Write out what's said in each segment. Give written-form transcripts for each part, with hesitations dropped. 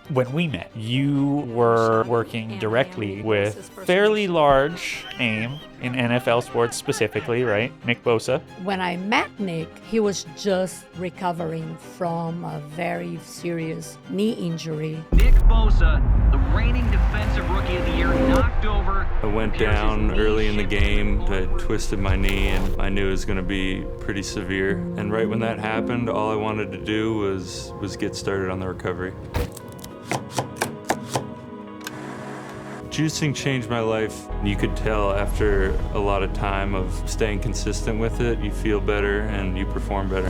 When we met, you were working directly with fairly large name in NFL sports specifically, right? Nick Bosa. When I met Nick, he was just recovering from a very serious knee injury. Nick Bosa, the reigning defensive rookie of the year, knocked over. I went down early in the game. I twisted my knee and I knew it was going to be pretty severe. And right when that happened, all I wanted to do was get started on the recovery. Juicing changed my life. You could tell after a lot of time of staying consistent with it, you feel better and you perform better.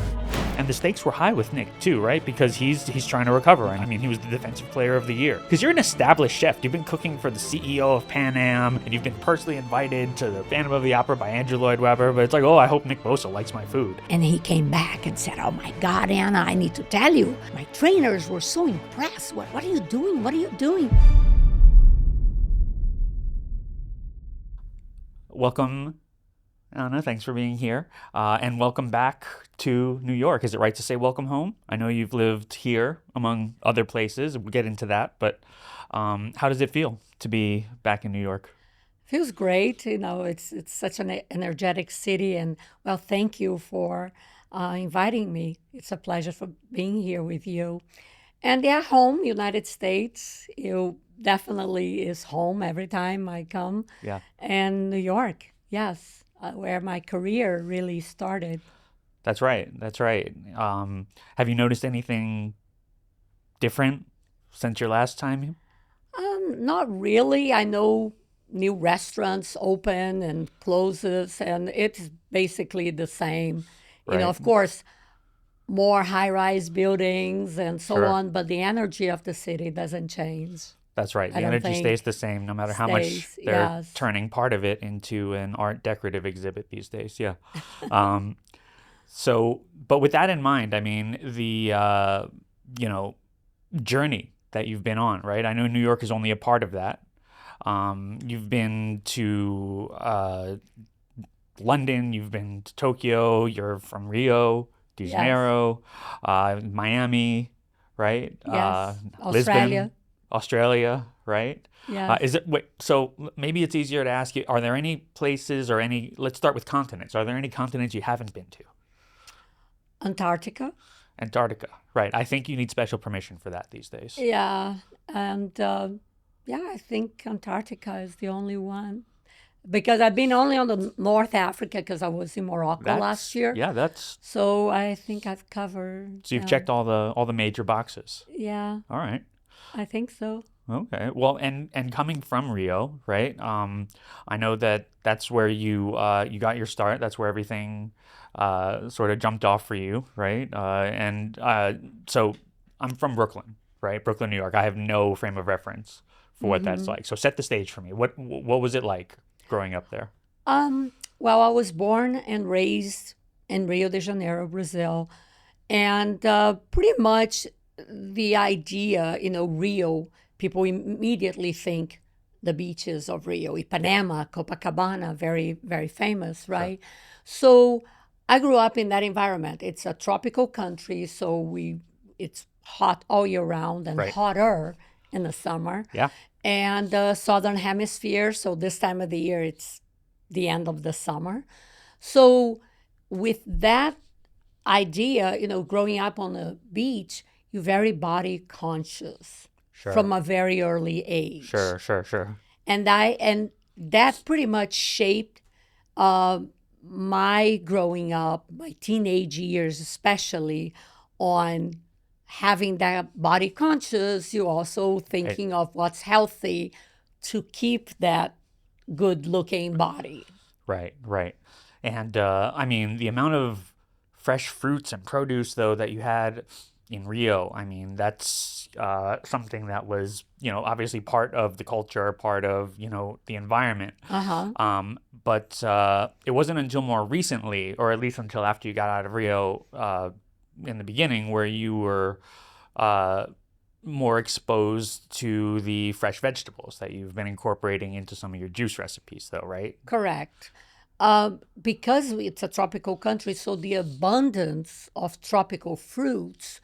And the stakes were high with Nick too, right? Because he's trying to recover. I mean, he was the defensive player of the year. Because you're an established chef. You've been cooking for the CEO of Pan Am, and you've been personally invited to the Phantom of the Opera by Andrew Lloyd Webber. But it's like, oh, I hope Nick Bosa likes my food. And he came back and said, "Oh my God, Anna, I need to tell you, my trainers were so impressed. What are you doing? What are you doing?" Welcome, Anna. Thanks for being here. And welcome back to New York. Is it right to say welcome home? I know you've lived here, among other places. We'll get into that. But how does it feel to be back in New York? Feels great. It's such an energetic city. And, well, thank you for inviting me. It's a pleasure for being here with you. And yeah, home, United States, definitely is home every time I come. Yeah. And New York, yes, where my career really started. That's right. That's right. Have you noticed anything different since your last time here? Not really. I know new restaurants open and closes, and it's basically the same. Right. Of course, more high-rise buildings and so Sure. on, but the energy of the city doesn't change. That's right. I The don't energy think stays the same no matter how much stays, they're yes. turning part of it into an art decorative exhibit these days. Yeah. But with that in mind, I mean, the, journey that you've been on, right? I know New York is only a part of that. You've been to London, you've been to Tokyo, you're from Rio de Yes. Janeiro, Miami, right? Yes. Lisbon, Australia, right? Yes. So maybe it's easier to ask you, are there any places or let's start with continents. Are there any continents you haven't been to? Antarctica. Antarctica, right. I think you need special permission for that these days. Yeah. And I think Antarctica is the only one. Because I've been only on the North Africa because I was in Morocco last year. Yeah, So I think I've covered. so you've checked all the major boxes. Yeah, All right. I think so. Okay. Well, and coming from Rio, right? I know that's where you got your start. That's where everything sort of jumped off for you, right? So I'm from Brooklyn, right? Brooklyn, New York. I have no frame of reference for what that's like. So set the stage for me. What was it like growing up there? Well, I was born and raised in Rio de Janeiro, Brazil, and pretty much the idea, Rio, people immediately think the beaches of Rio, Ipanema, Copacabana, very, very famous, right? So I grew up in that environment. It's a tropical country, so it's hot all year round and Right. hotter in the summer. Yeah. And the southern hemisphere, so this time of the year, it's the end of the summer. So with that idea, growing up on the beach, you're very body conscious Sure. from a very early age. Sure. And that pretty much shaped my growing up, my teenage years especially, on having that body conscious. You also thinking of what's healthy to keep that good looking body. Right. And I mean, the amount of fresh fruits and produce, though, that you had in Rio, I mean, that's something that was, obviously part of the culture, part of, the environment. But it wasn't until more recently, or at least until after you got out of Rio in the beginning, where you were more exposed to the fresh vegetables that you've been incorporating into some of your juice recipes, though, right? Correct. Because it's a tropical country, so the abundance of tropical fruits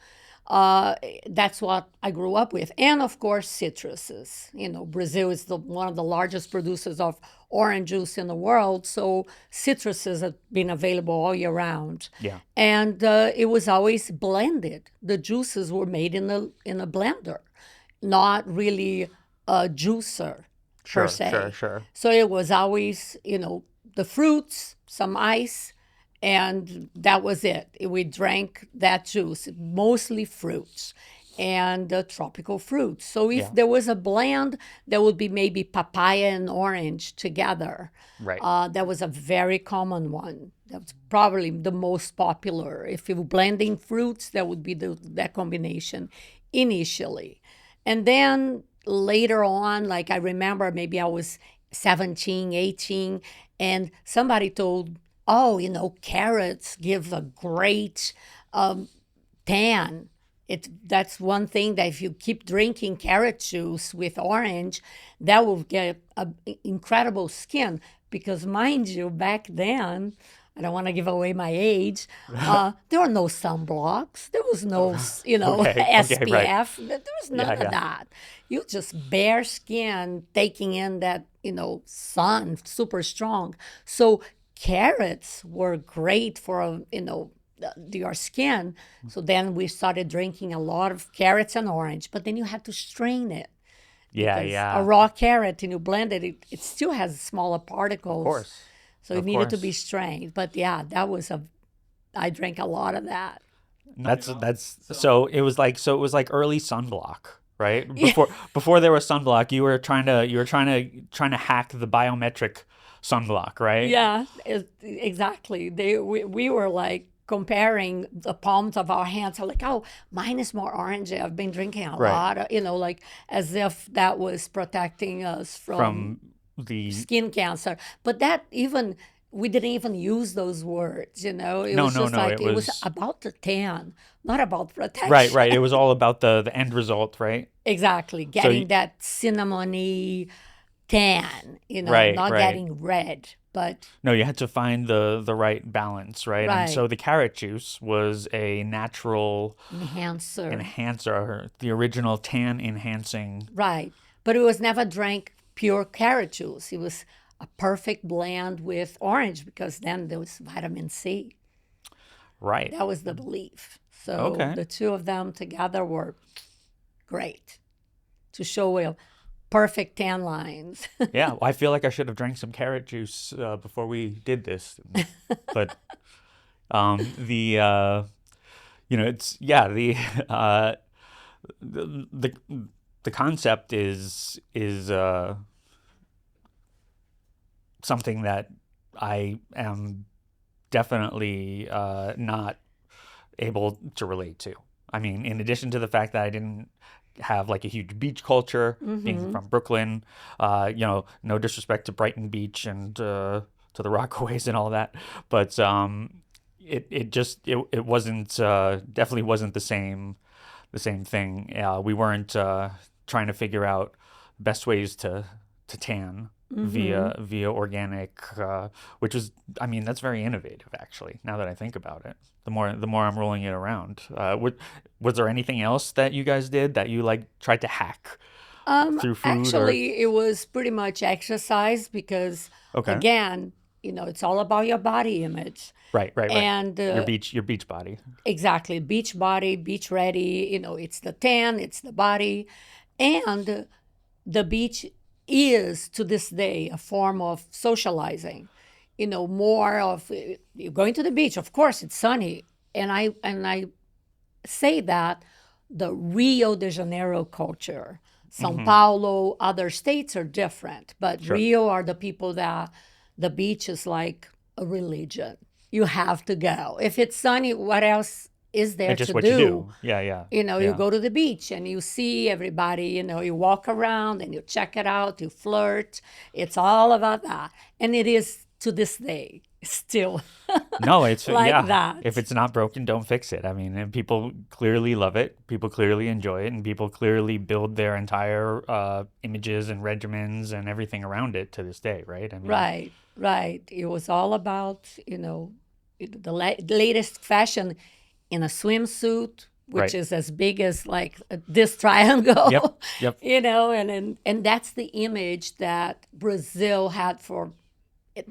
That's what I grew up with. And of course, citruses. Brazil is one of the largest producers of orange juice in the world. So citruses have been available all year round. Yeah. And it was always blended. The juices were made in a blender, not really a juicer per se. Sure. So it was always, the fruits, some ice, and that was it. We drank that juice, mostly fruits and tropical fruits. So if there was a blend, there would be maybe papaya and orange together. Right. That was a very common one. That's probably the most popular. If you were blending fruits, that would be that combination initially. And then later on, like I remember maybe I was 17, 18, and somebody told, carrots give a great tan. That's one thing that if you keep drinking carrot juice with orange, that will get an incredible skin. Because mind you, back then, I don't want to give away my age, there were no sunblocks. There was no, SPF. Right. There was none of that. You just bare skin taking in that, sun super strong. So carrots were great for, your skin. So then we started drinking a lot of carrots and orange, but then you had to strain it. Yeah. A raw carrot, and you blend it, it still has smaller particles. Of course. So it needed to be strained. But yeah, I drank a lot of that. So it was like early sunblock, right? Before there was sunblock, you were trying to hack the biometric sunblock, right? Yeah, exactly. We were like comparing the palms of our hands. I'm like, oh, mine is more orangey. I've been drinking a lot, like as if that was protecting us from the skin cancer. But we didn't even use those words, It was about the tan, not about protection. Right. It was all about the end result, right? Exactly. Getting that cinnamony tan, not getting red. But no, you had to find the right balance, right? And so the carrot juice was a natural enhancer, the original tan enhancing. Right. But it was never drank pure carrot juice. It was a perfect blend with orange because then there was vitamin C. Right. That was the belief. So the two of them together were great to show perfect tan lines. Yeah, well, I feel like I should have drank some carrot juice before we did this, but the concept is something that I am definitely not able to relate to. I mean, in addition to the fact that I didn't have like a huge beach culture, being from Brooklyn, no disrespect to Brighton Beach and to the Rockaways and all that, but it wasn't definitely wasn't the same thing. We weren't trying to figure out best ways to tan via organic, which was, I mean, that's very innovative actually. Now that I think about it, the more I'm rolling it around. Was there anything else that you guys did that you tried to hack through food? Actually, it was pretty much exercise because again, it's all about your body image. Right. And your beach body. Exactly, beach body, beach ready. It's the tan, it's the body, and the beach is to this day a form of socializing. More of you're going to the beach. Of course, it's sunny, and I say that the Rio de Janeiro culture, São Paulo, other states are different, but Rio are the people that the beach is like a religion. You have to go. If it's sunny, what else is there just to what do? You do. Yeah. You go to the beach and you see everybody, you walk around and you check it out, you flirt. It's all about that. And it is to this day still no, it's like that. If it's not broken, don't fix it. I mean, and people clearly love it. People clearly enjoy it, and people clearly build their entire images and regimens and everything around it to this day, right? I mean, right. It was all about, the latest fashion in a swimsuit which Right. is as big as like this triangle. Yep. Yep. And that's the image that Brazil had for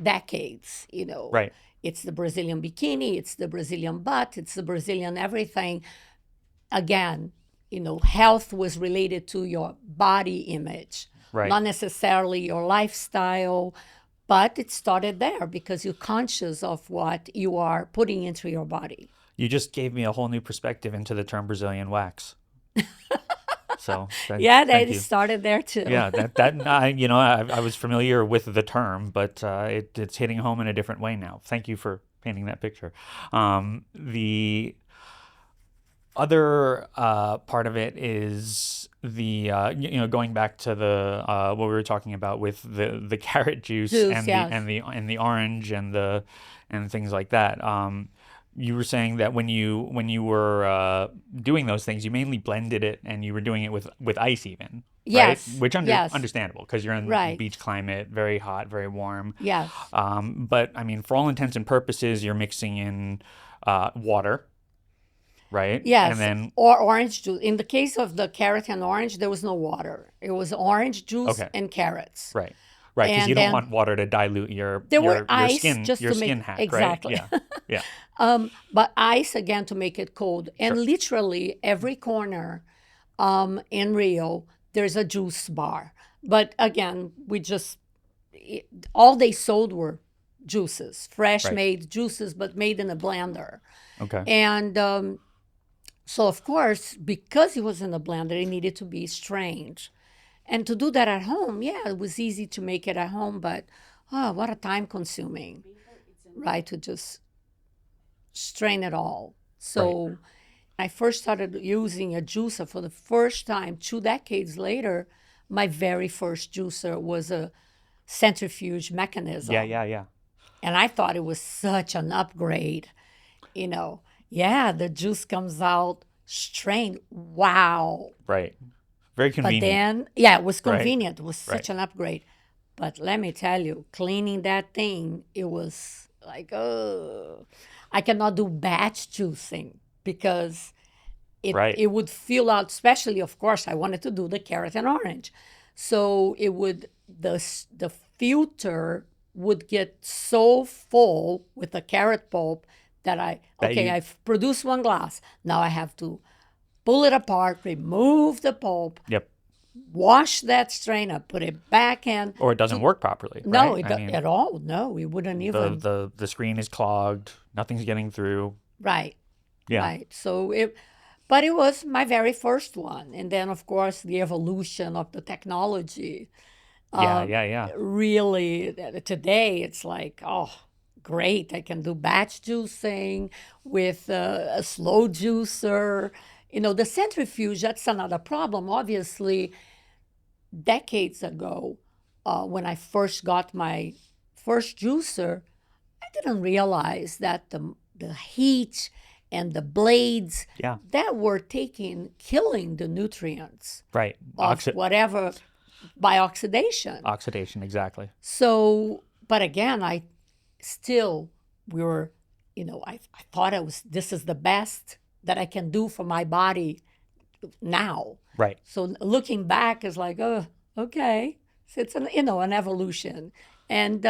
decades. Right. It's the Brazilian bikini, it's the Brazilian butt, it's the Brazilian everything. Again, health was related to your body image, Right. not necessarily your lifestyle, but it started there because you're conscious of what you are putting into your body. You just gave me a whole new perspective into the term Brazilian wax. So Yeah, thank they you. started there too. Yeah, I was familiar with the term, but it's hitting home in a different way now. Thank you for painting that picture. The other part of it is going back to the what we were talking about with the carrot juice, and Yes. the orange and things like that. You were saying that when you were doing those things, you mainly blended it, and you were doing it with ice even, right? Yes, Which yes. understandable, because you're in Right. beach climate, very hot, very warm. Yes. But I mean, for all intents and purposes, you're mixing in water, right? Yes, And then or orange juice. In the case of the carrot and orange, there was no water. It was orange juice Okay. and carrots. right, because And you don't then want water to dilute your there were your ice skin just your to skin make hack, exactly. right? Yeah, yeah, But ice again to make it cold. And Sure. literally every corner in Rio, there's a juice bar. But again, all they sold were juices, fresh Right. made juices, but made in a blender. okay, And so, of course, because it was in a blender, it needed to be strained. And to do that at home, yeah, it was easy to make it at home, but what a time consuming, right? To just strain it all. So I first started using a juicer for the first time 2 decades later. My very first juicer was a centrifuge mechanism. yeah, And I thought it was such an upgrade. Yeah, the juice comes out strained. Wow. right. Very But convenient. then, yeah, it was Right. convenient. It was such Right. an upgrade. But let me tell you, cleaning that thing, it was like, oh, I cannot do batch juicing because Right. it would fill out, especially, of course, I wanted to do the carrot and orange. So the filter would get so full with the carrot pulp that I've produced 1 glass. Now I have to pull it apart, remove the pulp, Yep. wash that strainer, put it back in. Or it doesn't work properly. No, right? at all. No, it wouldn't even. The screen is clogged. Nothing's getting through. Right. Yeah. Right. But it was my very first one. And then, of course, the evolution of the technology. Yeah. Really, today it's like, oh, great. I can do batch juicing with a slow juicer. The centrifuge, that's another problem. Obviously, decades ago, when I first got my first juicer, I didn't realize that the heat and the blades Yeah. that were killing the nutrients Right. of whatever by oxidation. Oxidation, exactly. So, but again, I thought this is the best that I can do for my body now. Right. So looking back is like, oh, okay, so it's an evolution, and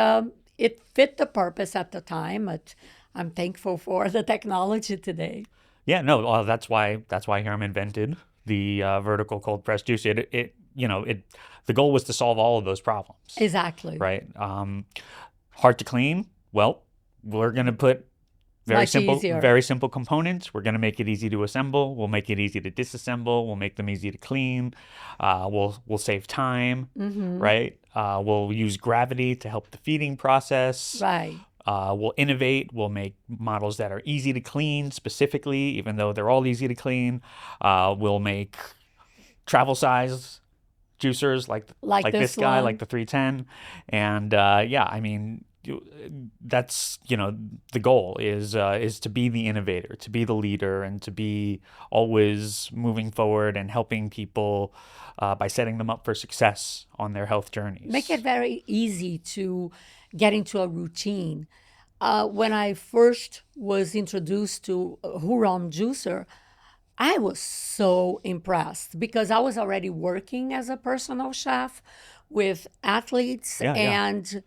it fit the purpose at the time. But I'm thankful for the technology today. Yeah, no, well, that's why Hurom invented the vertical cold press juice. The goal was to solve all of those problems. Exactly. Right. Hard to clean. Well, we're gonna put Much easier. very simple components. We're gonna make it easy to assemble. We'll make it easy to disassemble. We'll make them easy to clean. We'll save time. Mm-hmm. Right. We'll use gravity to help the feeding process. Right. We'll innovate. We'll make models that are easy to clean specifically, even though they're all easy to clean. We'll make travel size juicers like this guy, one. like the 310. And I mean, that's the goal is to be the innovator, to be the leader, and to be always moving forward and helping people by setting them up for success on their health journeys. Make it very easy to get into a routine. When I first was introduced to Hurom juicer, I was so impressed because I was already working as a personal chef with athletes, Yeah, yeah. and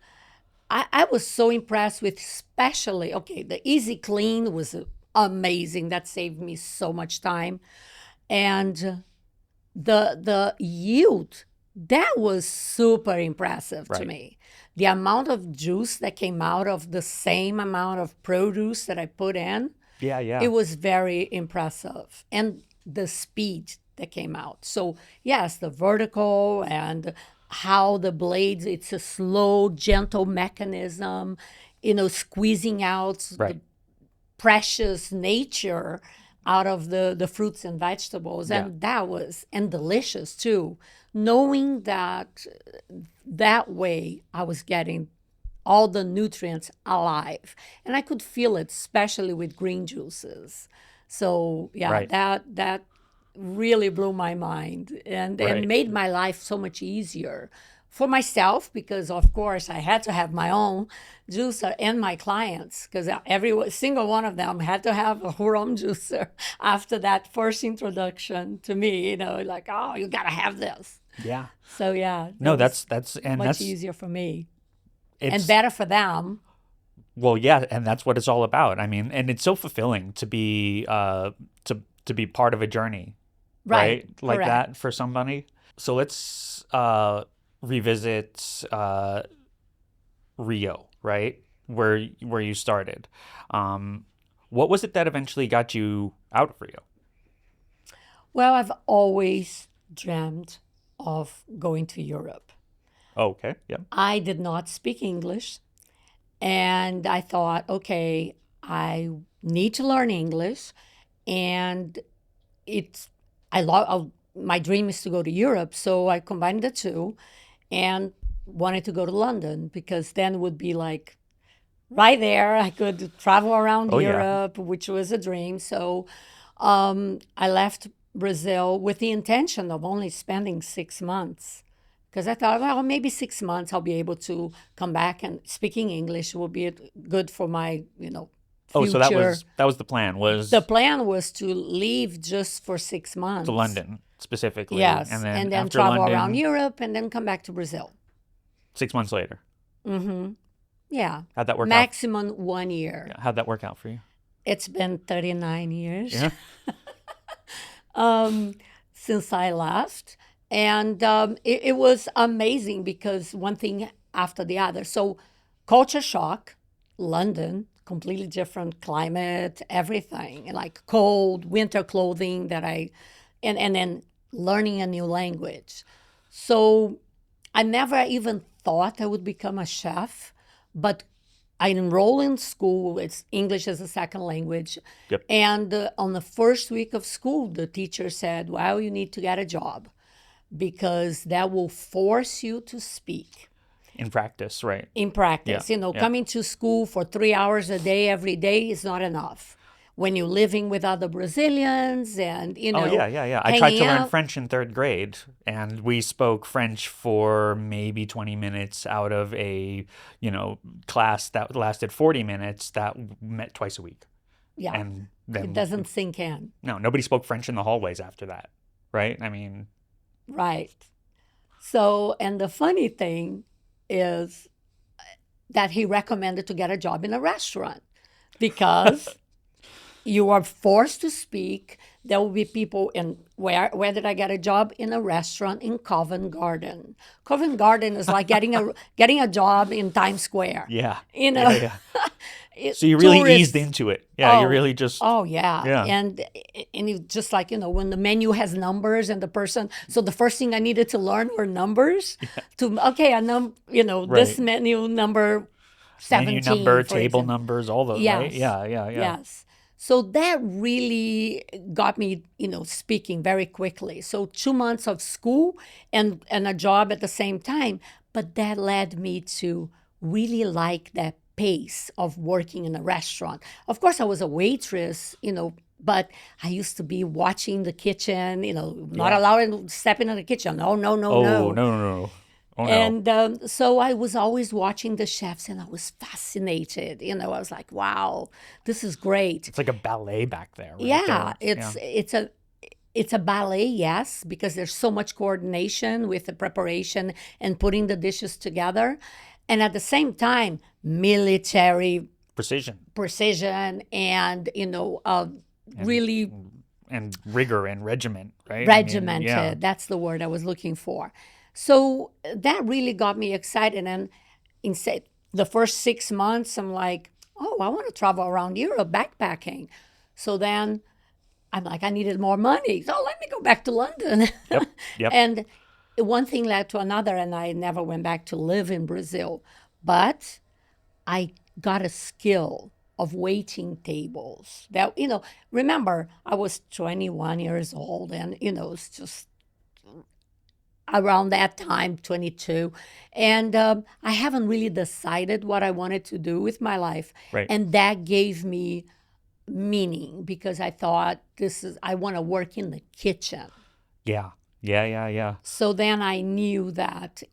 I was so impressed with, especially, okay, the Easy Clean was amazing. That saved me so much time. And the yield, that was super impressive to Right. me. The amount of juice that came out of the same amount of produce that I put in, Yeah, yeah. it was very impressive. And the speed that came out. So, yes, the vertical and how the blades, it's a slow, gentle mechanism, squeezing out the Right. precious nature out of the fruits and vegetables. Yeah. And that was, and delicious too. Knowing that that way I was getting all the nutrients alive. And I could feel it, especially with green juices. So yeah, Right. that really blew my mind and Right. made my life so much easier for myself, because of course I had to have my own juicer and my clients, because every single one of them had to have a Hurom juicer after that first introduction to me, like, oh, you gotta have this. Yeah. So yeah, No, that was and much that's easier for me and it's better for them. well, yeah, and that's what it's all about. I mean, and it's so fulfilling to be to be part of a journey, Right, right? Like correct. that for somebody. So let's revisit Rio, right? Where you started. What was it that eventually got you out of Rio? Well, I've always dreamed of going to Europe. Oh, okay. Yeah. I did not speak English, and I thought, okay, I need to learn English, and it's I love my dream is to go to Europe, so I combined the two, and wanted to go to London because then it would be like right there. I could travel around Oh, yeah. Europe, which was a dream. So I left Brazil with the intention of only spending 6 months, because I thought, well, maybe 6 months I'll be able to come back, and speaking English will be good for my, Oh, so future. that was the plan, was The plan was to leave just for six to months. London specifically, Yes, and then and then after travel around London, Europe and then come back to Brazil. 6 months later. Mm-hmm. Yeah. How'd that work out? Maximum 1 year. Yeah, how'd that work out for you? It's been 39 years. Yeah. Since I left. And it was amazing because one thing after the other. So, culture shock, London, completely different climate, everything, like cold, winter clothing and then learning a new language. So, I never even thought I would become a chef, but I enrolled in school. It's English as a second language. Yep. And on the first week of school, the teacher said, well, you need to get a job because that will force you to speak In practice, right? in practice. Yeah, yeah. Coming to school for 3 hours a day every day is not enough. When you're living with other Brazilians and, Oh, yeah. I tried to hanging learn out. French in third grade, and we spoke French for maybe 20 minutes out of a, class that lasted 40 minutes that met twice a week. Yeah, And then, it doesn't sink in. no, nobody spoke French in the hallways after that, right? I mean, Right. So, and the funny thing is that he recommended to get a job in a restaurant because you are forced to speak. There will be people in where did I get a job? In a restaurant in Covent Garden. Covent Garden is like getting a job in Times Square. yeah. Yeah. So you really Tourists. eased into it. Yeah, you Oh, really just, Oh yeah. Yeah. And you just like, when the menu has numbers and the person, so the first thing I needed to learn were numbers okay, this Right. menu number 17, menu number, for table example. numbers, all those, Yes. right? Yeah. Yes. So that really got me, speaking very quickly. So 2 months of school and a job at the same time, but that led me to really like that pace of working in a restaurant. Of course, I was a waitress, but I used to be watching the kitchen, not allowed to step into the kitchen. No, no, no, Oh, no. no. Oh, no. And so I was always watching the chefs, and I was fascinated. I was like, "Wow, this is great." It's like a ballet back there, right? Yeah, there. it's It's a ballet, yes, because there's so much coordination with the preparation and putting the dishes together. And at the same time, military Precision precision and, really and rigor and regiment, right? regimented. Yeah. That's the word I was looking for. So that really got me excited. And the first 6 months, I'm like, oh, I want to travel around Europe backpacking. So then I'm like, I needed more money. So let me go back to London. Yep. And one thing led to another, and I never went back to live in Brazil. But I got a skill of waiting tables. That, remember, I was 21 years old, and, it's just around that time, 22. And I haven't really decided what I wanted to do with my life. Right. And that gave me meaning because I thought I want to work in the kitchen. Yeah. So then I knew that,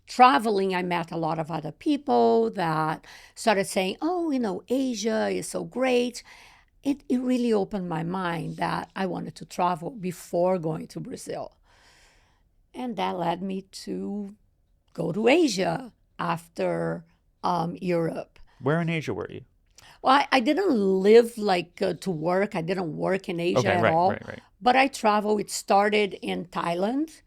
traveling, I met a lot of other people that started saying, oh, Asia is so great. It really opened my mind that I wanted to travel before going to Brazil. And that led me to go to Asia after Europe. Where in Asia were you? Well, I didn't live to work. I didn't work in Asia at all. Right. But I traveled. It started in Thailand.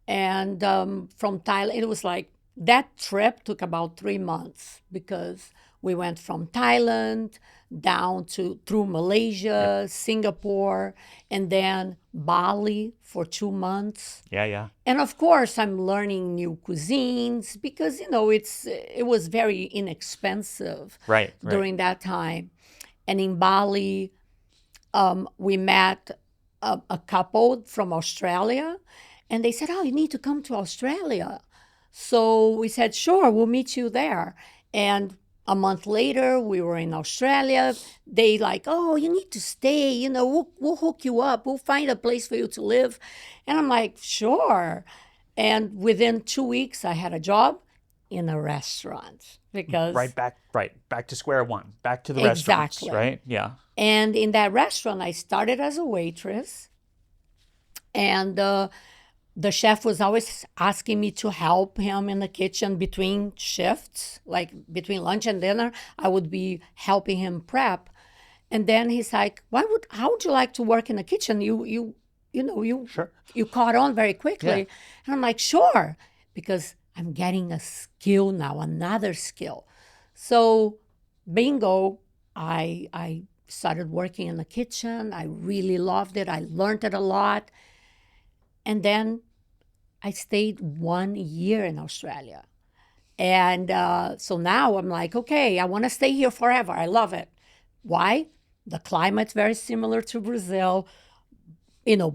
And from Thailand, it was like that trip took about 3 months because we went from Thailand down through Malaysia, Singapore, and then Bali for 2 months. Yeah. And of course, I'm learning new cuisines because, it was very inexpensive Right. during that time. And in Bali, we met a couple from Australia, and they said, oh, you need to come to Australia. So we said, sure, we'll meet you there. And a month later, we were in Australia. They oh, you need to stay. We'll hook you up. We'll find a place for you to live. And I'm like, sure. And within 2 weeks, I had a job in a restaurant because back to square one, back to the restaurants, Exactly. right? Yeah. And in that restaurant, I started as a waitress. And the chef was always asking me to help him in the kitchen between shifts, like between lunch and dinner. I would be helping him prep. And then he's like, how would you like to work in the kitchen? Sure. You caught on very quickly. Yeah. And I'm like, sure, because I'm getting a skill now, another skill. So bingo, I started working in the kitchen. I really loved it. I learned it a lot. And then I stayed 1 year in Australia. And so now I'm like, okay, I want to stay here forever. I love it. Why? The climate's very similar to Brazil.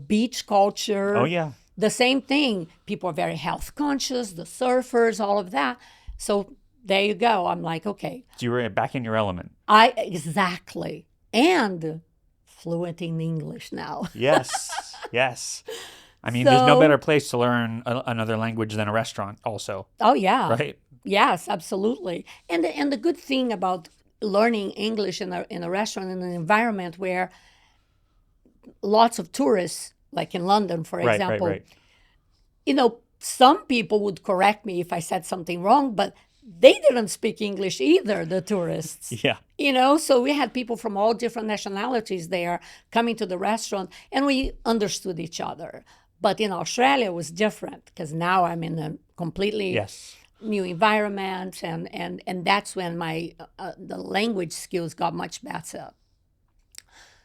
Beach culture. Oh, yeah. The same thing. People are very health conscious, the surfers, all of that. So there you go. I'm like, okay. So you were back in your element. Exactly. And fluent in English now. Yes. I mean, there's no better place to learn another language than a restaurant also. Oh, yeah. Right? Yes, absolutely. And the good thing about learning English in a restaurant, in an environment where lots of tourists, like in London, for example, Right. Some people would correct me if I said something wrong, but they didn't speak English either, the tourists. Yeah. So we had people from all different nationalities there coming to the restaurant, and we understood each other. But in Australia, it was different because now I'm in a completely new environment, and that's when my the language skills got much better.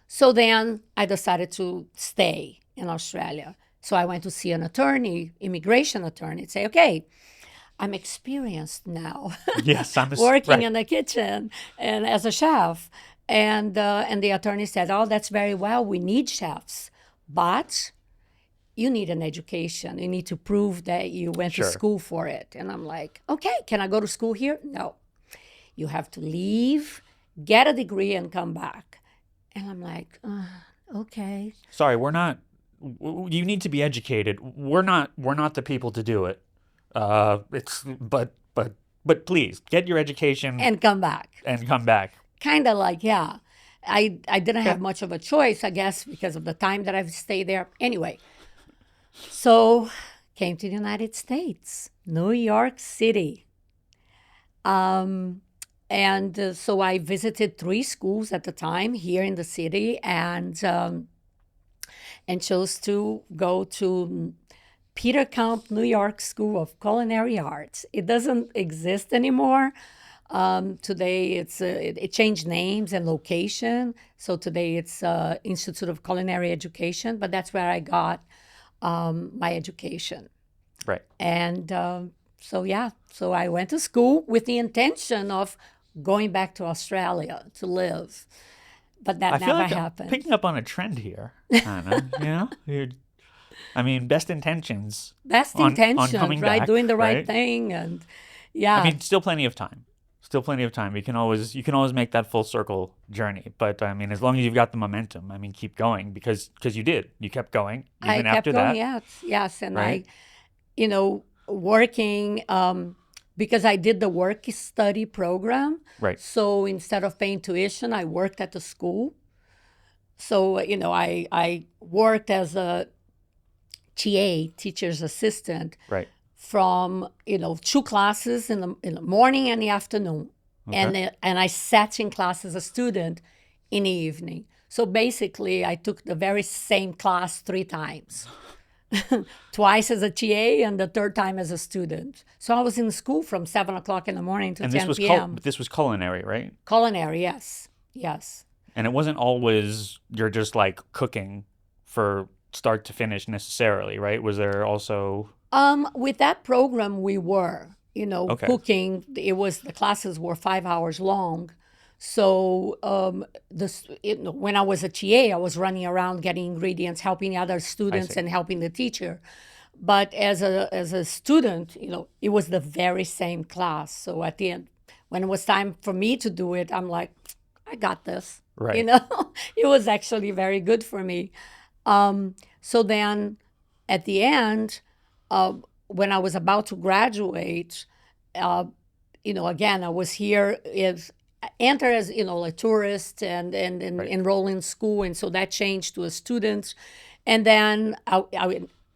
So then I decided to stay in Australia. So I went to see an attorney, immigration attorney, and say, okay, I'm experienced now. Yes, I'm working in the kitchen and as a chef. And the attorney said, oh, that's very well. We need chefs, but you need an education. You need to prove that you went to school for it. And I'm like, okay, can I go to school here? No. You have to leave, get a degree, and come back. And I'm like, okay. Sorry, you need to be educated. We're not the people to do it. But please get your education and come back. And come back. Kind of like, yeah. I didn't have much of a choice, I guess, because of the time that I've stayed there. Anyway, so came to the United States, New York City. So I visited 3 schools at the time here in the city, and chose to go to Peter Camp, New York School of Culinary Arts. It doesn't exist anymore. Today, it changed names and location. So today it's Institute of Culinary Education, but that's where I got my education. Right. And so I went to school with the intention of going back to Australia to live, but that I feel never like I'm happened. picking up on a trend here, Anna. Best intentions. Best on intentions, coming right? back, Doing the right right? thing, and yeah. Still plenty of time. Still plenty of time. You can always make that full circle journey. But as long as you've got the momentum, keep going because you did. You kept going even I kept after going, that. yes, and Right. working because I did the work study program. Right. So instead of paying tuition, I worked at the school. So I worked as a TA, teacher's assistant, Right. from 2 classes in the morning and the afternoon, Okay. and I sat in class as a student in the evening. So basically, I took the very same class 3 times, twice as a TA and the 3rd time as a student. So I was in school from 7 o'clock in the morning to And 10 p.m. this was culinary, right? Culinary, yes. And it wasn't always you're just like cooking for start to finish necessarily, right? Was there also With that program, we were, Okay. cooking. The classes were 5 hours long. So when I was a TA, I was running around getting ingredients, helping the other students see. and helping the teacher. But as a student, it was the very same class. So at the end, when it was time for me to do it, I'm like, I got this. Right. It was actually very good for me. So then at the end, when I was about to graduate, again, I was here enter as a tourist and Right. enroll in school, and so that changed to a student. And then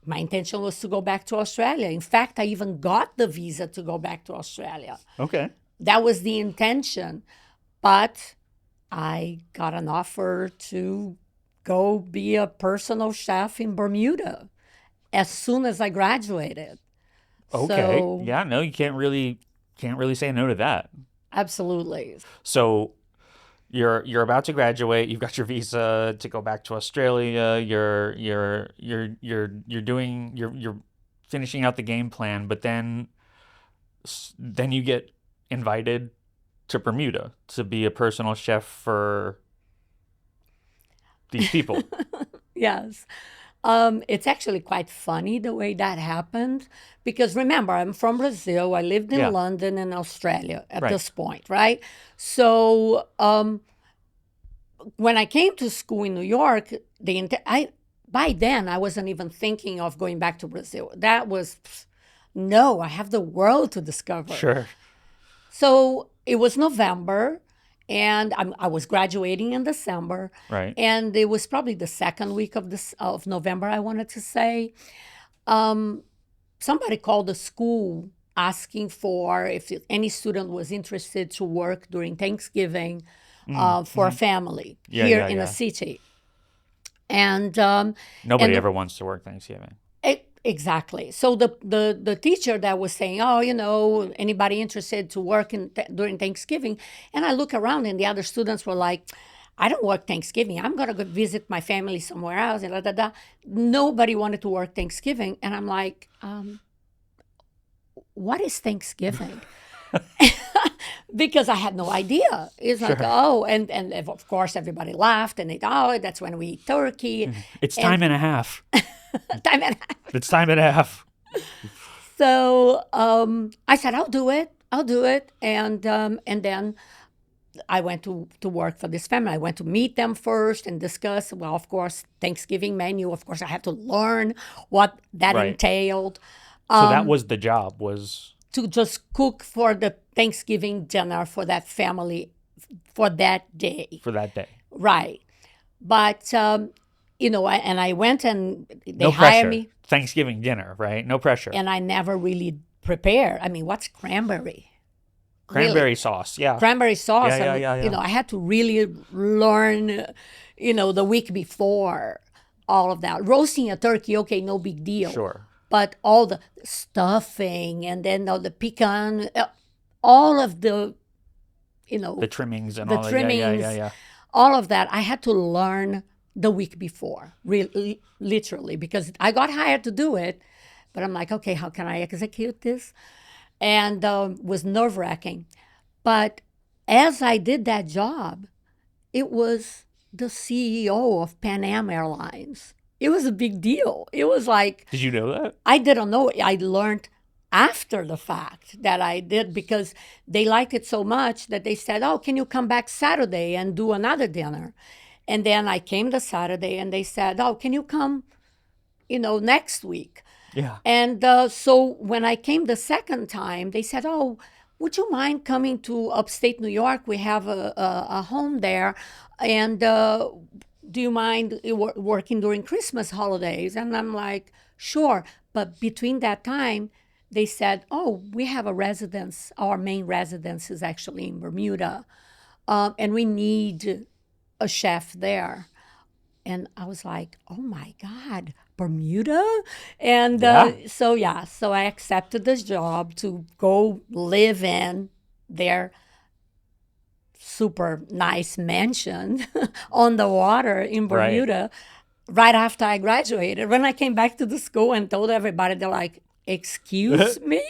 my intention was to go back to Australia. In fact, I even got the visa to go back to Australia. Okay. That was the intention, but I got an offer to go be a personal chef in Bermuda as soon as I graduated. Okay. So, Yeah, no, you can't really say no to that. absolutely. So you're about to graduate, you've got your visa to go back to Australia, you're finishing out the game plan, but then you get invited to Bermuda to be a personal chef for these people. Yes. It's actually quite funny the way that happened because remember, I'm from Brazil. I lived in Yeah. London and Australia at Right. this point, right? So when I came to school in New York, by then I wasn't even thinking of going back to Brazil. That was, no, I have the world to discover. Sure. So it was November, and I was graduating in December. Right. And it was probably the 2nd week of November, I wanted to say. Somebody called the school asking for if any student was interested to work during Thanksgiving for a family Yeah, here yeah, in yeah. the city. And Nobody and- ever wants to work Thanksgiving. exactly. So the teacher that was saying, oh, anybody interested to work during Thanksgiving? And I look around and the other students were like, I don't work Thanksgiving. I'm going to go visit my family somewhere else. And da, da, da. Nobody wanted to work Thanksgiving. And I'm like, what is Thanksgiving? Because I had no idea. It's like, oh, and of course everybody laughed and that's when we eat turkey. It's time and a half. Time and a half. It's time and a half. So I said, I'll do it. And then I went to work for this family. I went to meet them first and discuss, well, of course, Thanksgiving menu. Of course, I had to learn what that Right. entailed. So that was the job, was To just cook for the Thanksgiving dinner for that family for that day. for that day. Right. But, and I went and they No hired pressure. me, Thanksgiving dinner, right? No pressure. and I never really prepared. I mean, what's cranberry? Cranberry Really? sauce, yeah. Cranberry sauce. Yeah. I had to really learn, the week before all of that. Roasting a turkey, okay, no big deal. Sure. But all the stuffing and then all the pecan, all of the, The trimmings and the all that. trimmings, Yeah. all of that, I had to learn the week before, really, literally, because I got hired to do it. But I'm like, okay, how can I execute this? And was nerve wracking. But as I did that job, it was the CEO of Pan Am Airlines. It was a big deal. It was like, Did you know that? I didn't know. I learned after the fact that I did because they liked it so much that they said, oh, can you come back Saturday and do another dinner? And then I came the Saturday and they said, oh, can you come, next week? Yeah. And so when I came the second time, they said, oh, would you mind coming to upstate New York? We have a home there. And do you mind working during Christmas holidays? And I'm like, sure. But between that time, they said, oh, we have a residence. Our main residence is actually in Bermuda. And we need a chef there. And I was like, oh my God, Bermuda? And so I accepted this job to go live in their super nice mansion on the water in Bermuda right after I graduated. When I came back to the school and told everybody, they're like, excuse me?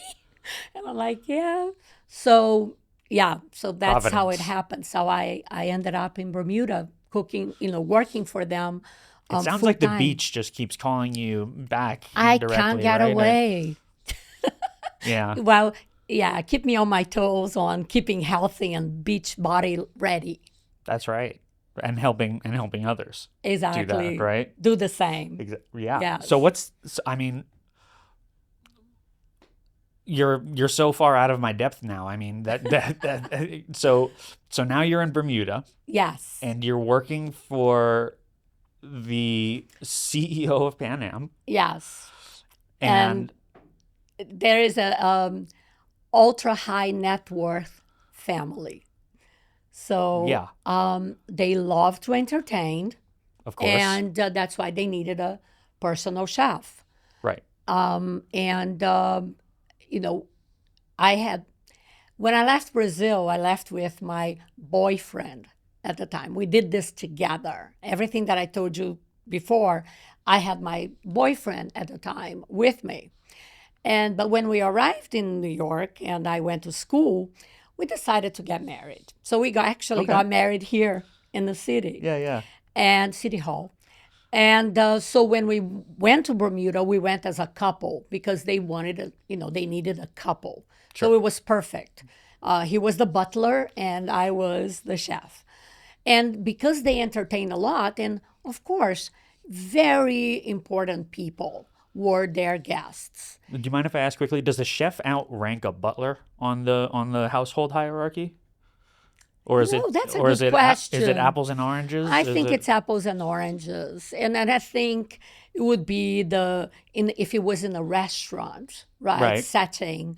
And I'm like, yeah. So that's how it Providence. happened. So I ended up in Bermuda cooking, working for them. It sounds like the full-time. beach just keeps calling you back. I directly, can't get right? away. Yeah. Well, yeah, keep me on my toes on keeping healthy and beach body ready. That's right. And helping others Exactly. do that, right? Do the same. Yeah. Yes. So I mean, you're so far out of my depth now. I mean, so now you're in Bermuda Yes. and you're working for the CEO of Pan Am, Yes. and There is a ultra high net worth family. So Yeah. They love to entertain, of course, and that's why they needed a personal chef. right. I had, when I left Brazil, I left with my boyfriend at the time. We did this together. Everything that I told you before, I had my boyfriend at the time with me. But when we arrived in New York and I went to school, we decided to get married. So we got married here in the city. Yeah. And City Hall. And so when we went to Bermuda, we went as a couple because they wanted they needed a couple. Sure. So it was perfect. He was the butler and I was the chef. And because they entertained a lot, and of course, very important people were their guests. Do you mind if I ask quickly? Does the chef outrank a butler on the household hierarchy, or is No, it that's a or is good it question. is it apples and oranges? I Is think it- it's apples and oranges. And then I think it would be if it was in a restaurant, Right. setting,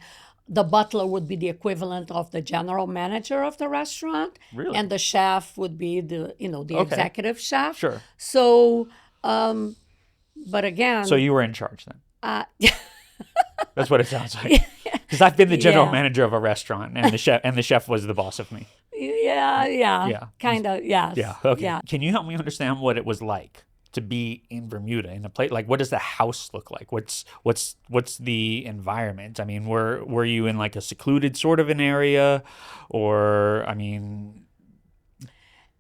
the butler would be the equivalent of the general manager of the restaurant. Really? And the chef would be the executive chef. Sure. So, but again. So you were in charge then. uh, That's what it sounds like. Because I've been the general Yeah. manager of a restaurant, and the chef was the boss of me. yeah. Kind of, yes. Yeah. Okay. Yeah. Can you help me understand what it was like to be in Bermuda in a place like what does the house look like? What's the environment? I mean, were you in like a secluded sort of an area, or I mean,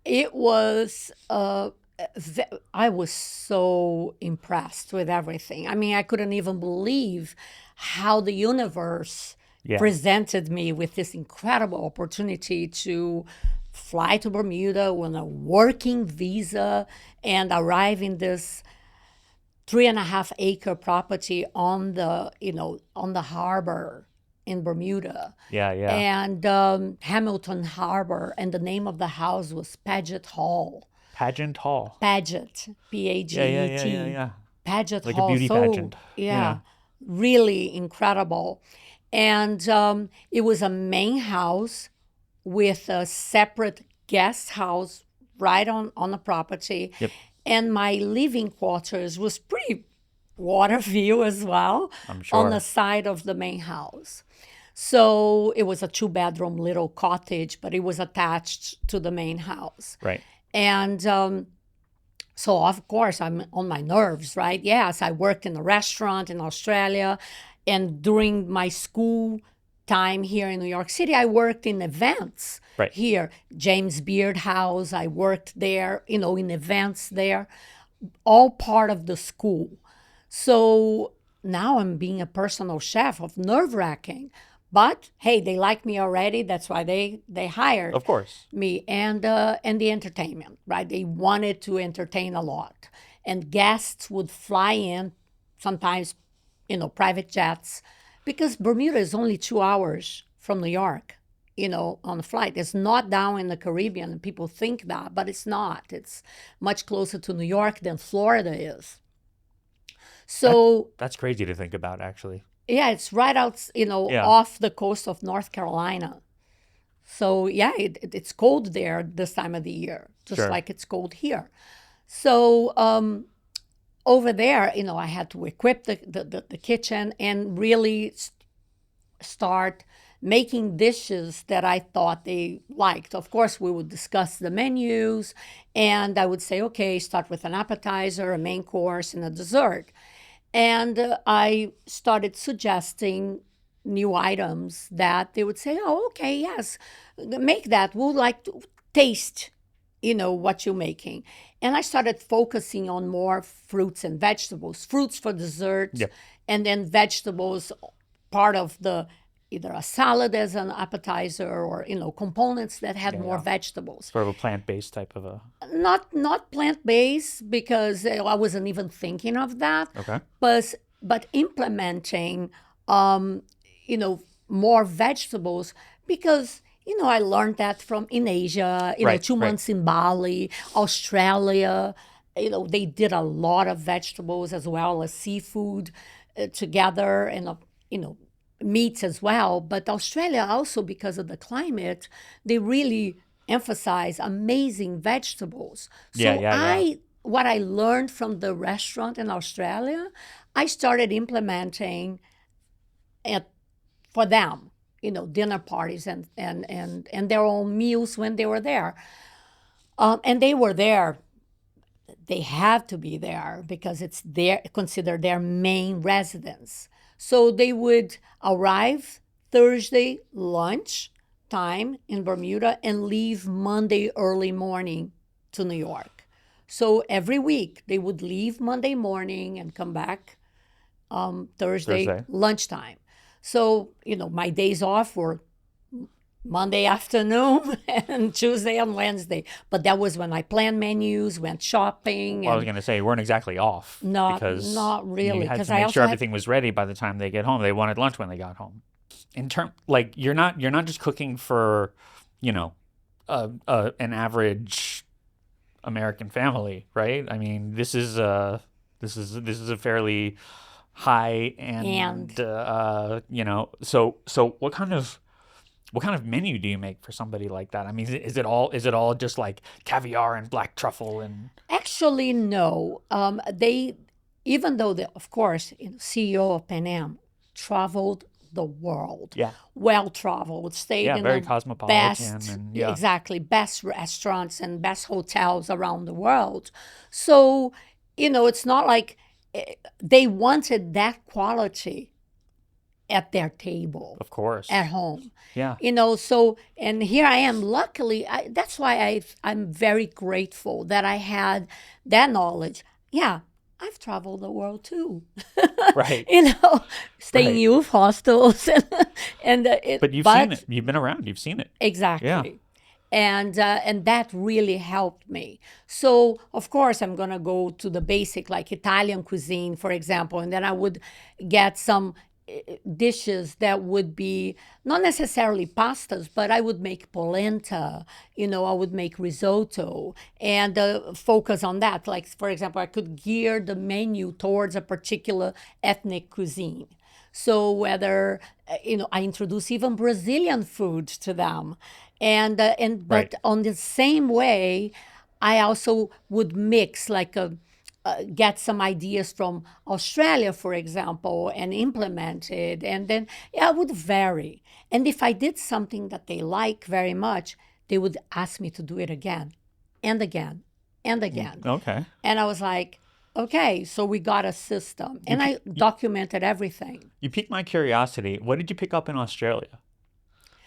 It was, I was so impressed with everything. I mean, I couldn't even believe how the universe Yeah. presented me with this incredible opportunity to fly to Bermuda on a working visa and arrive in this 3.5-acre property on the harbor in Bermuda. yeah. And Hamilton Harbor, and the name of the house was Paget Hall. Pageant Hall. Pageant, P-A-G-E-T. Yeah. Pageant Like a Hall. beauty So, pageant. yeah, really incredible. And it was a main house with a separate guest house right on the property. Yep. And my living quarters was pretty water view as well I'm on the sure. side of the main house. So it was a 2-bedroom little cottage, but it was attached to the main house. Right. And so, of course, I'm on my nerves, right? Yes, I worked in a restaurant in Australia. And during my school time here in New York City, I worked in events Right. here. James Beard House, I worked there, in events there, all part of the school. So now I'm being a personal chef of nerve-wracking. But hey, they like me already. That's why they hired Of course. me, and the entertainment, right? They wanted to entertain a lot, and guests would fly in, sometimes, private jets, because Bermuda is only 2 hours from New York, on the flight. It's not down in the Caribbean, and people think that, but it's not. It's much closer to New York than Florida is. So That's crazy to think about, actually. yeah, it's right out, Yeah. off the coast of North Carolina. So yeah, it's cold there this time of the year, just Sure. like it's cold here. So over there, I had to equip the kitchen and really start making dishes that I thought they liked. Of course, we would discuss the menus, and I would say, okay, start with an appetizer, a main course, and a dessert. And I started suggesting new items that they would say, oh, okay, yes, make that. We'd like to taste, what you're making. And I started focusing on more fruits and vegetables, fruits for dessert, Yep. and then vegetables, part of either a salad as an appetizer or, components that had more vegetables. Sort of a plant-based type of a... Not plant-based, because I wasn't even thinking of that. Okay. But implementing, more vegetables, because I learned that from in Asia. Right, 2 months in Bali, Australia. They did a lot of vegetables as well as seafood together, and meats as well. But Australia also, because of the climate, they really emphasize amazing vegetables. So Yeah. what I learned from the restaurant in Australia, I started implementing for them, dinner parties and their own meals when they were there. And they were there. They have to be there because it's considered their main residence. So they would arrive Thursday lunch time in Bermuda and leave Monday early morning to New York. So every week they would leave Monday morning and come back Thursday lunchtime. So, my days off were Monday afternoon and Tuesday and Wednesday. But that was when I planned menus, went shopping. Well, I was going to say, you weren't exactly off. Not really, You had because to I make also sure had- everything was ready by the time they get home. They wanted lunch when they got home. You're not just cooking for, an average American family, right? I mean, this is a fairly high and so what kind of menu do you make for somebody like that? I mean, is it all just like caviar and black truffle and... Actually, no. Even though of course, CEO of Pan Am traveled the world. Yeah. Well traveled, stayed in very the cosmopolitan best, and exactly, best restaurants and best hotels around the world. So, it's not like they wanted that quality at their table. Of course. At home. Yeah. So, and here I am. Luckily, that's why I'm very grateful that I had that knowledge. Yeah, I've traveled the world too. Right. Staying in youth hostels. But you've seen it. You've been around. You've seen it. Exactly. Yeah. And that really helped me. So, of course, I'm going to go to the basic, like Italian cuisine, for example, and then I would get some dishes that would be not necessarily pastas, but I would make polenta, I would make risotto and focus on that. Like, for example, I could gear the menu towards a particular ethnic cuisine. So whether, I introduce even Brazilian food to them. But Right. on the same way, I also would mix like get some ideas from Australia, for example, and implement it. And then, yeah, it would vary. And if I did something that they like very much, they would ask me to do it again and again and again. Okay. And I was like, okay, so we got a system. And I documented everything. You piqued my curiosity. What did you pick up in Australia?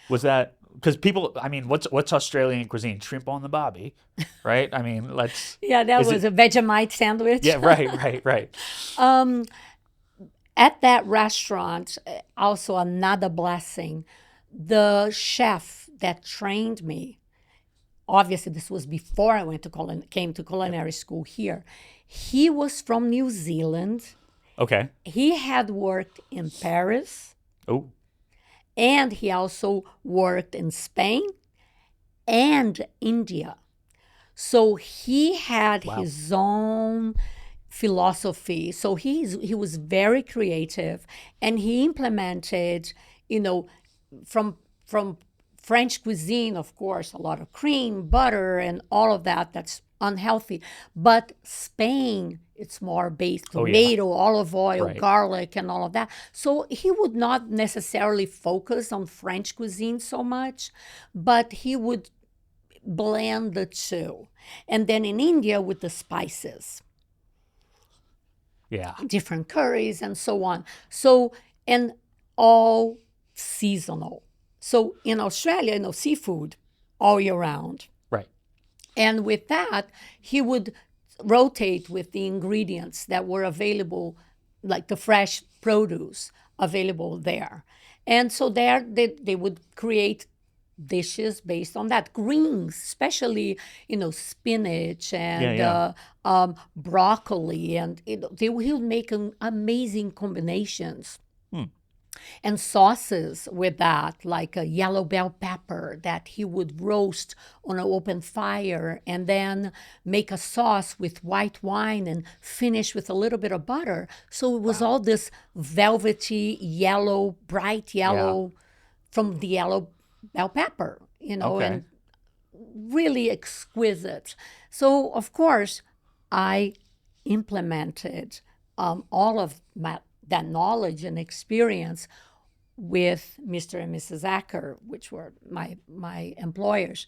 Was that because people? I mean, what's Australian cuisine? Shrimp on the barbie, right? I mean, let's. Yeah, that Is was it- a Vegemite sandwich. Yeah, right. At that restaurant, also another blessing, the chef that trained me, obviously this was before I came to culinary school here. He was from New Zealand. Okay. He had worked in Paris, Oh, and he also worked in Spain and India. So he had Wow. his own philosophy. So he was very creative, and he implemented, from French cuisine, of course, a lot of cream, butter, and all of that. That's unhealthy. But Spain, it's more based Oh, yeah. tomato, olive oil, Right. garlic, and all of that. So he would not necessarily focus on French cuisine so much, but he would blend the two. And then in India with the spices, yeah. different curries and so on. So, and all seasonal. So in Australia, seafood all year round. Right. And with that, he would rotate with the ingredients that were available, like the fresh produce available there. And so there they would create dishes based on that. Greens, especially, spinach and Yeah. broccoli. And he'll make amazing combinations. Hmm. And sauces with that, like a yellow bell pepper that he would roast on an open fire and then make a sauce with white wine and finish with a little bit of butter. So it was all this velvety yellow, bright yellow from the yellow bell pepper, Okay. and really exquisite. So, of course, I implemented all of that knowledge and experience with Mr. and Mrs. Acker, which were my employers.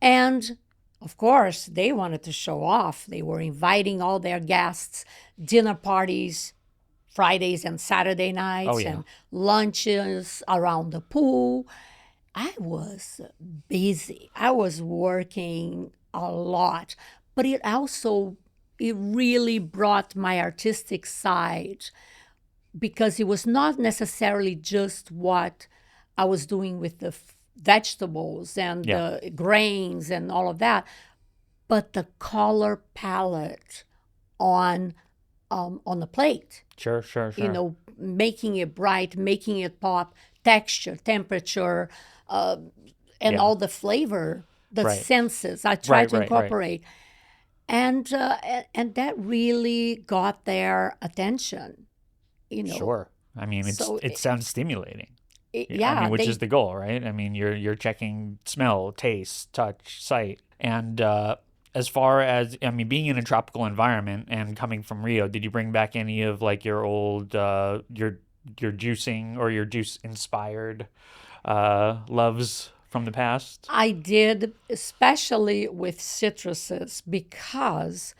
And of course, they wanted to show off. They were inviting all their guests, dinner parties, Fridays and Saturday nights, Oh, yeah. and lunches around the pool. I was busy. I was working a lot, but it really brought my artistic side, because it was not necessarily just what I was doing with the vegetables and the grains and all of that, but the color palette on the plate. Sure. Making it bright, making it pop, texture, temperature, and all the flavor, the Right. senses. I tried to Right. incorporate. And that really got their attention. Sure. I mean, So it sounds stimulating. Yeah, I mean, which is the goal, right? I mean, you're checking smell, taste, touch, sight, and as far as being in a tropical environment and coming from Rio, did you bring back any of like your old your juicing or your juice inspired loves from the past? I did, especially with citruses, because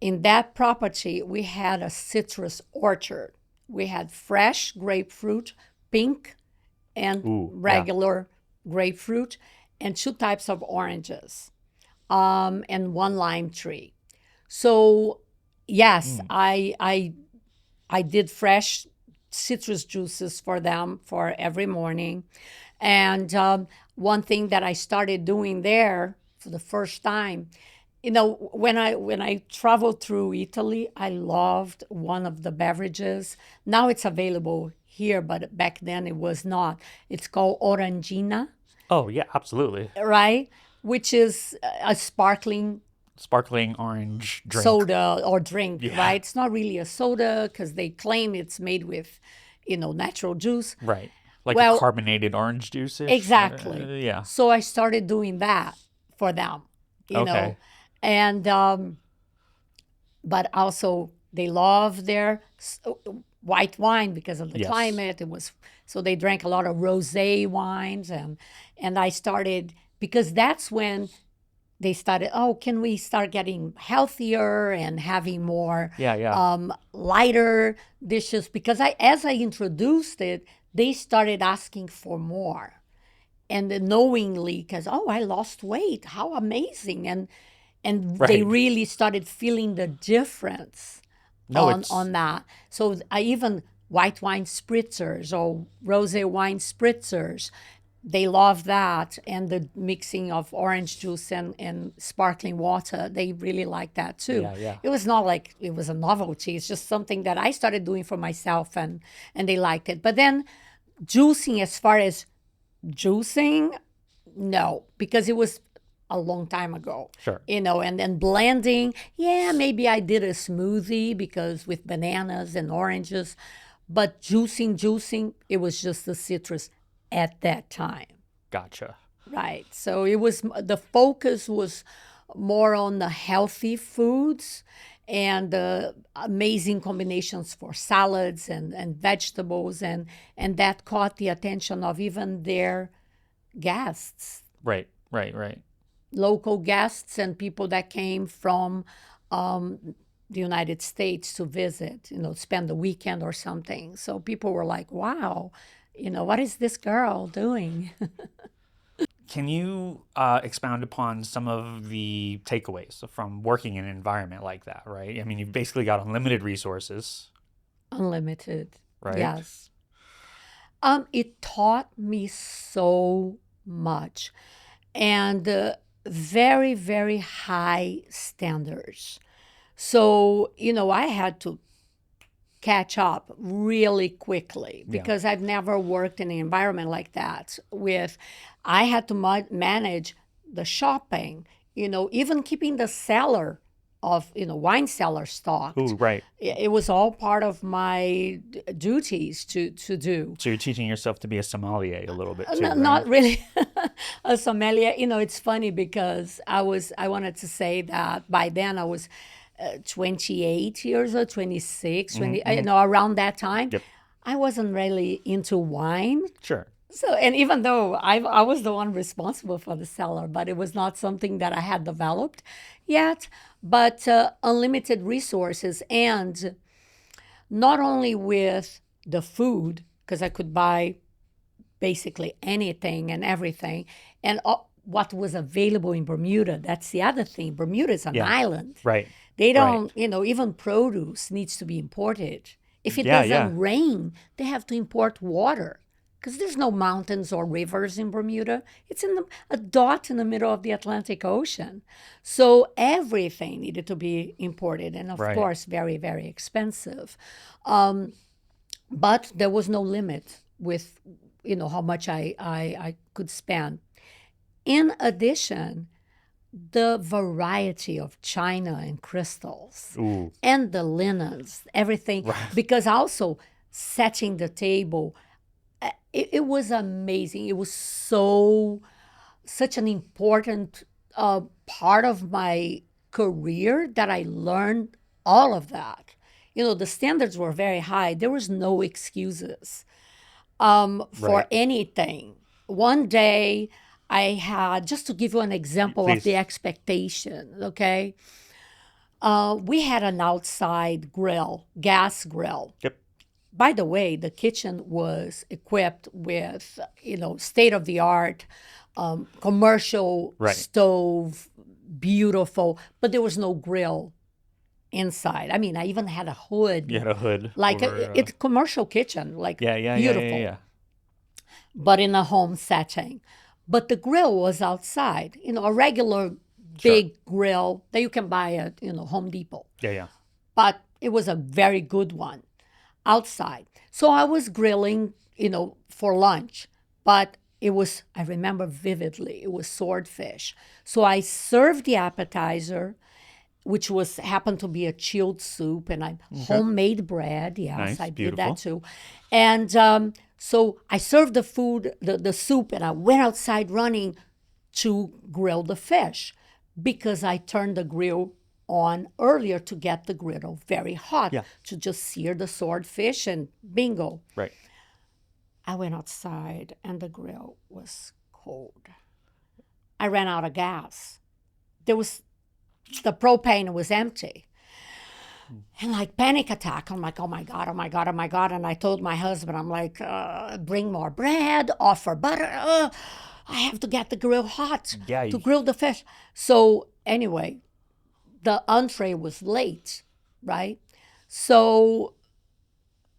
in that property we had a citrus orchard. We had fresh grapefruit, pink and Ooh, yeah. regular grapefruit, and 2 types of oranges, and 1 lime tree. So yes, I did fresh citrus juices for them for every morning. And one thing that I started doing there for the first time, when I traveled through Italy, I loved one of the beverages. Now it's available here, but back then it was not. It's called orangina, Oh, yeah, absolutely. right? Which is a sparkling Sparkling orange drink. soda or drink, Yeah. right? It's not really a soda because they claim it's made with, natural juice. Right. Like Well, a carbonated orange juice. Exactly. Yeah. So I started doing that for them, you know, Okay. and but also they love their white wine because of the Yes. climate. It was so they drank a lot of rosé wines, and I started because that's when they started. Oh, can we start getting healthier and having more Yeah. lighter dishes? Because as I introduced it, they started asking for more and knowingly because I lost weight, how amazing, and they Right. really started feeling the difference No, on that. So I even white wine spritzers or rosé wine spritzers, they love that, and the mixing of orange juice and sparkling water, they really like that too. Yeah. It was not like it was a novelty, it's just something that I started doing for myself, and they liked it. But then juicing, as far as juicing, no, because it was a long time ago. Sure. And then blending, yeah, maybe I did a smoothie because with bananas and oranges, but juicing, it was just the citrus at that time, Gotcha. right? So it was the focus was more on the healthy foods and the amazing combinations for salads and vegetables, and that caught the attention of even their guests, Right. local guests and people that came from the United States to visit, spend the weekend or something. So people were like, wow, what is this girl doing? Can you expound upon some of the takeaways from working in an environment like that, right? I mean, you've basically got unlimited resources, Unlimited. right? Yes. It taught me so much, and very, very high standards. So, I had to catch up really quickly because I've never worked in an environment like that. I had to manage the shopping, even keeping the cellar of, wine cellar stocked. Ooh, right. It was all part of my duties to do. So you're teaching yourself to be a sommelier a little bit too, right? Not really a sommelier. It's funny because I wanted to say that by then I was 28 years old, 26, 20, around that time. Yep. I wasn't really into wine. Sure. So, and even though I was the one responsible for the cellar, but it was not something that I had developed yet. But unlimited resources, and not only with the food, because I could buy basically anything and everything, and what was available in Bermuda. That's the other thing. Bermuda is an island. Right. They don't, even produce needs to be imported. If it Yeah, doesn't rain, they have to import water because there's no mountains or rivers in Bermuda. It's a dot in the middle of the Atlantic Ocean. So everything needed to be imported, and of course, very, very expensive. But there was no limit with, how much I could spend. In addition, the variety of china and crystals and the linens, everything, because also setting the table, it was amazing. It was such an important part of my career that I learned all of that. The standards were very high. There was no excuses for anything. One day I had, just to give you an example of the expectation, okay? We had an outside grill, gas grill. Yep. By the way, the kitchen was equipped with, state-of-the-art commercial stove, beautiful, but there was no grill inside. I mean, I even had a hood. You had a hood. Like it's a commercial kitchen, like beautiful. Yeah. But in a home setting. But the grill was outside, a regular big grill that you can buy at, Home Depot. Yeah. But it was a very good one. outside. So I was grilling, for lunch, but I remember vividly, it was swordfish. So I served the appetizer, which happened to be a chilled soup, and I homemade bread. Yes, Nice, I beautiful. did that too. And so I served the food, the soup, and I went outside running to grill the fish because I turned the grill on earlier to get the griddle very hot Yeah. to just sear the swordfish and bingo. Right. I went outside and the grill was cold. I ran out of gas. The propane was empty. And like panic attack. I'm like, oh my God, oh my God, oh my God. And I told my husband, I'm like, bring more bread, offer butter. I have to get the grill hot Yeah, to grill the fish. So anyway, the entree was late, right? So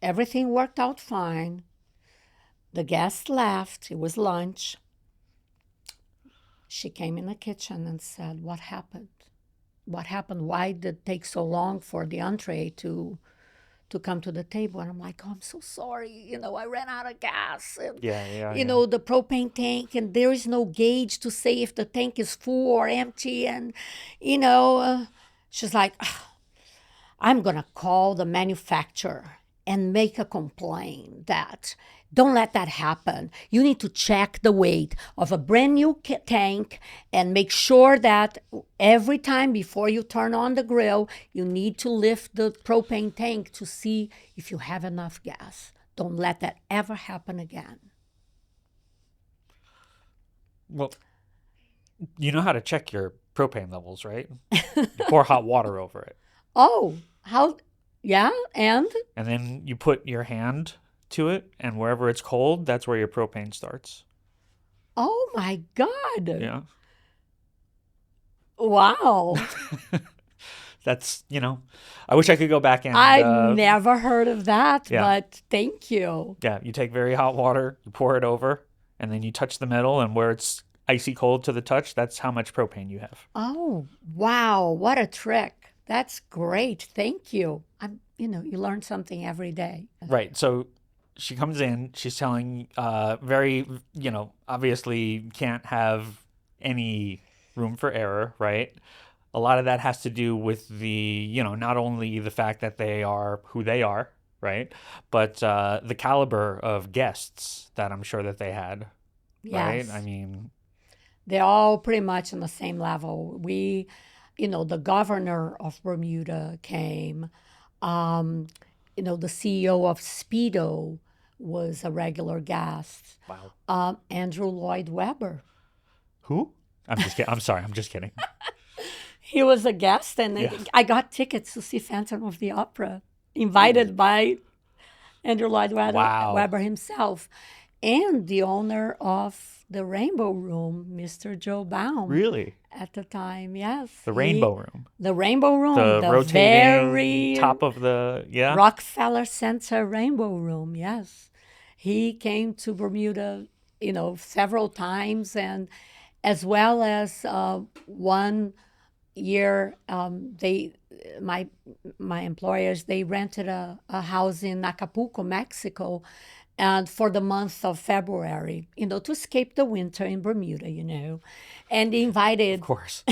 everything worked out fine. The guest left. It was lunch. She came in the kitchen and said, what happened? What happened? Why did it take so long for the entree to come to the table? And I'm like, oh, I'm so sorry. I ran out of gas. And, Yeah. the propane tank, and there is no gauge to say if the tank is full or empty. And, she's like, I'm going to call the manufacturer and make a complaint that don't let that happen. You need to check the weight of a brand new tank and make sure that every time before you turn on the grill, you need to lift the propane tank to see if you have enough gas. Don't let that ever happen again. Well, you know how to check your propane levels, right? You pour hot water over it. Oh, how? Yeah, and? And then you put your hand to it, and wherever it's cold, that's where your propane starts. Oh my God. Yeah. Wow. That's, I wish I could go back and... I've never heard of that, yeah. but thank you. Yeah, you take very hot water, you pour it over, and then you touch the metal, and where it's icy cold to the touch, that's how much propane you have. Oh, wow. What a trick. That's great. Thank you. You learn something every day. Right. So she comes in, she's telling very, obviously can't have any room for error, right? A lot of that has to do with the, not only the fact that they are who they are, right? But the caliber of guests that I'm sure that they had, right? Yes. I mean... They're all pretty much on the same level. The governor of Bermuda came. The CEO of Speedo was a regular guest. Wow. Andrew Lloyd Webber. Who? I'm just kidding. I'm sorry. I'm just kidding. He was a guest, and Yeah. I got tickets to see Phantom of the Opera, invited by Andrew Lloyd Webber, Wow. Webber himself, and the owner of the Rainbow Room, Mr. Joe Baum. Really? At the time, yes. The Rainbow Room. The Rainbow Room. The rotating very top of the... Yeah? Rockefeller Center Rainbow Room, yes. He came to Bermuda, several times, and as well as one year, my employers, they rented a house in Acapulco, Mexico, and for the month of February, to escape the winter in Bermuda, and invited. Of course.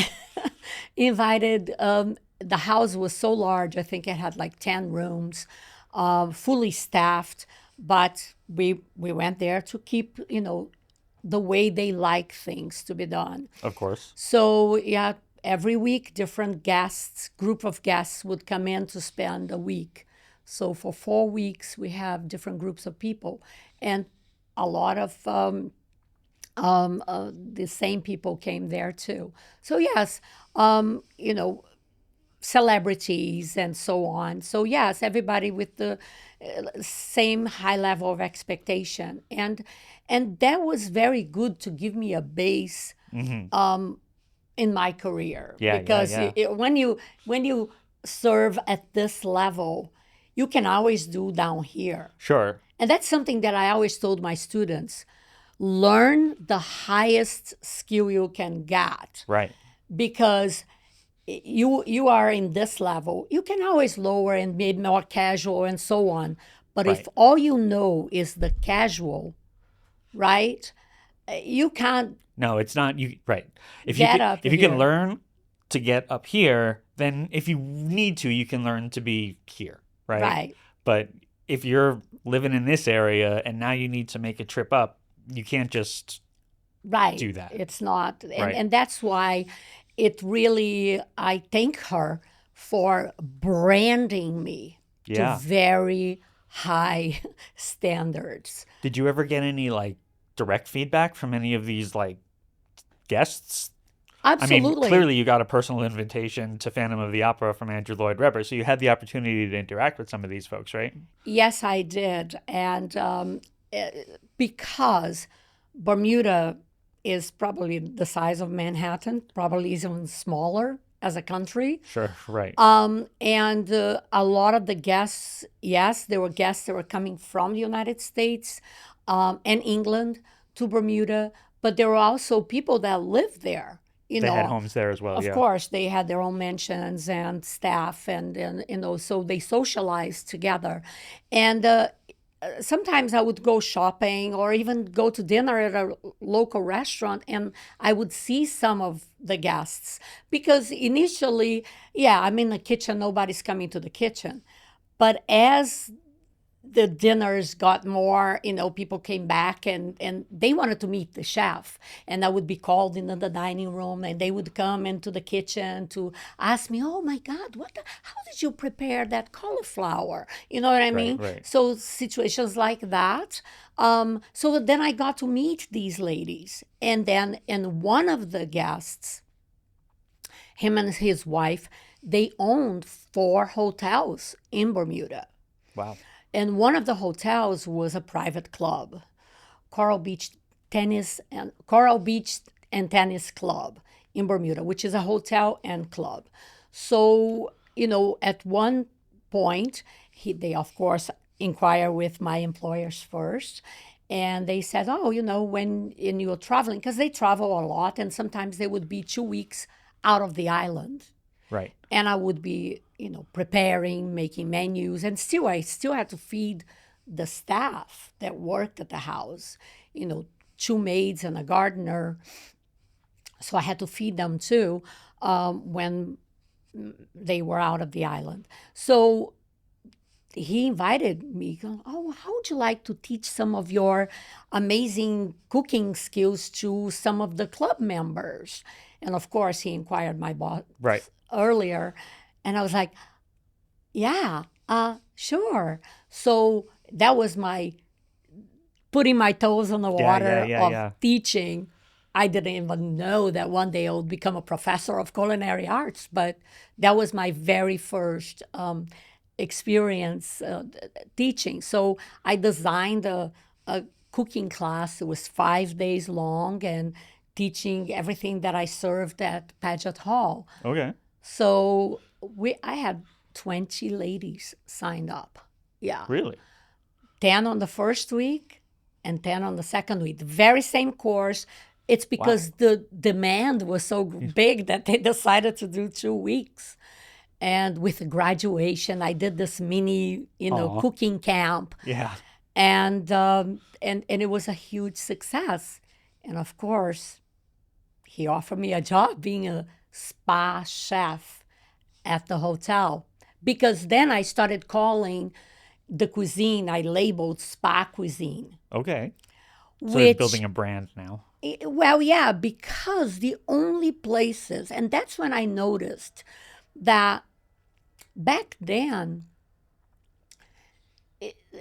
The house was so large. I think it had like 10 rooms, fully staffed. But we went there to keep, the way they like things to be done. Of course. So yeah, every week, group of guests would come in to spend a week. So for 4 weeks, we have different groups of people, and a lot of the same people came there too. So yes, celebrities and so on. So yes, everybody with the same high level of expectation, and that was very good to give me a base in my career. Yeah, because when you serve at this level, you can always do down here. Sure. And that's something that I always told my students. Learn the highest skill you can get. Right. Because you are in this level. You can always lower and be more casual and so on. But Right. if all you know is the casual, right? You can't No, it's not you. Right. get up If you can here. learn to get up here, then if you need to, you can learn to be here. Right. Right. But if you're living in this area and now you need to make a trip up, you can't just Right. do that. It's not. And, Right. and that's why it really, I thank her for branding me to Yeah. very high standards. Did you ever get any like direct feedback from any of these like guests? I mean, Absolutely. clearly you got a personal invitation to Phantom of the Opera from Andrew Lloyd Webber, so you had the opportunity to interact with some of these folks, right? Yes, I did. And because Bermuda is probably the size of Manhattan, probably even smaller as a country. Sure, right. And a lot of the guests, yes, there were guests that were coming from the United States and England to Bermuda, but there were also people that lived there. They had homes there as well, Of yeah. course, they had their own mansions and staff, and so they socialized together. And sometimes I would go shopping or even go to dinner at a local restaurant, and I would see some of the guests because initially, yeah, I'm in the kitchen, nobody's coming to the kitchen. But as the dinners got more, people came back and they wanted to meet the chef. And I would be called into the dining room and they would come into the kitchen to ask me, oh my God, how did you prepare that cauliflower? You know what I mean? right. So situations like that. So then I got to meet these ladies. And one of the guests, him and his wife, they owned 4 hotels in Bermuda. Wow. And one of the hotels was a private club, Coral Beach and Tennis Club in Bermuda, which is a hotel and club. So, at one point, they of course inquire with my employers first. And they said, oh, when you're traveling, because they travel a lot, and sometimes they would be 2 weeks out of the island. Right. And I would be, preparing, making menus, and I still had to feed the staff that worked at the house, 2 maids and a gardener. So I had to feed them too when they were out of the island. So he invited me, oh, how would you like to teach some of your amazing cooking skills to some of the club members? And of course, he inquired my boss Right. earlier. And I was like, yeah, sure. So that was my putting my toes on the water of teaching. I didn't even know that one day I would become a professor of culinary arts, but that was my very first experience teaching. So I designed a cooking class. It was 5 days long and teaching everything that I served at Paget Hall. Okay. So I had 20 ladies signed up. Yeah. Really? 10 on the first week and 10 on the second week. The very same course. It's because the demand was so big that they decided to do 2 weeks. And with graduation, I did this mini, cooking camp. Yeah. And it was a huge success. And of course, he offered me a job being a spa chef at the hotel. Because then I started calling the cuisine, I labeled spa cuisine. Okay. So you're building a brand now. Well, yeah, because the only places, and that's when I noticed that back then,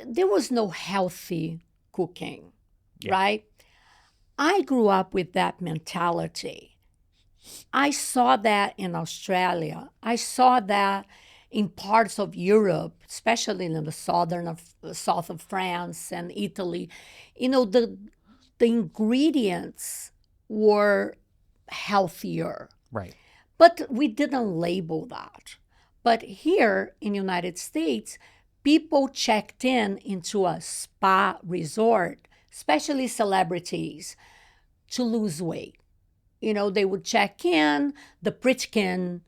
there was no healthy cooking, right? I grew up with that mentality. I saw that in Australia. I saw that in parts of Europe, especially in the south of France and Italy. The ingredients were healthier. Right. But we didn't label that. But here in the United States, people checked into a spa resort, especially celebrities, to lose weight. They would check in, the Pritchkin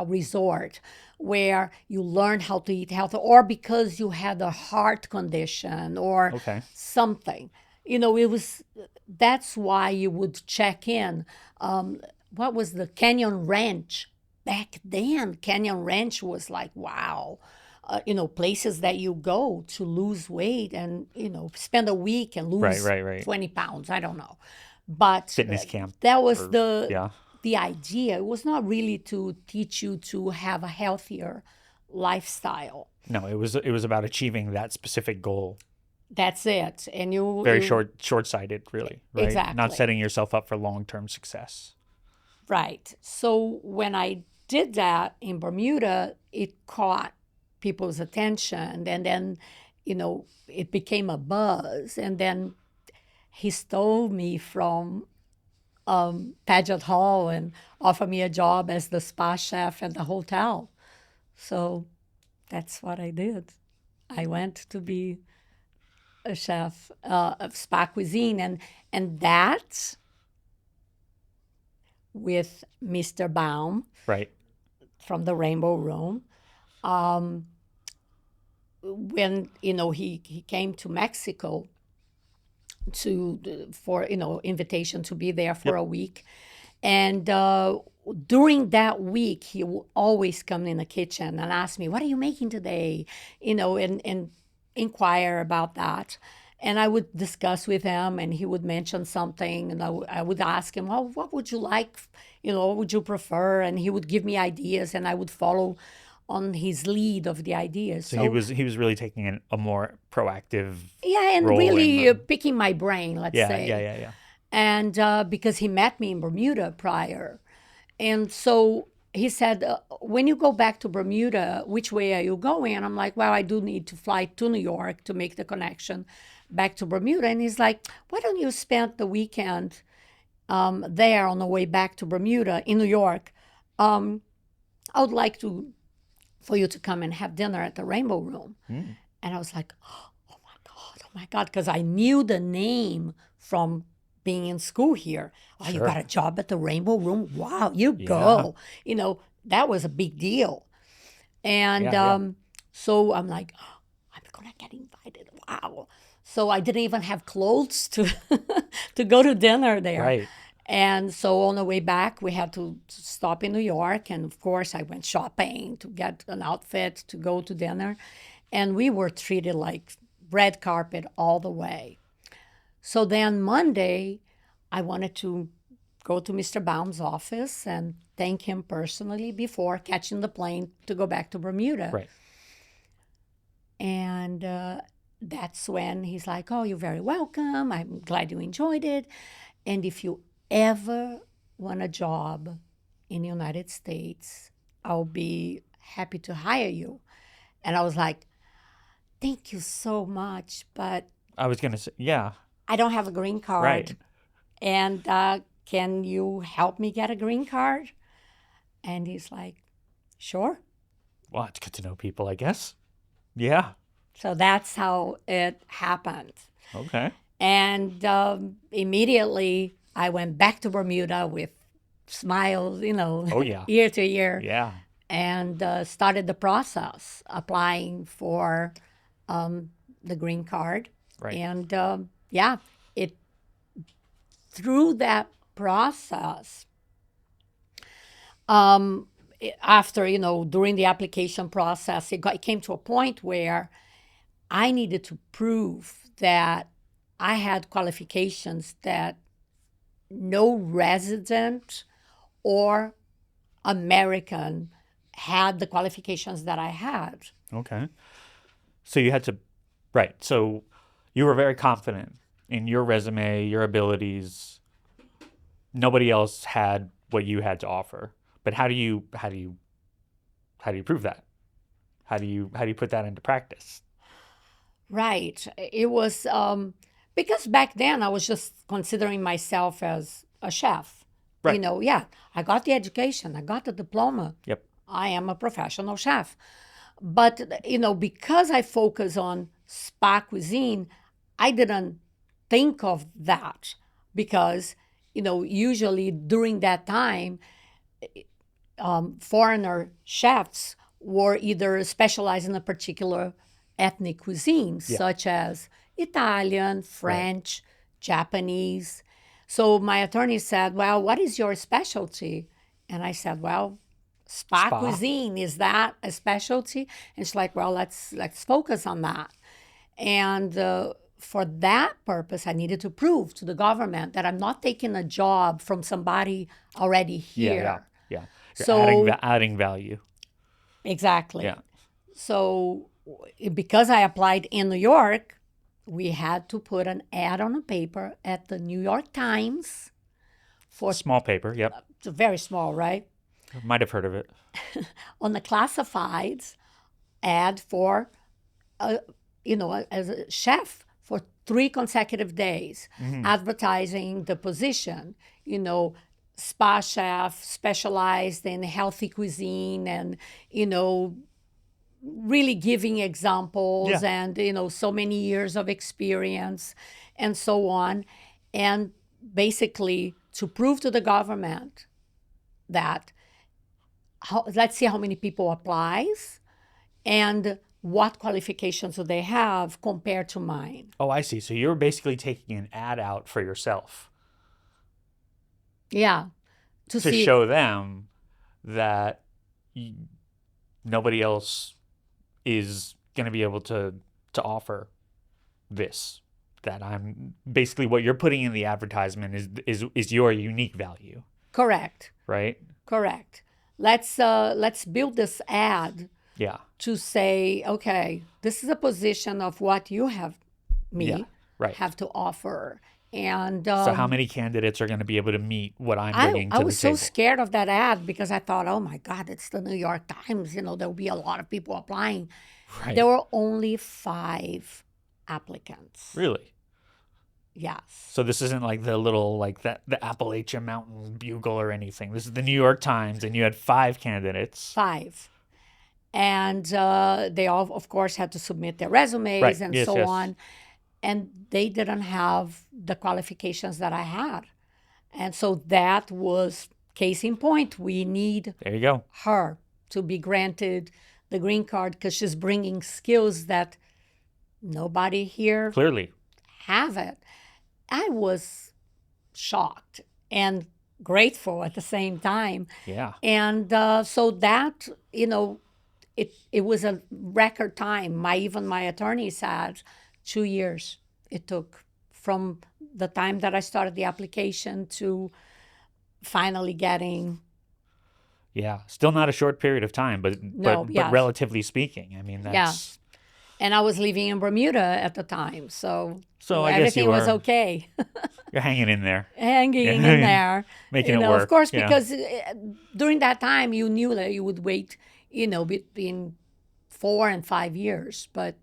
resort where you learn how to eat healthy, or because you had a heart condition or Okay. something. It was, that's why you would check in. What was the Canyon Ranch? Back then, Canyon Ranch was like, wow. Places that you go to lose weight and, spend a week and lose Right. 20 pounds. I don't know. But Fitness camp. that was or- the yeah. the idea. It was not really to teach you to have a healthier lifestyle. No, it was about achieving that specific goal. That's it. And Very you short-sighted, really, right? Exactly. Not setting yourself up for long-term success. Right. So when I did that in Bermuda, it caught people's attention, and then, it became a buzz. And then he stole me from Pageant Hall and offered me a job as the spa chef at the hotel. So that's what I did. I went to be a chef of spa cuisine, and that with Mr. Baum Right. from the Rainbow Room. When he came to Mexico for invitation to be there for a week, and during that week he would always come in the kitchen and ask me, "What are you making today?" And inquire about that. And I would discuss with him, and he would mention something, and I would ask him, "Well, what would you like? What would you prefer?" And he would give me ideas, and I would follow on his lead of the ideas. So he was really taking a more proactive and role really in picking my brain, let's say. Yeah. And because he met me in Bermuda prior. And so he said, when you go back to Bermuda, which way are you going? And I'm like, well, I do need to fly to New York to make the connection back to Bermuda. And he's like, why don't you spend the weekend there on the way back to Bermuda in New York? I would like for you to come and have dinner at the Rainbow Room. And I was like, oh my God, because I knew the name from being in school here. Oh, you got a job at the Rainbow Room? Wow, you go. That was a big deal. And so I'm like, oh, I'm going to get invited. Wow. So I didn't even have clothes to to go to dinner there. Right. And so on the way back, we had to stop in New York. And of course, I went shopping to get an outfit to go to dinner. And we were treated like red carpet all the way. So then Monday, I wanted to go to Mr. Baum's office and thank him personally before catching the plane to go back to Bermuda. Right. And that's when he's like, oh, you're very welcome. I'm glad you enjoyed it. And if you ever want a job in the United States, I'll be happy to hire you. And I was like, thank you so much, but I was going to say, yeah. I don't have a green card. Right. And can you help me get a green card? And he's like, sure. Well, it's good to know people, I guess. Yeah. So that's how it happened. Okay. And immediately I went back to Bermuda with smiles, Oh, yeah. year to year. Yeah. And started the process, applying for the green card. Right. And through that process, after, during the application process, it came to a point where I needed to prove that I had qualifications that no resident or American had the qualifications that I had. Okay. So you had to, right. So you were very confident in your resume, your abilities. Nobody else had what you had to offer. But how do you prove that? How do you put that into practice? Right. It was because back then I was just considering myself as a chef. Right. I got the education, I got the diploma. Yep. I am a professional chef. But, because I focus on spa cuisine, I didn't think of that because, usually during that time, foreigner chefs were either specialized in a particular ethnic cuisine, Yeah. such as Italian, Right. French, Japanese. So my attorney said, "Well, what is your specialty?" And I said, "Well, spa Spa. cuisine, is that a specialty?" And she's like, "Well, let's focus on that." And for that purpose, I needed to prove to the government that I'm not taking a job from somebody already here. Yeah. Yeah. You're So adding value. exactly. Yeah. So because I applied in New York, we had to put an ad on a paper at the New York Times for Small paper. Yep. it's very small, right? Might have heard of it. On the classifieds ad for as a chef for 3 consecutive days, advertising the position, spa chef specialized in healthy cuisine and, really giving examples Yeah. and, so many years of experience and so on. And basically to prove to the government that let's see how many people applies and what qualifications do they have compared to mine. Oh, I see. So you're basically taking an ad out for yourself Yeah. To to see show them that nobody else is going to be able to offer this. That I'm basically what you're putting in the advertisement is your unique value, correct. right? Correct. Let's build this ad Yeah. to say, okay, this is a position of what you have Yeah. Right. have to offer. And So how many candidates are going to be able to meet what I'm I, bringing to I the was so table? scared of that ad because I thought, oh my God, it's the New York Times. There'll be a lot of people applying. Right. There were only 5 applicants. Really? Yes. So this isn't like the Appalachian Mountain Bugle or anything. This is the New York Times, and you had 5 candidates. 5. And they all, of course, had to submit their resumes Right. and Yes, so yes. on. And they didn't have the qualifications that I had. And so that was case in point. We need There you go. her to be granted the green card because she's bringing skills that nobody here Clearly. have it. I was shocked and grateful at the same time. Yeah. And so that, it was a record time. Even my attorney said 2 years it took from the time that I started the application to finally getting. Yeah. Still not a short period of time, but No, but yes. relatively speaking, I mean that's And I was living in Bermuda at the time, so So I guess everything you was were okay. you're hanging in there, Hanging in there. making it work. Of course, yeah. because during that time you knew that you would wait, between 4 and 5 years, but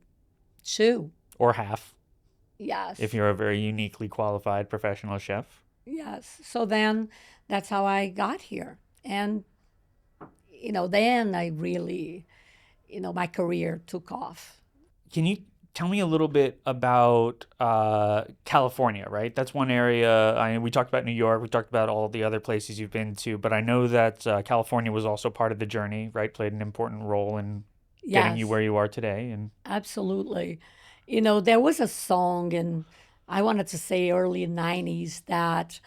2, Or half yes. if you're a very uniquely qualified professional chef. Yes. So then that's how I got here. And, then I really, my career took off. Can you tell me a little bit about California, right? That's one area. We talked about New York. We talked about all the other places you've been to. But I know that California was also part of the journey, right? Played an important role in getting you Yes. where you are today. And Absolutely. There was a song in, I wanted to say early 90s that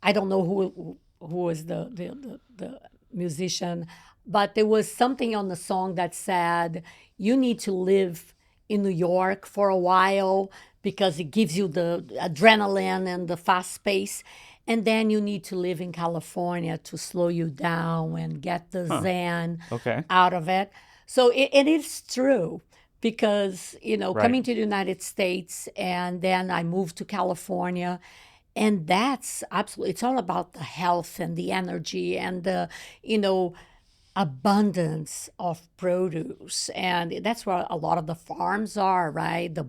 I don't know who was the musician, but there was something on the song that said, you need to live in New York for a while because it gives you the adrenaline and the fast pace. And then you need to live in California to slow you down and get the zen okay. out of it. So it is true because, coming to the United States and then I moved to California. And that's absolutely, it's all about the health and the energy and the, abundance of produce. And that's where a lot of the farms are, right? The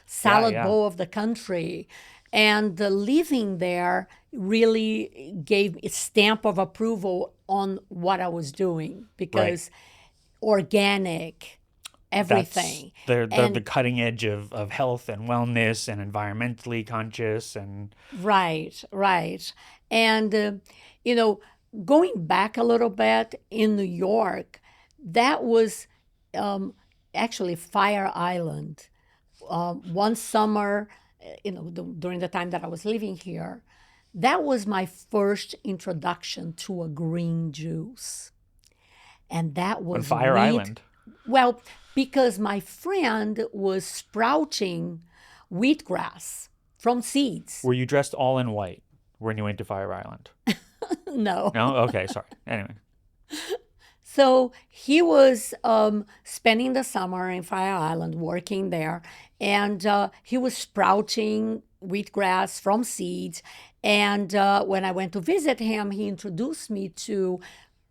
salad yeah. bowl of the country. And the living there really gave a stamp of approval on what I was doing because organic, everything. They're And- the cutting edge of health and wellness and environmentally conscious and Right. And, going back a little bit in New York, that was actually Fire Island. One summer, during the time that I was living here, that was my first introduction to a green juice. And that On was Fire Island. Well, because my friend was sprouting wheatgrass from seeds. Were you dressed all in white when you went to Fire Island? No. No? Okay, sorry. Anyway. So he was spending the summer in Fire Island working there, and he was sprouting wheatgrass from seeds. And when I went to visit him, he introduced me to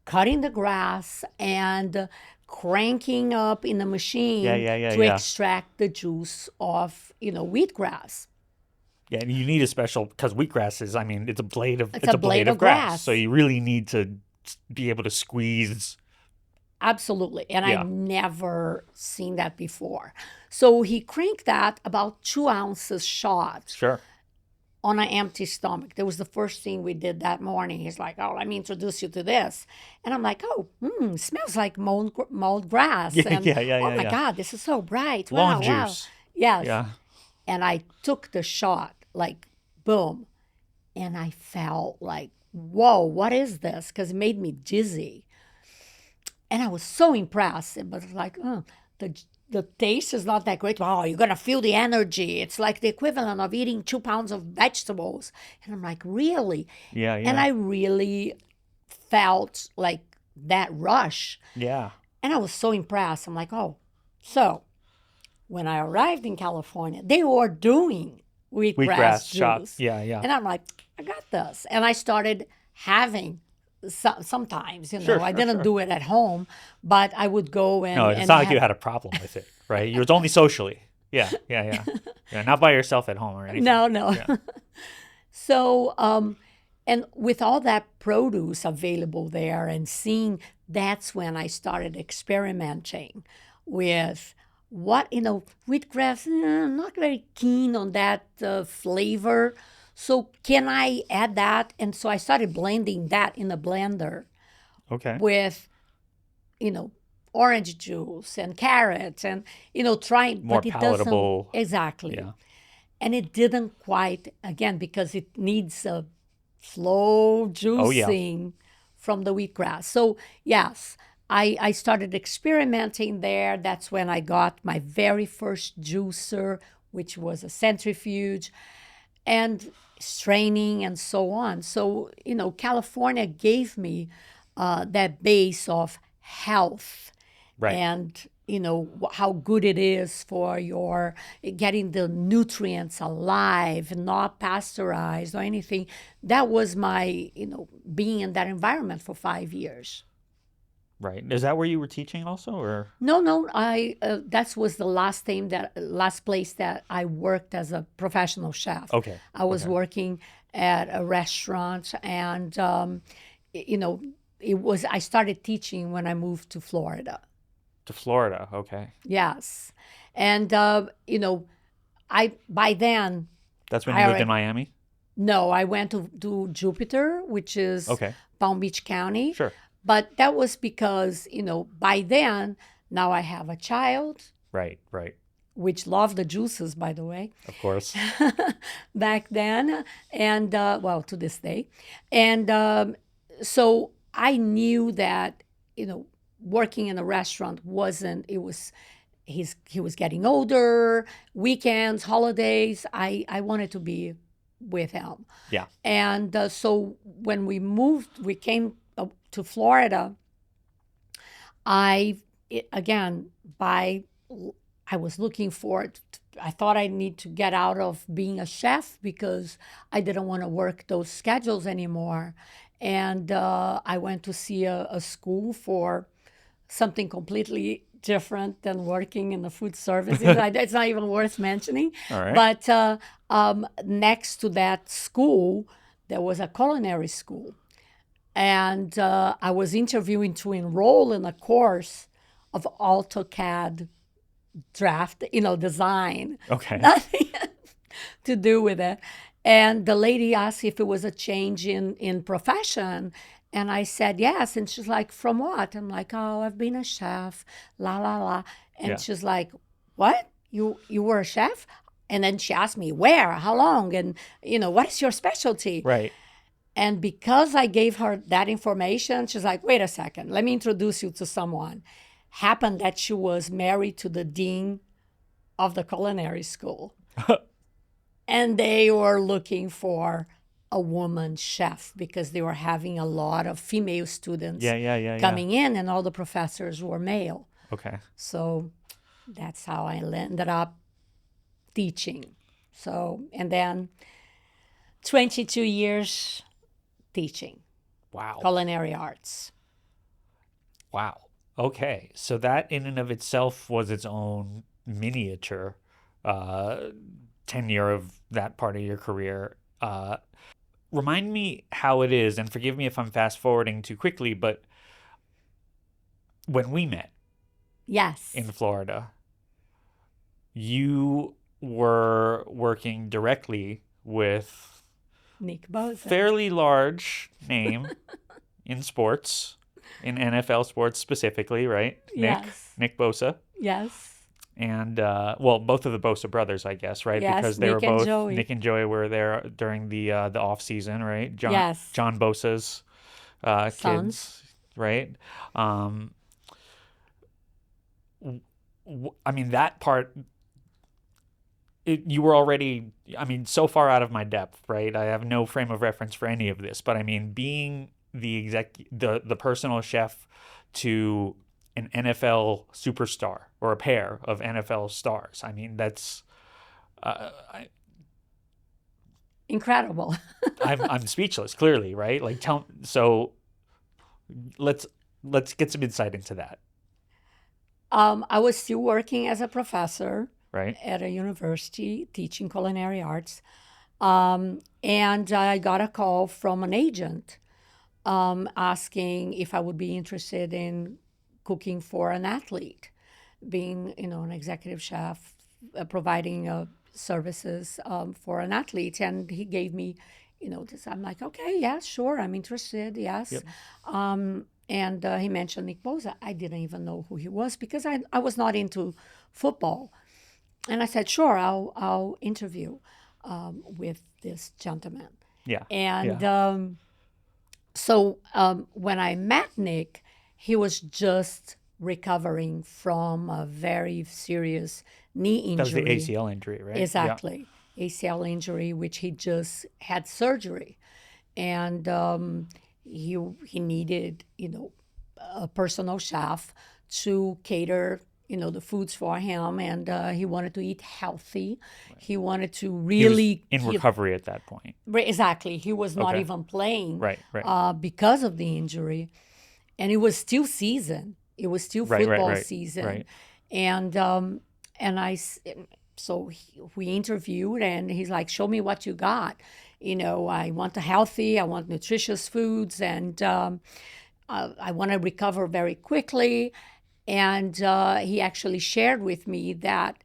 cutting the grass and cranking up in the machine to extract the juice of, wheatgrass. Yeah, and you need a special, because wheatgrass is, it's a blade of It's a blade of grass. So you really need to be able to squeeze. Absolutely. And Yeah. I've never seen that before. So he cranked that about 2 ounces shot Sure. on an empty stomach. That was the first thing we did that morning. He's like, "Oh, let me introduce you to this." And I'm like, "Oh, smells like mold grass." Yeah, And, yeah, oh my yeah. God, this is so bright. Lawn Wow. juice. Yes. Yeah. And I took the shot, like, boom. And I felt like, whoa, what is this? Because it made me dizzy. And I was so impressed. But it's like, the taste is not that great. Oh, you're going to feel the energy. It's like the equivalent of eating 2 pounds of vegetables. And I'm like, really? Yeah, yeah. And I really felt like that rush. Yeah. And I was so impressed. I'm like, oh. So when I arrived in California, they were doing wheatgrass shot. juice. Yeah, yeah. And I'm like, I got this. And I started having sometimes, Sure, I sure, didn't sure. do it at home, but I would go and No, it's and not like have- you had a problem with it, right? You was only socially. Yeah, yeah, yeah. Yeah, not by yourself at home or anything. No. Yeah. So, and with all that produce available there and seeing, that's when I started experimenting with wheatgrass. I'm not very keen on that flavor. So can I add that? And so I started blending that in a blender Okay. with, orange juice and carrots and, trying. More but it doesn't- palatable. Exactly. Yeah. And it didn't quite, again, because it needs a slow juicing from the wheatgrass. So, yes, I started experimenting there. That's when I got my very first juicer, which was a centrifuge, and straining and so on. So, California gave me that base of health Right. and how good it is for your getting the nutrients alive, not pasteurized or anything. That was my being in that environment for 5 years. Right. Is that where you were teaching also, or? No, I that was the last place that I worked as a professional chef. Okay. I was Okay. working at a restaurant, and I started teaching when I moved to Florida. To Florida. Okay. Yes, and by then, That's when I you lived already- in Miami? no, I went to Jupiter, which is Okay. Palm Beach County. Sure. But that was because by then, now I have a child, Right, right. which loved the juices, by the way, Of course. back then, and to this day. And so I knew that, working in a restaurant he was getting older, weekends, holidays, I wanted to be with him. Yeah. And so when we came to Florida, I was looking for it. I thought I need to get out of being a chef because I didn't want to work those schedules anymore. And I went to see a school for something completely different than working in the food service. It's not even worth mentioning. All right. But next to that school, there was a culinary school. And I was interviewing to enroll in a course of AutoCAD draft, design. Okay. Nothing to do with it. And the lady asked if it was a change in profession. And I said, yes. And she's like, from what? I'm like, oh, I've been a chef, la, la, la. Yeah. And she's like, what? You were a chef? And then she asked me, where, how long? And, what is your specialty? Right. And because I gave her that information, she's like, wait a second, let me introduce you to someone. Happened that she was married to the dean of the culinary school. And they were looking for a woman chef because they were having a lot of female students Yeah. coming in, and all the professors were male. Okay. So that's how I ended up teaching. So, and then 22 years teaching Wow. culinary arts. Wow. Okay. So that in and of itself was its own miniature tenure of that part of your career. Remind me how it is, and forgive me if I'm fast forwarding too quickly, but when we met Yes. in Florida, you were working directly with Nick Bosa. fairly large name in sports, in NFL sports specifically, right? Yes. Nick Bosa. Yes. And both of the Bosa brothers, I guess, right? Yes, Because they Nick were and both Joey. Nick and Joey were there during the off season, right? Yes. John Bosa's Sons. kids, right? I mean, that part. You were already, I mean, so far out of my depth, right? I have no frame of reference for any of this, but I mean, being the personal chef to an NFL superstar or a pair of NFL stars. I mean, that's Incredible. I'm speechless. Clearly, right? Like, so let's get some insight into that, I was still working as a professor right? at a university teaching culinary arts. And I got a call from an agent asking if I would be interested in cooking for an athlete, being, an executive chef, providing services for an athlete. And he gave me, this. I'm like, okay, yeah, sure, I'm interested, yes. Yep. And he mentioned Nick Bosa. I didn't even know who he was because I was not into football. And I said, sure, I'll interview with this gentleman. Yeah. And so when I met Nick, he was just recovering from a very serious knee injury. That was the ACL injury, right? Exactly. Yeah. ACL injury, which he just had surgery. And he needed, a personal chef to cater the foods for him, and he wanted to eat healthy. Right. He wanted to really in recovery at that point. Exactly. He was not even playing, right. Because of the injury, and it was still season. It was still football season, right. And we interviewed, and he's like, "Show me what you got." I want a healthy, I want nutritious foods, and I want to recover very quickly. And he actually shared with me that,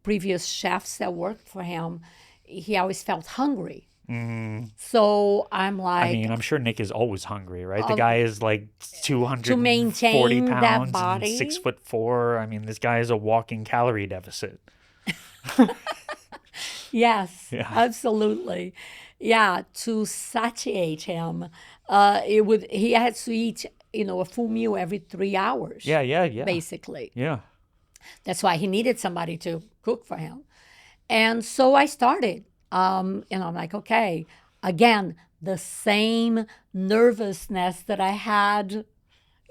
previous chefs that worked for him, he always felt hungry. Mm. So I'm like... I mean, I'm sure Nick is always hungry, right? The guy is like 240 to maintain pounds that body. and 6'4". I mean, this guy is a walking calorie deficit. Yes, Yeah. Absolutely. Yeah, to satiate him, he had to eat a full meal every 3 hours. Yeah. Basically. Yeah. That's why he needed somebody to cook for him. And so I started. And I'm like, okay, again, the same nervousness that I had,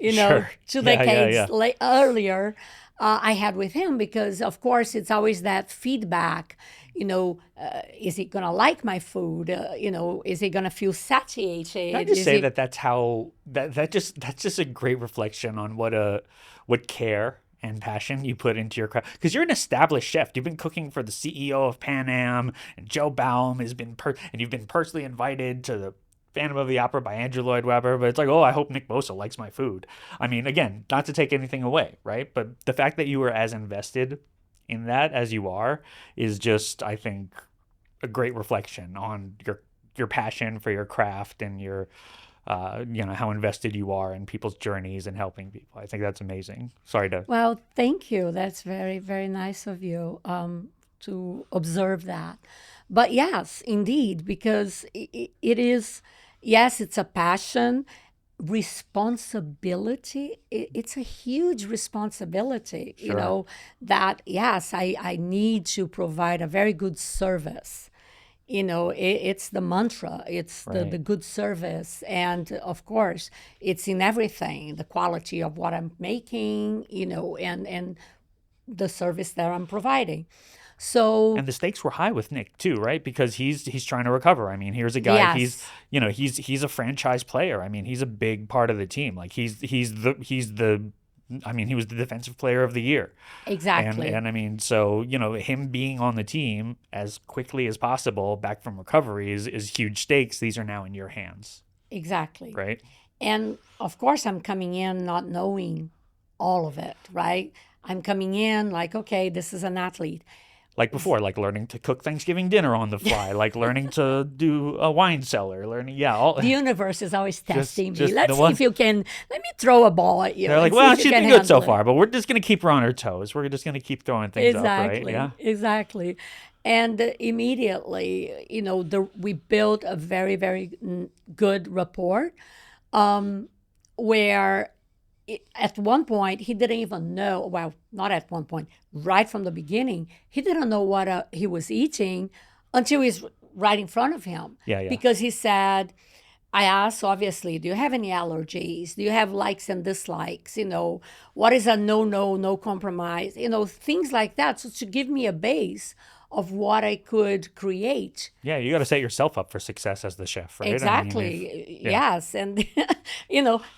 Sure. 2 decades earlier, I had with him, because, of course, it's always that feedback. Is he going to like my food? Is he going to feel satiated? Can I just say that's how that's just a great reflection on what care and passion you put into your craft, because you're an established chef. You've been cooking for the CEO of Pan Am, and Joe Baum has been and you've been personally invited to the Phantom of the Opera by Andrew Lloyd Webber. But it's like, oh, I hope Nick Bosa likes my food. I mean, again, not to take anything away, right? But the fact that you were as invested in that as you are is just, I think, a great reflection on your passion for your craft and your how invested you are in people's journeys and helping people. I think that's amazing. Sorry to. Well, thank you. That's very, very nice of you to observe that. But yes, indeed, because it is, yes, it's a passion, responsibility. It's a huge responsibility, Sure. that, yes, I need to provide a very good service. It's the mantra, it's the Right. good service. And of course, it's in everything, the quality of what I'm making, and the service that I'm providing. So, And the stakes were high with Nick too, right? Because he's trying to recover. I mean, here's a guy. yes, He's a franchise player. I mean, he's a big part of the team. Like he's the. I mean, he was the defensive player of the year. exactly. And I mean, so, him being on the team as quickly as possible back from recovery is huge stakes. These are now in your hands, Exactly. right? And of course, I'm coming in not knowing all of it, right? I'm coming in like, okay, this is an athlete. Like before, like learning to cook Thanksgiving dinner on the fly, like learning to do a wine cellar, all The universe is always testing me. just Let's the see one. if you can, let me throw a ball at you They're like, and see well, if you she's can been good so handle it. far, but we're just gonna keep her on her toes. We're just gonna keep throwing things up, right? Exactly, Yeah. exactly. And immediately, we built a very, very good rapport, where at one point he didn't even know, well, not at one point, right from the beginning, he didn't know what he was eating until he's right in front of him. Yeah, yeah. Because he said, I asked, obviously, do you have any allergies? Do you have likes and dislikes? What is a no compromise? Things like that. So to give me a base of what I could create. Yeah, you got to set yourself up for success as the chef, right? I mean, Exactly. yeah. Yes. And,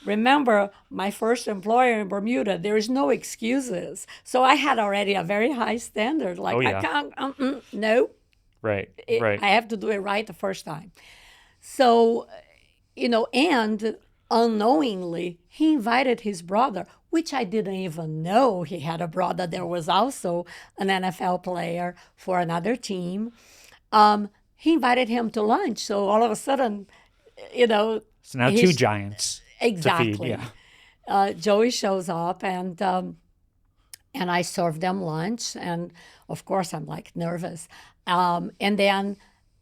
remember my first employer in Bermuda, there is no excuses. So I had already a very high standard. Like, Oh, yeah. I can't, no, Right, right. I have to do it right the first time. So, and unknowingly, he invited his brother, which I didn't even know he had a brother. There was also an NFL player for another team. He invited him to lunch. So all of a sudden, So now two he's- giants exactly. to feed. Yeah. Joey shows up and I serve them lunch. And of course, I'm like nervous. And then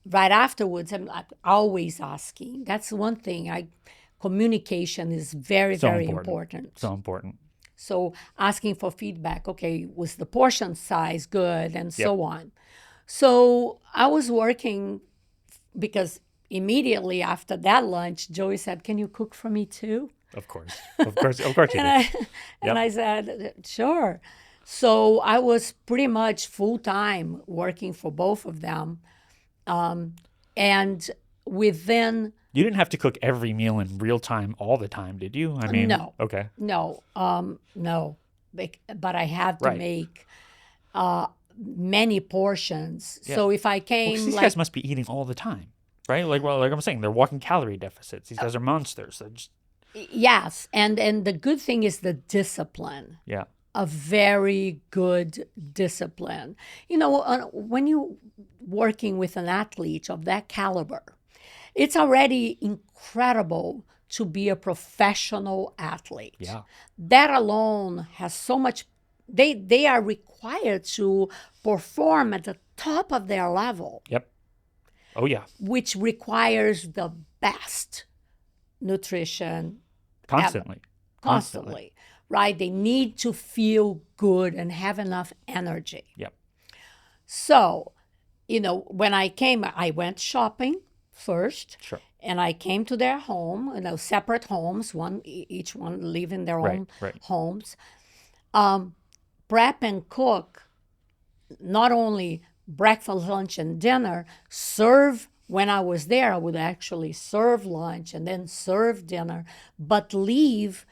right afterwards, I'm like always asking. That's one thing. Communication is very, So very important. important. So important. So asking for feedback. Okay, was the portion size good, and so on. So I was working because immediately after that lunch, Joey said, "Can you cook for me too?" Of course. Of course you And did. I said, "Sure." So I was pretty much full time working for both of them, and within You didn't have to cook every meal in real time all the time, did you? I mean, no, okay. no, but I had to Right. make many portions. Yeah. So if I Well, 'cause came these like guys must be eating all the time, right? Like I'm saying, they're walking calorie deficits. These guys are monsters. They're just, yes, and the good thing is the discipline. yeah. A very good discipline. When you working with an athlete of that caliber, it's already incredible to be a professional athlete. Yeah. That alone has so much. They are required to perform at the top of their level, Yep. Oh, yeah. which requires the best nutrition Constantly. constantly, right? They need to feel good and have enough energy. Yep. So, when I came, I went shopping first. Sure. And I came to their home, separate homes, each one living their own Right. homes. Prep and cook, not only breakfast, lunch, and dinner, serve. When I was there, I would actually serve lunch and then serve dinner, but leave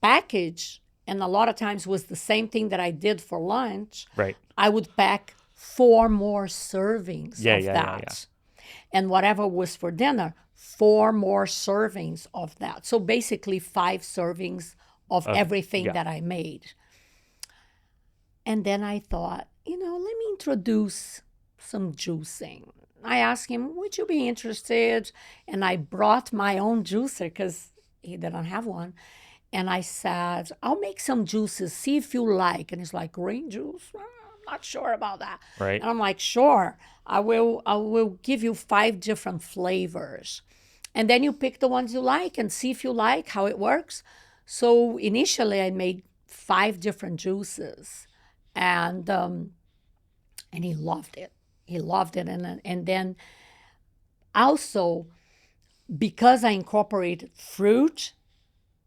package. And a lot of times was the same thing that I did for lunch. Right. I would pack 4 more servings Yeah, of yeah, that. yeah. And whatever was for dinner, 4 more servings of that. So basically 5 servings of everything yeah. that I made. And then I thought, let me introduce some juicing. I asked him, would you be interested? And I brought my own juicer because he didn't have one. And I said, I'll make some juices, see if you like. And he's like, green juice? I'm not sure about that. Right. And I'm like, sure, I will give you 5 different flavors. And then you pick the ones you like and see if you like how it works. So initially I made 5 different juices, and he loved it. He loved it. And then also, because I incorporated fruit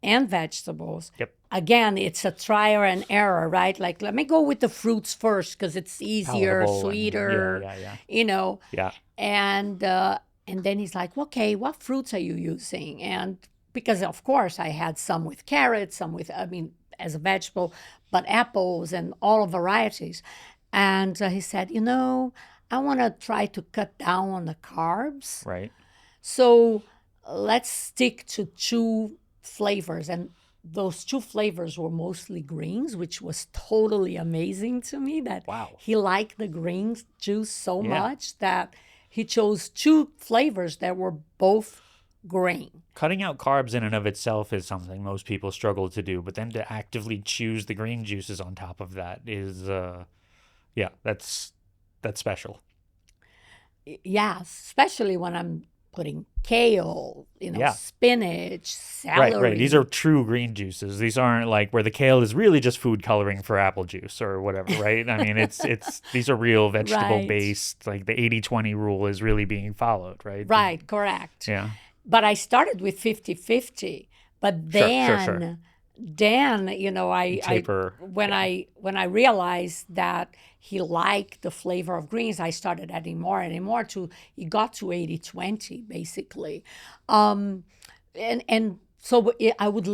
and vegetables, Yep. again, it's a trial and error, right? Like, let me go with the fruits first because it's easier, Palatable and- sweeter, yeah. you know. Yeah. And then he's like, okay, what fruits are you using? And because, of course, I had some with carrots, some with, as a vegetable, but apples and all varieties. And he said, I want to try to cut down on the carbs. Right. So let's stick to 2 flavors. And those 2 flavors were mostly greens, which was totally amazing to me that Wow. he liked the green juice so Yeah. much that he chose 2 flavors that were both green. Cutting out carbs in and of itself is something most people struggle to do, but then to actively choose the green juices on top of that is, that's special. Yeah, especially when I'm putting kale, Yeah. spinach, celery. Right. These are true green juices. These aren't like where the kale is really just food coloring for apple juice or whatever, right? I mean, it's these are real vegetable based, like the 80-20 rule is really being followed, right? Right, correct. Yeah. But I started with 50-50. But then, Sure. then Taper. when I realized that he liked the flavor of greens, I started adding more and more to it got to 80-20 basically. And so I would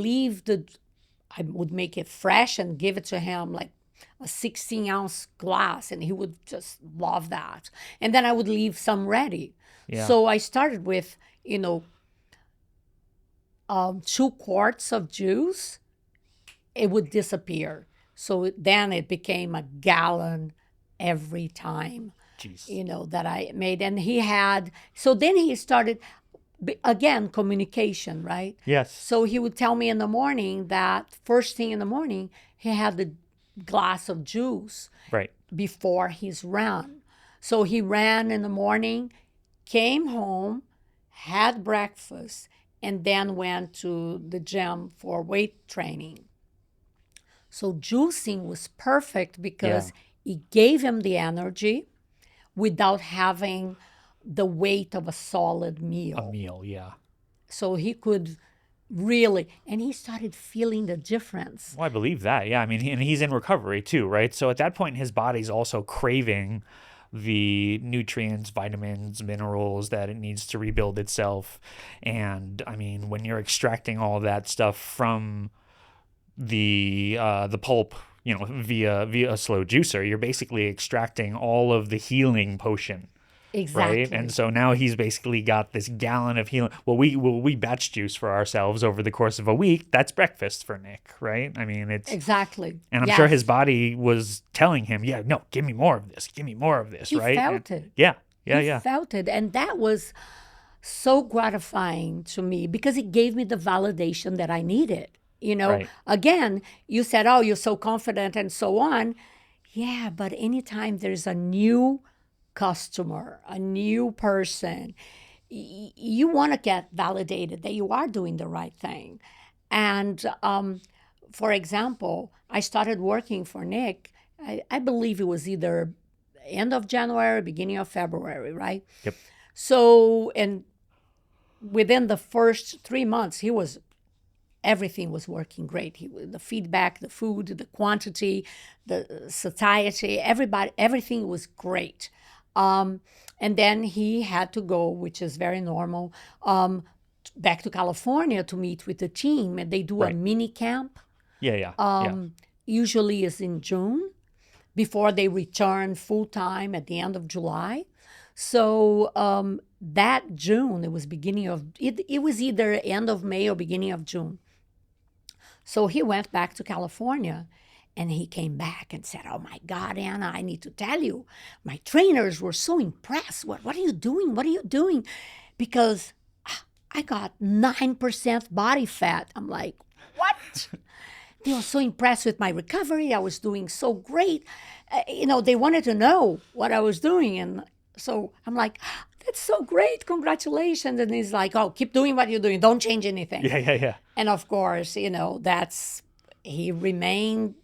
I would make it fresh and give it to him like a 16-ounce glass, and he would just love that. And then I would leave some ready. Yeah. So I started with 2 quarts of juice. It would disappear. So then it became a gallon every time, Jeez. that I made. And then he started, again, communication, right? Yes. So he would tell me in the morning that first thing in the morning, he had the glass of juice Right. before his run. So he ran in the morning, came home, had breakfast, and then went to the gym for weight training. So juicing was perfect because it gave him the energy without having the weight of a solid meal. A meal, yeah. So he could really, and he started feeling the difference. Well, I believe that. Yeah. I mean, and he's in recovery too, right? So at that point, his body's also craving the nutrients, vitamins, minerals that it needs to rebuild itself. And I mean, when you're extracting all that stuff from the pulp, via a slow juicer, you're basically extracting all of the healing potion. Exactly. Right. And so now he's basically got this gallon of healing. Well, we batch juice for ourselves over the course of a week. That's breakfast for Nick, right? I mean, it's exactly. And I'm sure his body was telling him, yeah, no, give me more of this. Give me more of this, He right? felt it. Yeah. He felt it. And that was so gratifying to me because it gave me the validation that I needed. Right. Again, you said, oh, you're so confident and so on. Yeah, but anytime there's a new customer, a new person, you want to get validated that you are doing the right thing. And for example, I started working for Nick, I believe it was either end of January, beginning of February, right? Yep. So, and within the first 3 months, everything was working great. The feedback, the food, the quantity, the satiety, everything was great. And then he had to go, which is very normal, back to California to meet with the team. And they do a mini camp. Yeah. Usually is in June before they return full time at the end of July. So that June, it was it was either end of May or beginning of June. So he went back to California, And he came back and said, "Oh my God, Anna, I need to tell you, my trainers were so impressed. What are you doing? What are you doing?" Because I got 9% body fat. I'm like, what? They were so impressed with my recovery. I was doing so great. They wanted to know what I was doing. And so I'm like, "That's so great. Congratulations." And he's like, "Oh, keep doing what you're doing. Don't change anything." Yeah. And of course, he remained,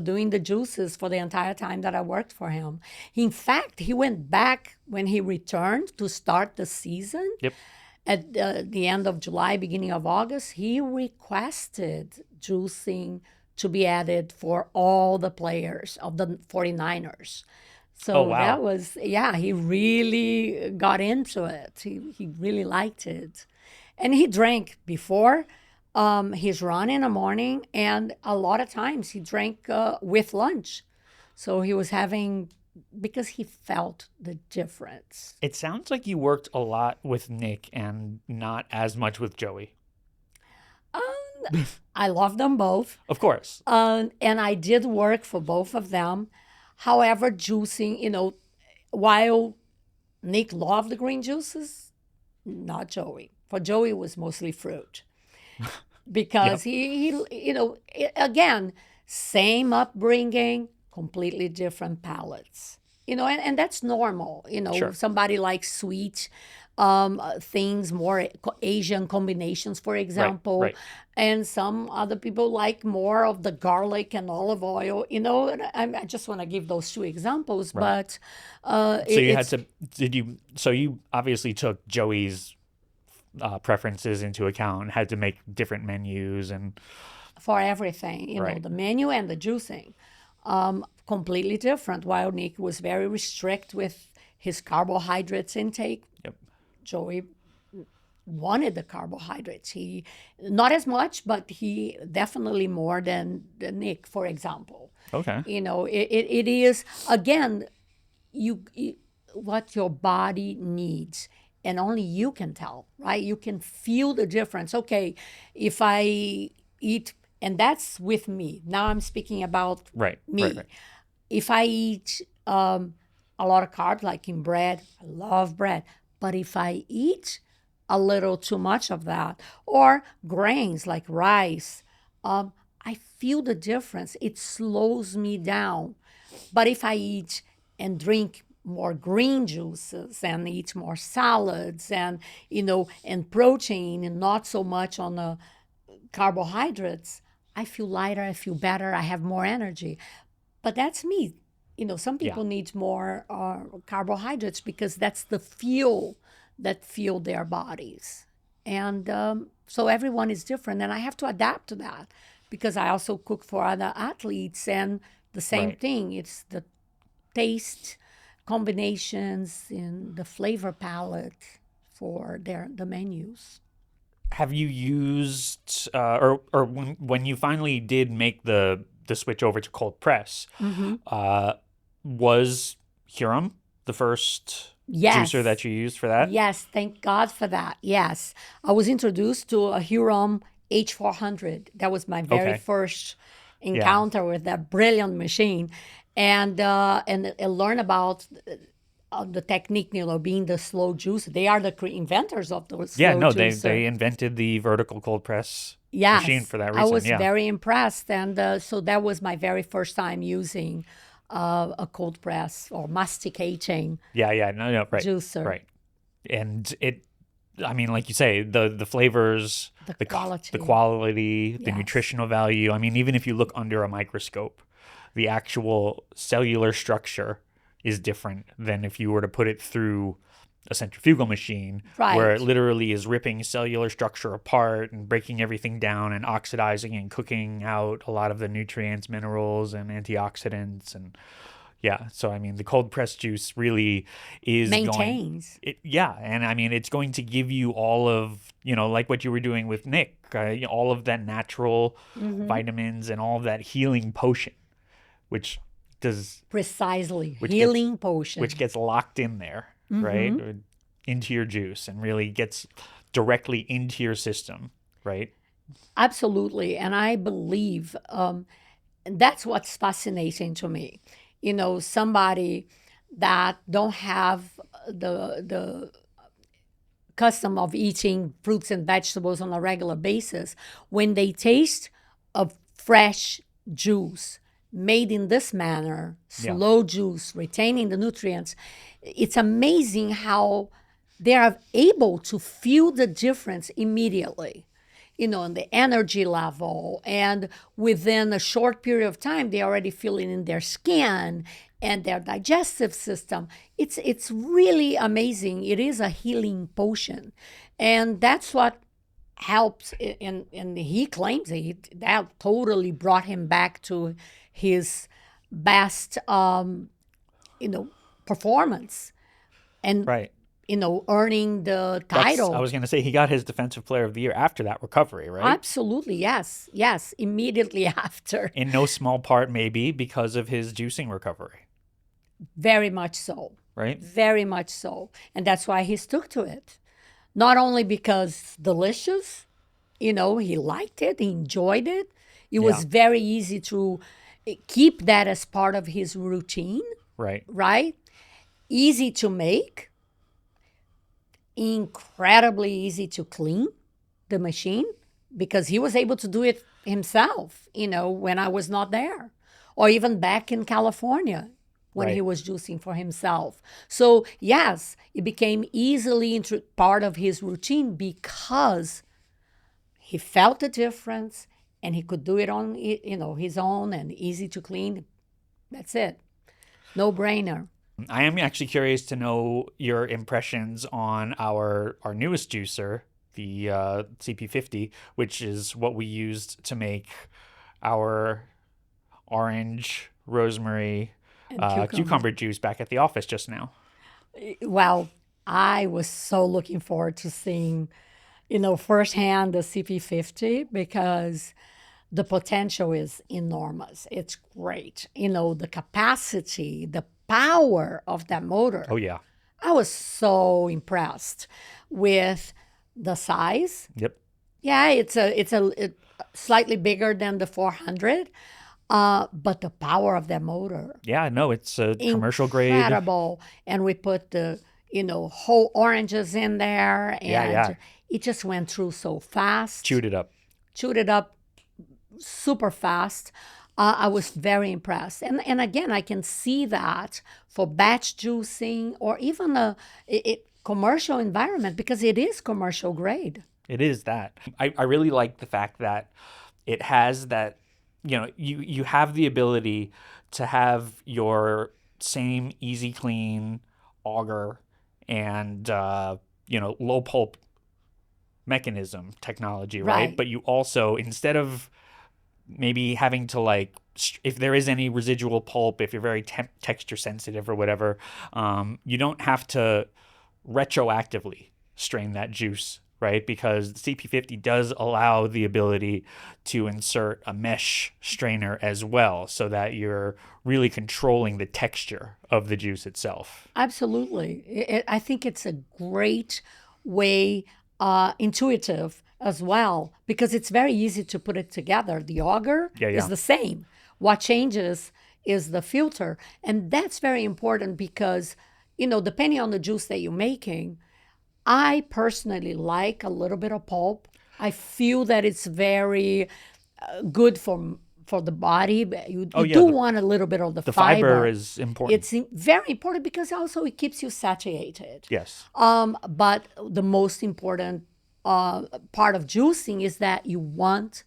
doing the juices for the entire time that I worked for him. In fact, he went back when he returned to start the season. Yep. At the end of July, beginning of August, he requested juicing to be added for all the players of the 49ers. So Oh, wow. that was, he really got into it. He really liked it. And he drank before his run in the morning, and a lot of times he drank with lunch. So he was having, because he felt the difference. It sounds like you worked a lot with Nick and not as much with Joey. I love them both. Of course. And I did work for both of them. However, juicing, while Nick loved the green juices, not Joey. For Joey, it was mostly fruit. Because he again, same upbringing, completely different palates. And that's normal. Sure. Somebody likes sweet things, more Asian combinations, for example. Right. And some other people like more of the garlic and olive oil. And I just want to give those two examples. Right. But so you obviously took Joey's preferences into account and had to make different menus and for everything, Right. the menu and the juicing, completely different. While Nick was very restrict with his carbohydrates intake, Yep. Joey wanted the carbohydrates. He not as much, but he definitely more than Nick, for example. Okay. It is again, you what your body needs. And only you can tell, right? You can feel the difference. Okay, if I eat, and that's with me. Now I'm speaking about Right. me. Right. If I eat a lot of carbs, like in bread, I love bread. But if I eat a little too much of that, or grains like rice, I feel the difference. It slows me down. But if I eat and drink more green juices and eat more salads and and protein and not so much on the carbohydrates, I feel lighter, I feel better, I have more energy. But that's me. Some people need more carbohydrates because that's the fuel that fuel their bodies. And so everyone is different, and I have to adapt to that because I also cook for other athletes, and the same Right. thing. It's the taste combinations in the flavor palette for the menus. Have you used or when you finally did make the switch over to cold press, was Hurom the first Yes. juicer that you used for that? Yes, thank God for that. Yes. I was introduced to a Hurom H400. That was my very Okay. first encounter with that brilliant machine. And learn about the technique, being the slow juice. They are the inventors of those slow Yeah, no, juicer. they invented the vertical cold press Yes, machine for that I reason. was Yeah. very impressed. And so that was my very first time using a cold press or masticating Yeah, no, right. juicer. Right. And I mean, like you say, the flavors, The quality. the quality, the Yes. nutritional value. I mean, even if you look under a microscope, the actual cellular structure is different than if you were to put it through a centrifugal machine, where it Right. literally is ripping cellular structure apart and breaking everything down and oxidizing and cooking out a lot of the nutrients, minerals, and antioxidants. And yeah, so I mean, the cold pressed juice really is Maintains. and I mean, it's going to give you all of, like what you were doing with Nick, all of that natural vitamins and all of that healing potion, which does Precisely. Which Healing potion. which gets locked in there, right, into your juice and really gets directly into your system, right? Absolutely. And I believe that's what's fascinating to me. Somebody that don't have the custom of eating fruits and vegetables on a regular basis, when they taste a fresh juice made in this manner, slow juice, retaining the nutrients, it's amazing how they are able to feel the difference immediately, in the energy level. And within a short period of time, they already feel it in their skin and their digestive system. It's really amazing. It is a healing potion. And that's what helps. And he claims that totally brought him back to his best, performance. And Right. Earning the title. I was going to say he got his Defensive Player of the Year after that recovery, right? Absolutely, yes. Yes, immediately after. In no small part, maybe, because of his juicing recovery. Very much so. Right? Very much so. And that's why he stuck to it. Not only because it's delicious, he liked it, he enjoyed it. It was very easy to keep that as part of his routine. Right. Right? Easy to make. Incredibly easy to clean the machine, because he was able to do it himself, when I was not there, or even back in California when he was juicing for himself. So yes, it became easily part of his routine because he felt the difference and he could do it on, his own, and easy to clean. That's it. No brainer. I am actually curious to know your impressions on our newest juicer, the CP50, which is what we used to make our orange rosemary cucumber juice back at the office just now. Well, I was so looking forward to seeing, firsthand the CP50, because the potential is enormous. It's great. The capacity, the power of that motor. Oh, yeah. I was so impressed with the size. Yep. Yeah, it's slightly bigger than the 400, but the power of that motor. Yeah, no, it's a commercial grade. Incredible. And we put the, whole oranges in there, and it just went through so fast. Chewed it up Super fast. I was very impressed. And again, I can see that for batch juicing or even a commercial environment, because it is commercial grade. It is that. I really like the fact that it has that, you have the ability to have your same easy clean auger and, low pulp mechanism technology, right? But you also, instead of maybe having to if there is any residual pulp, if you're very texture sensitive or whatever, you don't have to retroactively strain that juice, right? Because the CP50 does allow the ability to insert a mesh strainer as well, so that you're really controlling the texture of the juice itself. Absolutely. I think it's a great way, intuitive as well, because it's very easy to put it together. The auger is the same. What changes is the filter. And that's very important because, depending on the juice that you're making, I personally like a little bit of pulp. I feel that it's very good for the body. You do want a little bit of the fiber. The fiber is important. It's very important because also it keeps you satiated. Yes. But the most important part of juicing is that you want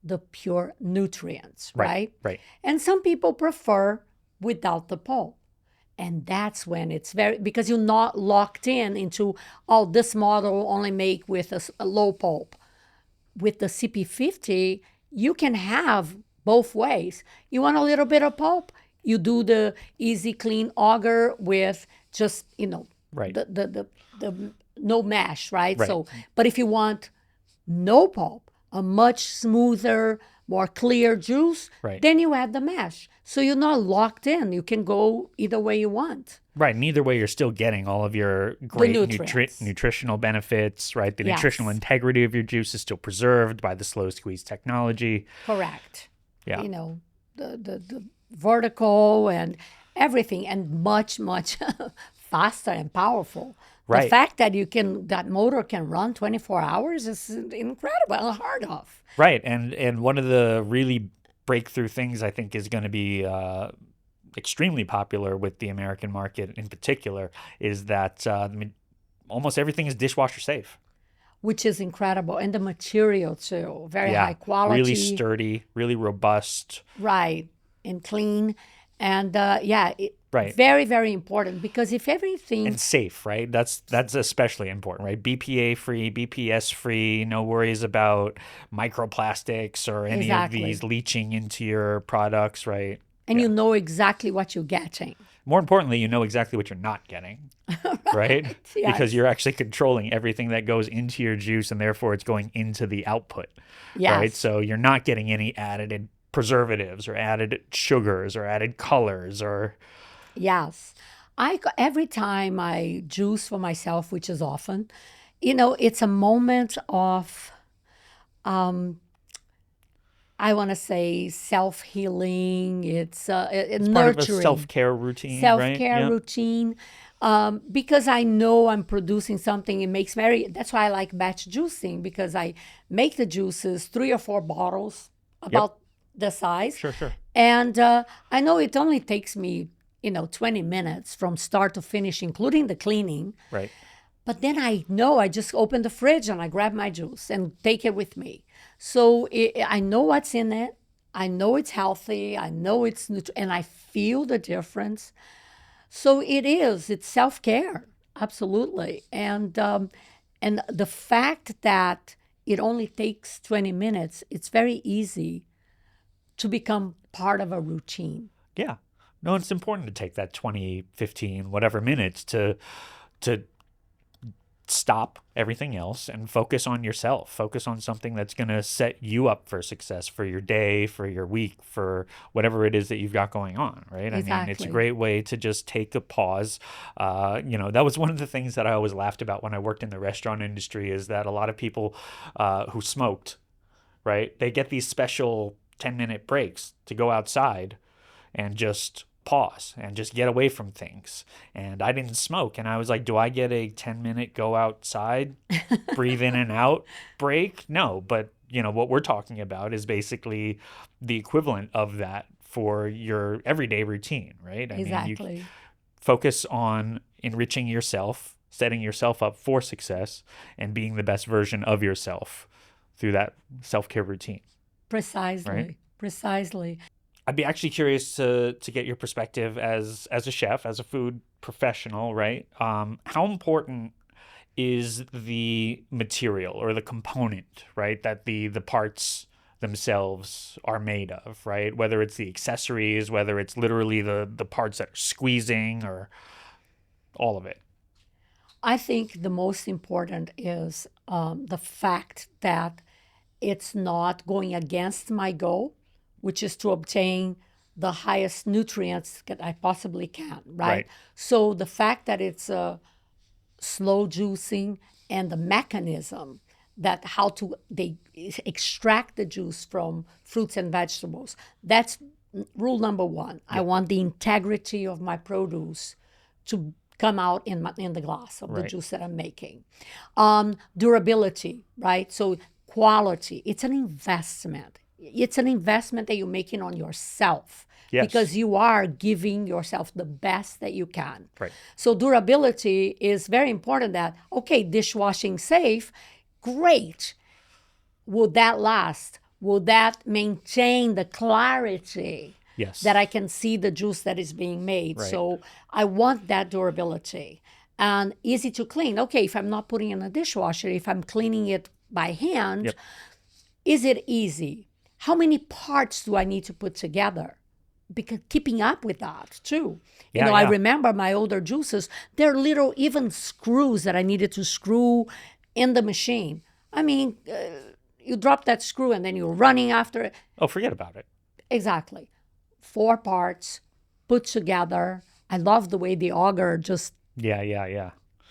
the pure nutrients, right? Right. And some people prefer without the pulp. And that's when it's because you're not locked into, this model only make with a low pulp. With the CP50, you can have both ways. You want a little bit of pulp, you do the easy clean auger with just, the no mash, right? So, but if you want no pulp, a much smoother, more clear juice, then you add the mash. So you're not locked in. You can go either way you want. Right. And either way, you're still getting all of your great nutritional benefits, right? The nutritional integrity of your juice is still preserved by the slow squeeze technology. Correct. Yeah. the vertical and everything, and much faster and powerful. The Right. fact that that motor can run 24 hours is incredible, unheard of. Right. And one of the really breakthrough things I think is going to be extremely popular with the American market in particular is that almost everything is dishwasher safe. Which is incredible. And the material too, very Yeah. high quality. Really sturdy, really robust. Right, and clean. And Right. very, very important, because if everything, And safe, right? That's especially important, right? BPA free, BPS free, no worries about microplastics or any of Exactly. these leaching into your products, right? and you know exactly what you're getting. More importantly, you know exactly what you're not getting, right? Yes. Because you're actually controlling everything that goes into your juice and therefore it's going into the output, Yes. right? So you're not getting any added preservatives or added sugars or added colors or Yes. Every time I juice for myself, which is often, it's a moment of, I want to say, self-healing. It's part of a nurturing. self-care routine, right? Self-care Yeah. routine. Because I know I'm producing something. It makes that's why I like batch juicing, because I make the juices, 3 or 4 bottles, about the size. Sure. And I know it only takes me, 20 minutes from start to finish, including the cleaning. Right. But then I know I just open the fridge and I grab my juice and take it with me. So I know what's in it. I know it's healthy. I know it's and I feel the difference. So it's self-care, absolutely. And the fact that it only takes 20 minutes, it's very easy to become part of a routine. Yeah. No, it's important to take that 20, 15, whatever minutes to stop everything else and focus on yourself. Focus on something that's going to set you up for success for your day, for your week, for whatever it is that you've got going on, right? I mean, it's a Exactly. great way to just take a pause. That was one of the things that I always laughed about when I worked in the restaurant industry is that a lot of people who smoked, right, they get these special 10-minute breaks to go outside and just pause and just get away from things. And I didn't smoke. And I was like, do I get a 10-minute go outside, breathe in and out break? No. But, what we're talking about is basically the equivalent of that for your everyday routine, right? I mean, Exactly. you focus on enriching yourself, setting yourself up for success, and being the best version of yourself through that self-care routine. Precisely. Right. Precisely. I'd be actually curious to get your perspective as a chef, as a food professional, right? How important is the material or the component, right, that the parts themselves are made of, right? Whether it's the accessories, whether it's literally the parts that are squeezing or all of it. I think the most important is the fact that it's not going against my goal, which is to obtain the highest nutrients that I possibly can, right? Right. So the fact that it's slow juicing and the mechanism that they extract the juice from fruits and vegetables, that's rule number one. I want the integrity of my produce to come out in the glass of the Right. juice that I'm making. Durability, right? So quality, it's an investment. It's an investment that you're making on yourself. Yes. Because you are giving yourself the best that you can. Right. So durability is very important. That, okay, dishwashing safe, great. Will that last? Will that maintain the clarity Yes. that I can see the juice that is being made? Right. So I want that durability. And easy to clean. Okay, if I'm not putting it in a dishwasher, if I'm cleaning it by hand, Yep. is it easy? How many parts do I need to put together? Because keeping up with that too. Yeah, I yeah. remember my older juices, there are little even screws that I needed to screw in the machine. I mean, you drop that screw and then you're running after it. Oh, forget about it. Exactly. 4 parts put together. I love the way the auger just, Yeah.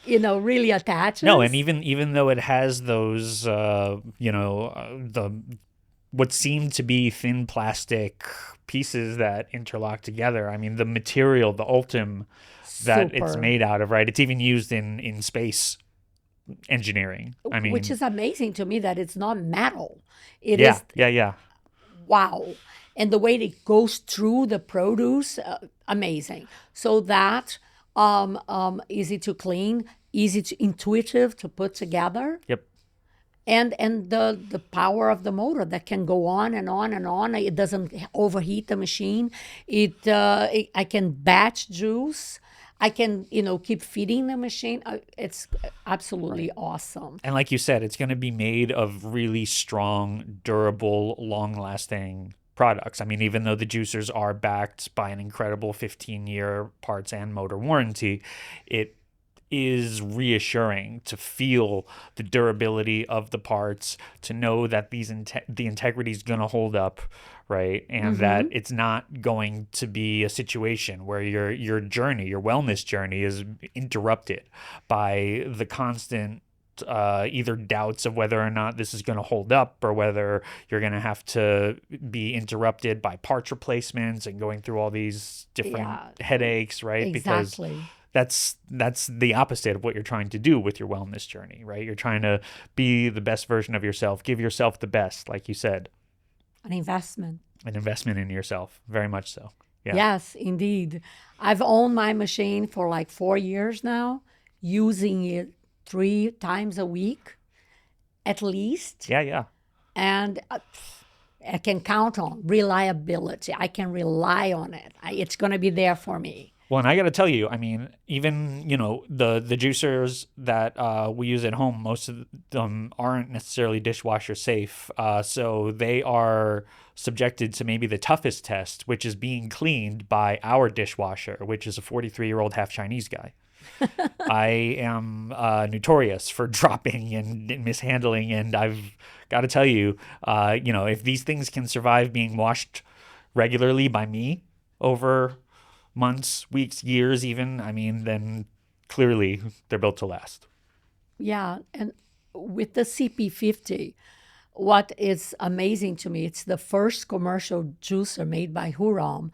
really attaches. No, and even though it has those, the what seem to be thin plastic pieces that interlock together. I mean, the material, the ultim that it's Super. made out of, right? It's even used in space engineering. I Which mean, is amazing to me that it's not metal. It yeah, is, yeah, yeah. wow. And the way it goes through the produce, amazing. So that easy to clean, easy to intuitive to put together, Yep. and the power of the motor that can go on and on and on. It doesn't overheat the machine. I can batch juice. I can keep feeding the machine. It's absolutely awesome. And like you said, it's going to be made of really strong, durable, long-lasting products. I mean, even though the juicers are backed by an incredible 15-year parts and motor warranty, it is reassuring to feel the durability of the parts, to know that the integrity is going to hold up, right? And that it's not going to be a situation where your journey, your wellness journey, is interrupted by the constant either doubts of whether or not this is going to hold up, or whether you're going to have to be interrupted by parts replacements and going through all these different Yeah, headaches, right? Because exactly. that's the opposite of what you're trying to do with your wellness journey, right? You're trying to be the best version of yourself, give yourself the best, like you said, An investment. an investment in yourself, very much so. Yeah. Yes, indeed. I've owned my machine for like 4 years now, using it 3 times a week at least. Yeah, yeah. And I can count on reliability. I can rely on it. It's going to be there for me. Well, and I got to tell you, I mean, even, the juicers that we use at home, most of them aren't necessarily dishwasher safe. So they are subjected to maybe the toughest test, which is being cleaned by our dishwasher, which is a 43-year-old half Chinese guy. I am notorious for dropping and mishandling, and I've got to tell you, if these things can survive being washed regularly by me over months, weeks, years even, I mean, then clearly they're built to last. Yeah, and with the CP50, what is amazing to me, it's the first commercial juicer made by Hurom.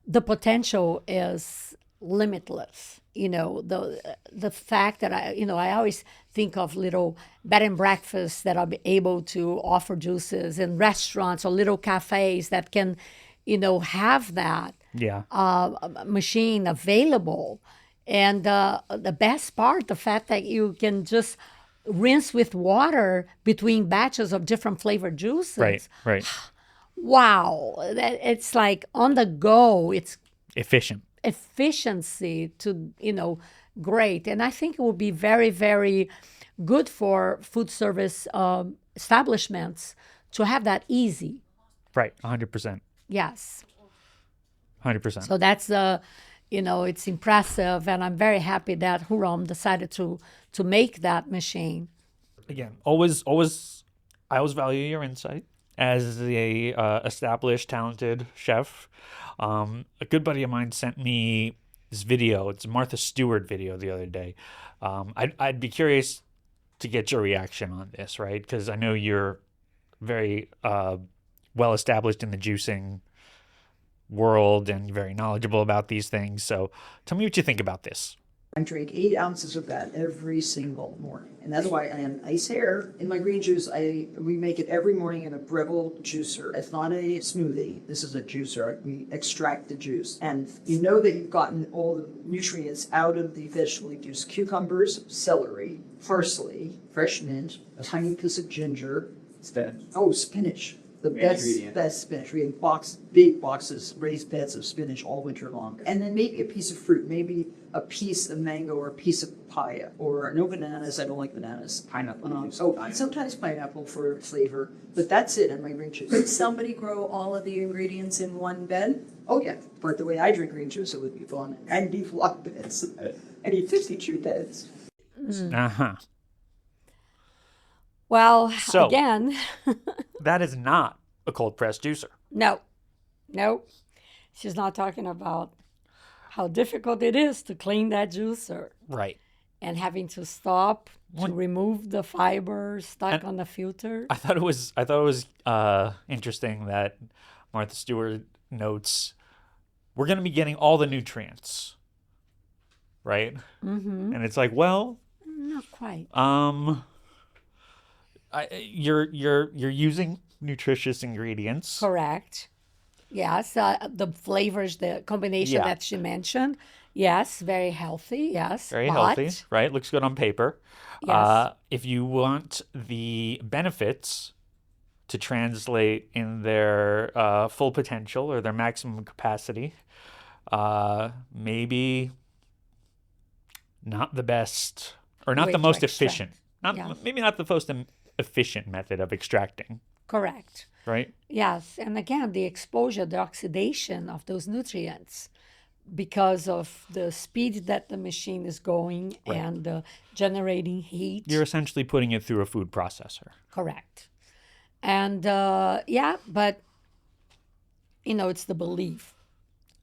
The potential is limitless. The fact that I always think of little bed and breakfasts that are able to offer juices, and restaurants or little cafes that can, have that Yeah. machine available. And the best part, the fact that you can just rinse with water between batches of different flavored juices. Right, right. Wow, it's like on the go. It's Efficient. efficiency to great, and I think it will be very, very good for food service establishments to have that easy. Right, 100%. Yes. 100%. So that's it's impressive, and I'm very happy that Hurom decided to make that machine. Again, always, I always value your insight as a established, talented chef. A good buddy of mine sent me this video. It's a Martha Stewart video the other day. I'd be curious to get your reaction on this, right? Because I know you're very well established in the juicing world and very knowledgeable about these things. So tell me what you think about this. I drink 8 ounces of that every single morning. And that's why I am ice hair. In my green juice, we make it every morning in a Breville juicer. It's not a smoothie. This is a juicer. We extract the juice. And you know that you've gotten all the nutrients out of the vegetable juice. Cucumbers, celery, parsley, fresh mint, a tiny piece of ginger. Spinach. Oh, spinach. The Main best ingredient. spinach. We have big boxes, raised beds of spinach all winter long. And then maybe a piece of fruit, maybe a piece of mango or a piece of papaya. Or no bananas, I don't like bananas. Pineapple. Sometimes pineapple for flavor. But that's it in my green juice. Could somebody grow all of the ingredients in one bed? Oh yeah, but the way I drink green juice, it would be fun. I need flock beds. I need 52 beds. Uh-huh. Well, So- again, That is not a cold press juicer. no, she's not talking about how difficult it is to clean that juicer. Right. and having to stop to What? remove the fiber stuck on the filter. I thought it was interesting that Martha Stewart notes we're going to be getting all the nutrients, right? Mm-hmm. And it's like, well, Not quite. you're using nutritious ingredients. Correct. Yes, the flavors, the combination Yeah. that she mentioned. Yes, very healthy. Yes, Very but healthy, right? Looks good on paper. Yes. If you want the benefits to translate in their full potential or their maximum capacity, maybe not the best or not Way the to most extract. efficient. Yeah. Maybe not the most efficient method of extracting, Correct. right? Yes, and again, the exposure, the oxidation of those nutrients because of the speed that the machine is going Right. and generating heat. You're essentially putting it through a food processor. Correct. And yeah, but it's the belief.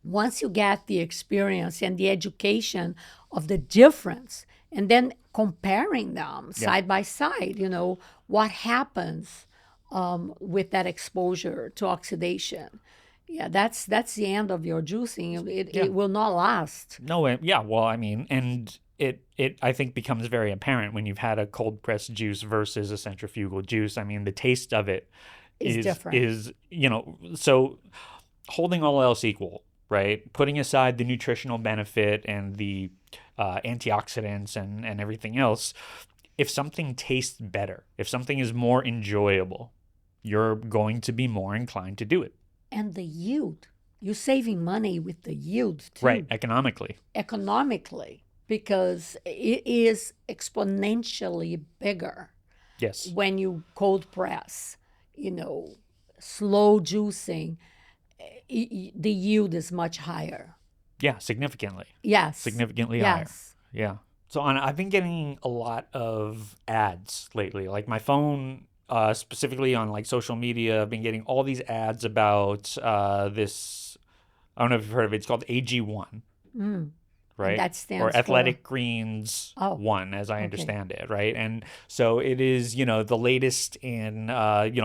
Once you get the experience and the education of the difference, and then comparing them side by side, what happens with that exposure to oxidation. Yeah, that's the end of your juicing. It will not last. No, yeah, well, I mean, and it I think becomes very apparent when you've had a cold pressed juice versus a centrifugal juice. I mean, the taste of it Is different. is so holding all else equal, right? Putting aside the nutritional benefit and the antioxidants and everything else, if something tastes better, if something is more enjoyable, you're going to be more inclined to do it. And the yield. You're saving money with the yield too. Right, economically. Economically, because it is exponentially bigger Yes. when you cold press, slow juicing, the yield is much higher. Yeah, significantly. Yes. Significantly higher. Yes. Yeah. So I've been getting a lot of ads lately. Like my phone, specifically on like social media, I've been getting all these ads about this. I don't know if you've heard of it. It's called AG1, right? that stands or for- Athletic Greens Oh, 1, as I understand it, right? And so it is, the latest in, the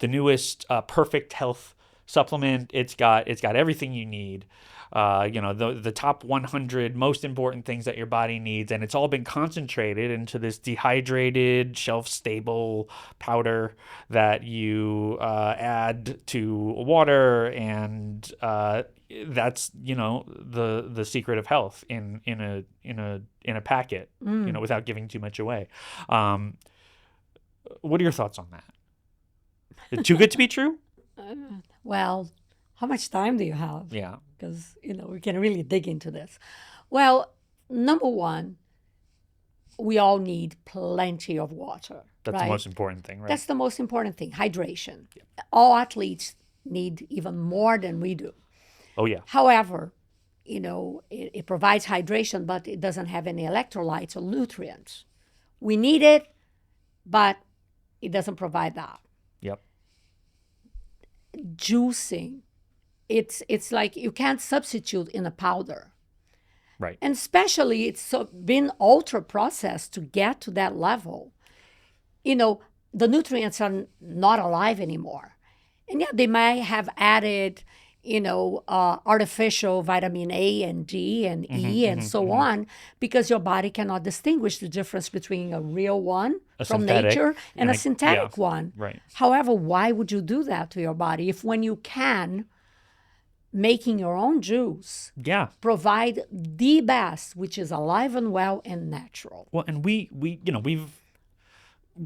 newest perfect health supplement. It's got everything you need. The top 100 most important things that your body needs, and it's all been concentrated into this dehydrated, shelf-stable powder that you add to water, and that's the secret of health in a packet, without giving too much away. What are your thoughts on that? Is it too good to be true? Well, how much time do you have? Yeah. Because, we can really dig into this. Well, number one, we all need plenty of water. That's right? the most important thing, right? That's the most important thing, hydration. All athletes need even more than we do. Oh, yeah. However, it provides hydration, but it doesn't have any electrolytes or nutrients. We need it, but it doesn't provide that. Yep. Juicing, it's like you can't substitute in a powder. Right. And especially it's been ultra processed to get to that level. The nutrients are not alive anymore. And yeah, they might have added, artificial vitamin A and D and E and so on, because your body cannot distinguish the difference between a real one from synthetic nature and a and synthetic one. Right. However, why would you do that to your body if when you can, making your own juice, Yeah. provide the best, which is alive and well and natural. Well, and we've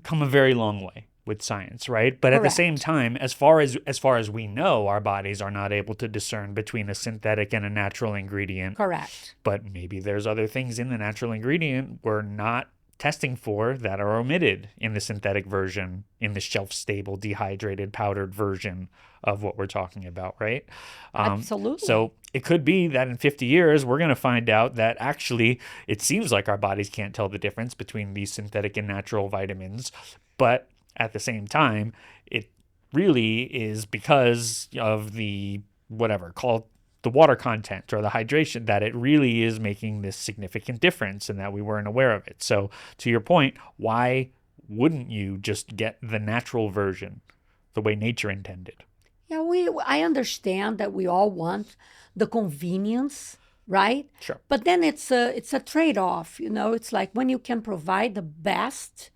come a very long way with science, right? But at the Correct. same time, as far as we know, our bodies are not able to discern between a synthetic and a natural ingredient. Correct. But maybe there's other things in the natural ingredient we're not testing for that are omitted in the synthetic version, in the shelf-stable, dehydrated, powdered version of what we're talking about, right? Absolutely. So it could be that in 50 years, we're going to find out that actually it seems like our bodies can't tell the difference between these synthetic and natural vitamins. But at the same time, it really is because of the, whatever, call the water content or the hydration, that it really is making this significant difference and that we weren't aware of it. So to your point, why wouldn't you just get the natural version the way nature intended? Yeah, I understand that we all want the convenience, right? Sure. But then it's a trade-off, you know. It's like when you can provide the best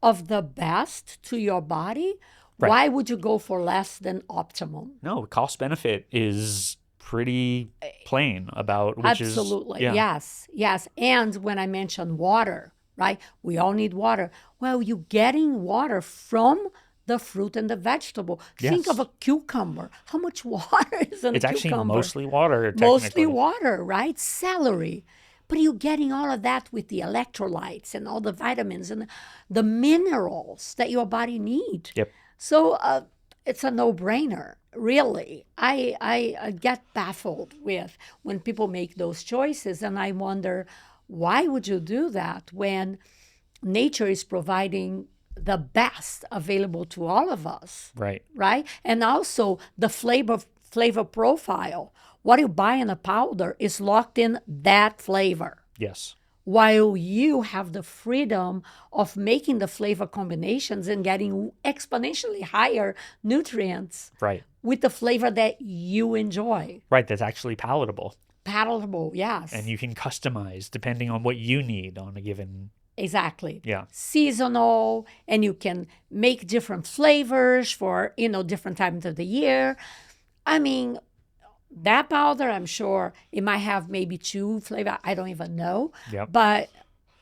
of the best to your body, Right. why would you go for less than optimum? No, cost benefit is pretty plain about which Absolutely. is yeah. Yes. And when I mentioned water, right? We all need water. Well, you're getting water from the fruit and the vegetable. Think Yes. of a cucumber. How much water is in It's a actually cucumber? mostly water, Mostly technically. water, right? Celery. But you're getting all of that with the electrolytes and all the vitamins and the minerals that your body needs. Yep. So it's a no-brainer, really. I get baffled with when people make those choices, and I wonder, why would you do that when nature is providing the best available to all of us, Right. right? And also the flavor profile. What you buy in a powder is locked in that flavor, Yes. while you have the freedom of making the flavor combinations and getting exponentially higher nutrients Right. with the flavor that you enjoy. Right. That's actually palatable. Palatable, yes. And you can customize depending on what you need on a given. Exactly. Yeah. Seasonal, and you can make different flavors for, different times of the year. I mean, that powder, I'm sure it might have maybe 2 flavor. I don't even know. Yep. But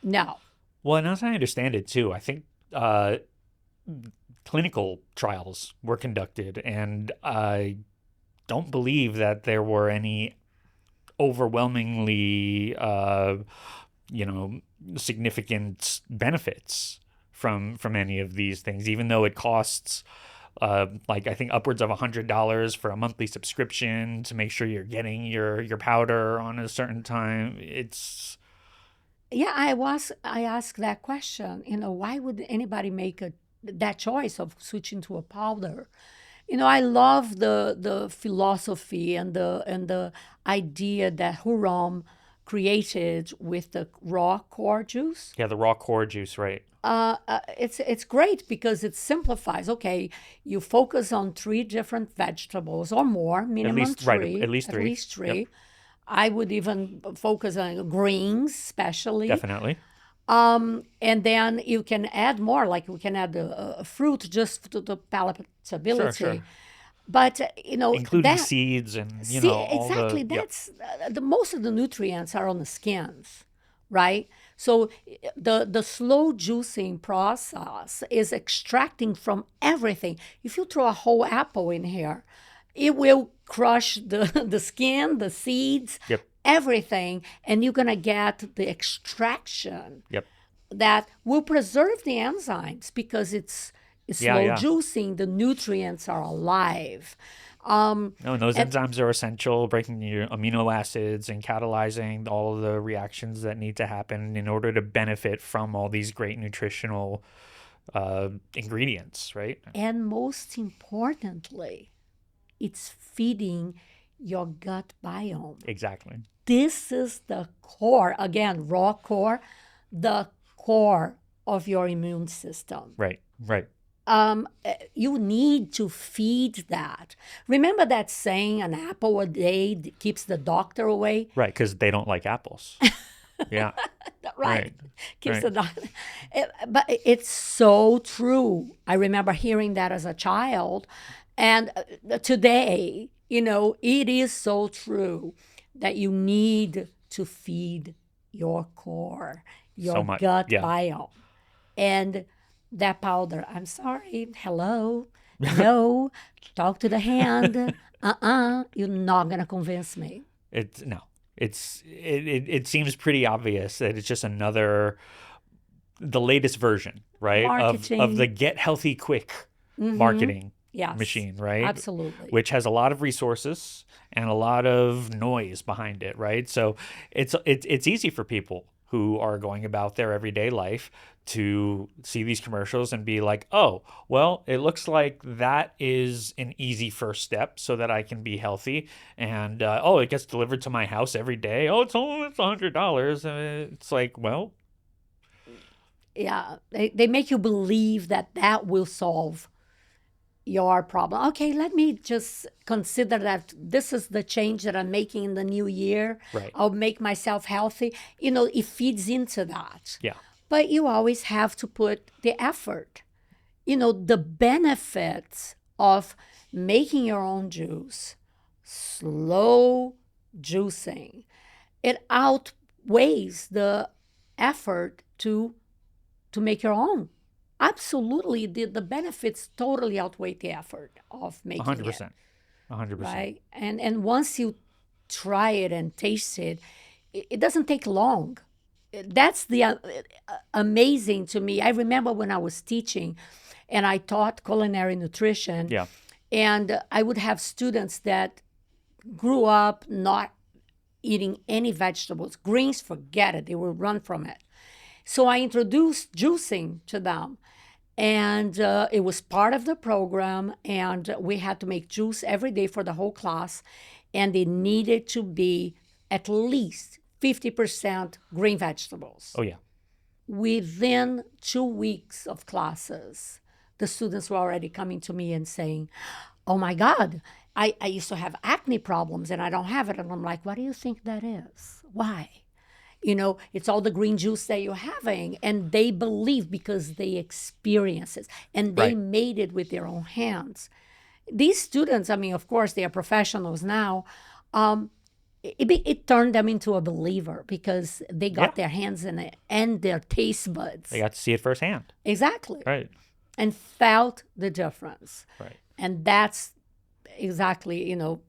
no. Well, and as I understand it too, I think clinical trials were conducted, and I don't believe that there were any overwhelmingly, significant benefits from any of these things, even though it costs I think upwards of $100 for a monthly subscription to make sure you're getting your powder on a certain time. It's Yeah, I asked that question, why would anybody make that choice of switching to a powder? I love the philosophy and the idea that Hurom created with the raw core juice. yeah, the raw core juice, right? It's great because it simplifies. Okay, you focus on 3 different vegetables or more, minimum least- 3. right, at least 3. At least 3. I would even focus on greens, especially. Definitely. And then you can add more, like we can add a fruit just to the palatability. Sure. But Including that, seeds and all exactly. the yep. That's the most of the nutrients are on the skins, right? So the slow juicing process is extracting from everything. If you throw a whole apple in here, it will crush the skin, the seeds, Yep. everything, and you're gonna get the extraction Yep. that will preserve the enzymes because it's slow Yeah. juicing. The nutrients are alive. No, and those enzymes are essential, breaking your amino acids and catalyzing all of the reactions that need to happen in order to benefit from all these great nutritional ingredients, right? And most importantly, it's feeding your gut biome. Exactly. This is the core, again, raw core, the core of your immune system. Right. You need to feed that. Remember that saying, an apple a day keeps the doctor away? Right, because they don't like apples. Yeah. Right. Keeps Right. the doctor. But it's so true. I remember hearing that as a child. And today, it is so true that you need to feed your core, your So much, gut yeah. biome. And that powder, I'm sorry, hello, no, talk to the hand. You're not going to convince me. It seems pretty obvious that it's just the latest version, right? Marketing. Of the get healthy quick marketing Yes, machine, right? absolutely. Which has a lot of resources and a lot of noise behind it, right? So it's easy for people who are going about their everyday life to see these commercials and be like, oh, well, it looks like that is an easy first step so that I can be healthy. And, oh, it gets delivered to my house every day. Oh, it's only $100. It's like, well, Yeah, they make you believe that that will solve your problem. Okay, let me just consider that this is the change that I'm making in the new year. Right. I'll make myself healthy. You know, it feeds into that. yeah, But you always have to put the effort. You know, the benefits of making your own juice, slow juicing, it outweighs the effort to make your own. Absolutely, the benefits totally outweigh the effort of making 100%. 100%. right? And once you try it and taste it, it doesn't take long. That's the amazing to me. I remember when I was teaching, and I taught culinary nutrition, Yeah. and I would have students that grew up not eating any vegetables, greens, forget it. They will run from it. So I introduced juicing to them. And it was part of the program. And we had to make juice every day for the whole class. And it needed to be at least 50% green vegetables. Oh, yeah. Within 2 weeks of classes, the students were already coming to me and saying, oh my God, I used to have acne problems and I don't have it. And I'm like, what do you think that is? Why? You know, it's all the green juice that you're having. And they believe because they experience it and they Right. made it with their own hands. These students, I mean, of course, they are professionals now. It turned them into a believer because they got Yeah. their hands in it and their taste buds. They got to see it firsthand. Exactly. Right. And felt the difference. Right. And that's exactly, you know,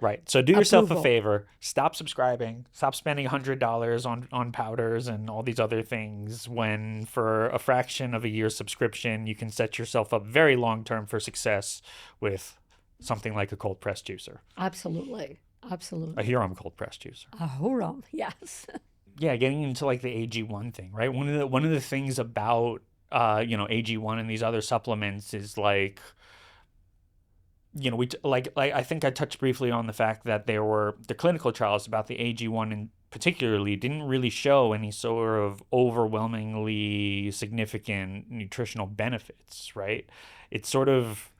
Right. So do yourself a Approval. favor. Stop subscribing. Stop spending $100 on powders and all these other things when for a fraction of a year's subscription, you can set yourself up very long term for success with something like a cold press juicer, absolutely. a Absolutely. Hurom cold press juicer. A Hurom, yes. Yeah, getting into like the AG1 thing, right? One of the things about AG1 and these other supplements is like, you know, I think I touched briefly on the fact that the clinical trials about the AG1 and particularly didn't really show any sort of overwhelmingly significant nutritional benefits, right? It's sort of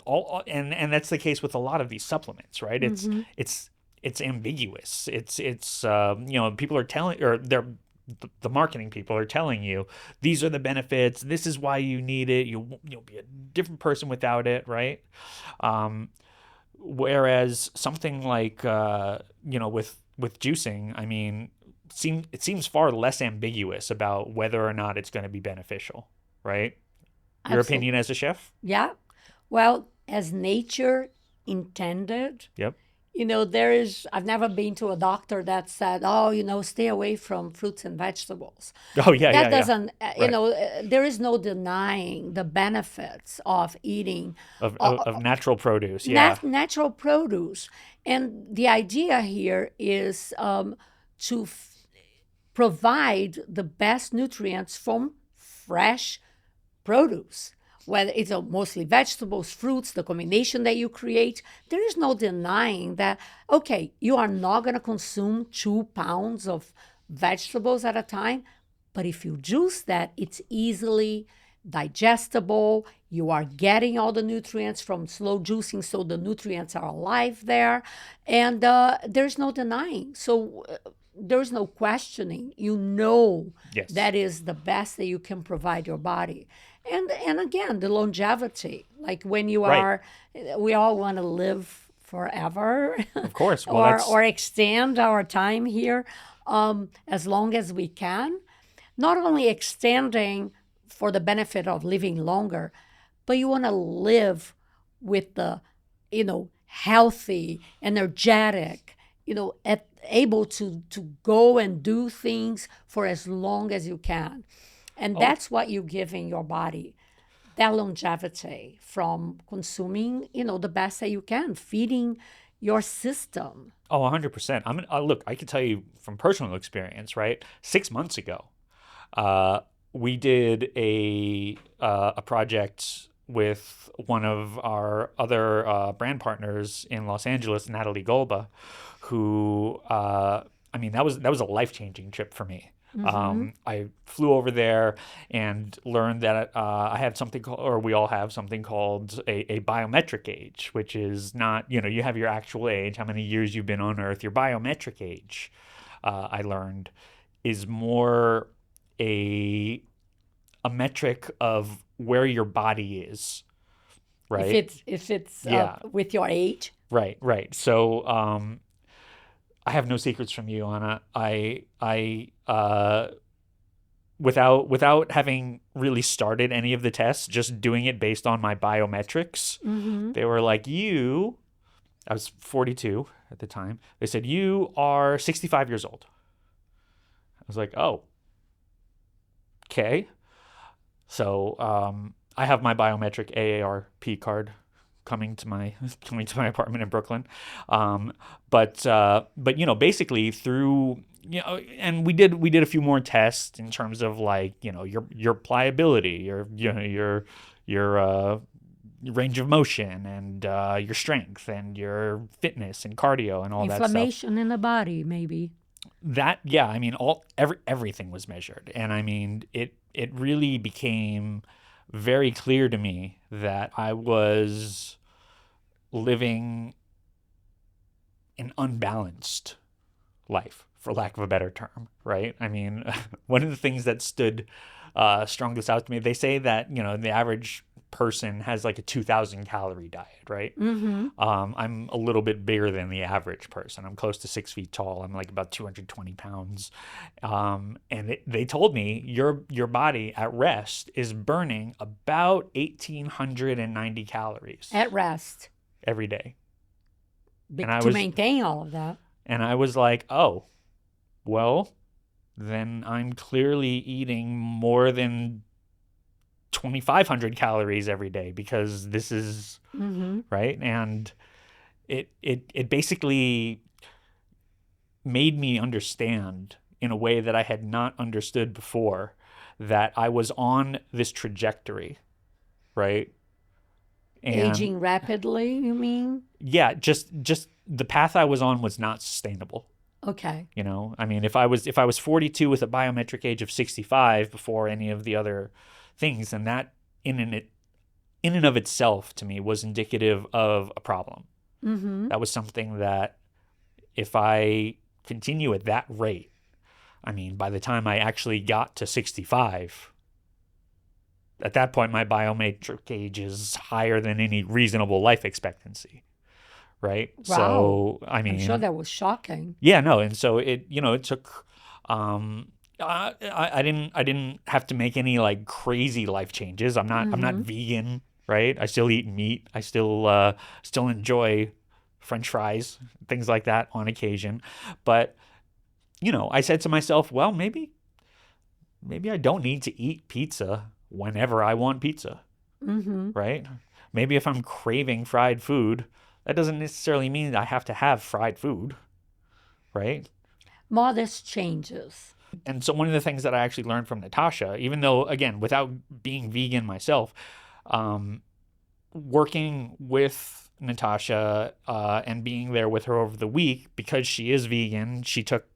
all, and that's the case with a lot of these supplements, right? It's ambiguous. People are telling, or the marketing people are telling you these are the benefits, this is why you need it, you'll be a different person without it, right? Whereas something like with juicing, I mean, it seems far less ambiguous about whether or not it's going to be beneficial, right? Your Absolutely. opinion as a chef? Yeah. Well, as nature intended, Yep. you know, I've never been to a doctor that said, oh, you know, stay away from fruits and vegetables. Oh yeah, That yeah, doesn't, Right. there is no denying the benefits of eating Of natural produce, yeah. natural produce. And the idea here is to provide the best nutrients from fresh produce, whether it's mostly vegetables, fruits, the combination that you create. There is no denying that, okay, you are not going to consume 2 pounds of vegetables at a time, but if you juice that, it's easily digestible. You are getting all the nutrients from slow juicing, so the nutrients are alive there, and there's no denying. So there's no questioning. You know Yes. that is the best that you can provide your body. And again, the longevity, like when you Right. are, we all want to live forever. Of course. Well, or extend our time here as long as we can. Not only extending for the benefit of living longer, but you want to live with the, healthy, energetic, able to go and do things for as long as you can. And that's what you're giving your body, that longevity from consuming, the best that you can, feeding your system. Oh, 100%. Look, I can tell you from personal experience, right? 6 months ago, uh, we did a project with one of our other brand partners in Los Angeles, Natalie Golba, who I mean that was a life-changing trip for me. I flew over there and learned that I have something called, or we all have something called a biometric age, which is not, you have your actual age, how many years you've been on Earth. Your biometric age, I learned, is more a metric of where your body is, right? If it's Yeah. with your age. Right, right. So, I have no secrets from you, Anna. Without having really started any of the tests, just doing it based on my biometrics, they were like, I was 42 at the time. They said, you are 65 years old. I was like, oh, okay. So, I have my biometric AARP card coming to my apartment in Brooklyn. But basically through, and we did a few more tests in terms of like, your pliability, your range of motion, and your strength, and your fitness and cardio and all that stuff. Inflammation in the body, maybe. That, yeah, I mean, everything was measured, and I mean, it really became very clear to me that I was living an unbalanced life, for lack of a better term, right? I mean, one of the things that stood strongest out to me, they say that, the average person has like a 2,000 calorie diet, right? I'm a little bit bigger than the average person. I'm close to 6 feet tall. I'm like about 220 pounds. And they told me your body at rest is burning about 1,890 calories At rest. every day. To maintain all of that. And I was like, oh, well, then I'm clearly eating more than 2,500 calories every day, because this is right. And it basically made me understand in a way that I had not understood before that I was on this trajectory, right? And Aging rapidly, you mean? yeah, just the path I was on was not sustainable. Okay. I mean, if I was 42 with a biometric age of 65 before any of the other things, then that in and of itself to me was indicative of a problem. That was something that if I continue at that rate, I mean, by the time I actually got to 65, at that point my biometric age is higher than any reasonable life expectancy. Right. Wow. So, I mean, I'm sure that was shocking. yeah, no. And so it took, I didn't have to make any like crazy life changes. I'm not vegan, right? I still eat meat. I still enjoy French fries, things like that on occasion. But, I said to myself, well, maybe I don't need to eat pizza whenever I want pizza, right? Maybe if I'm craving fried food, that doesn't necessarily mean that I have to have fried food, right? Modest changes. And so one of the things that I actually learned from Natasha, even though, again, without being vegan myself, working with Natasha and being there with her over the week, because she is vegan, she took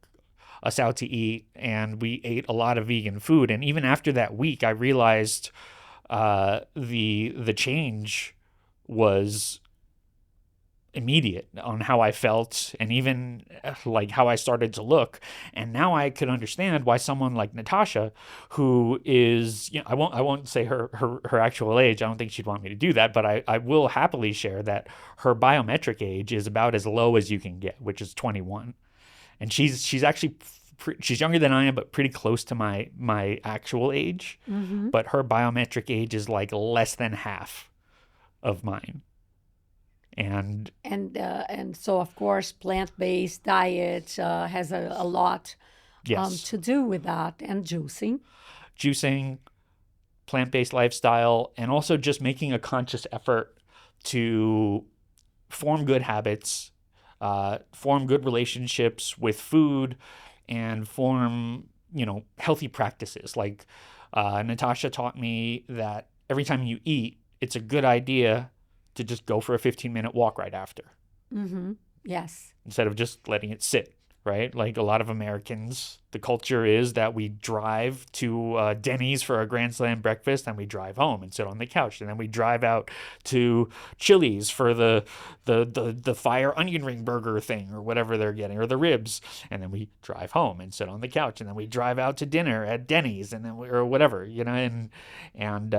us out to eat and we ate a lot of vegan food. And even after that week, I realized the change was immediate on how I felt, and even like how I started to look. And now I could understand why someone like Natasha, who is, I won't say her actual age. I don't think she'd want me to do that, but I will happily share that her biometric age is about as low as you can get, which is 21. And she's actually she's younger than I am, but pretty close to my actual age. But her biometric age is like less than half of mine. And so, of course, plant-based diet has a lot yes, to do with that, and juicing, plant-based lifestyle, and also just making a conscious effort to form good habits, form good relationships with food, and form, healthy practices. Like Natasha taught me that every time you eat, it's a good idea to just go for a 15-minute walk right after, Yes. instead of just letting it sit, right? Like a lot of Americans, the culture is that we drive to Denny's for a Grand Slam breakfast, and we drive home and sit on the couch, and then we drive out to Chili's for the fire onion ring burger thing or whatever they're getting, or the ribs, and then we drive home and sit on the couch, and then we drive out to dinner at Denny's, and then or whatever, and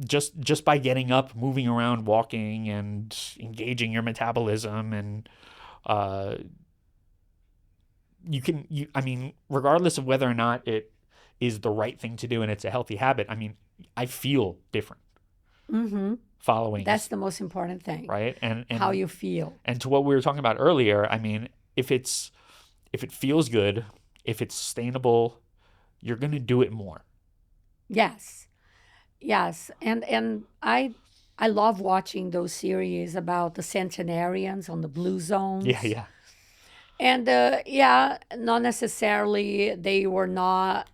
just by getting up, moving around, walking, and engaging your metabolism, and I mean, regardless of whether or not it is the right thing to do and it's a healthy habit, I mean, I feel different following. That's the most important thing, right? And how you feel. And to what we were talking about earlier, I mean, if it feels good, if it's sustainable, you're going to do it more. Yes. And I love watching those series about the centenarians on the blue zones. Yeah. And not necessarily they were not,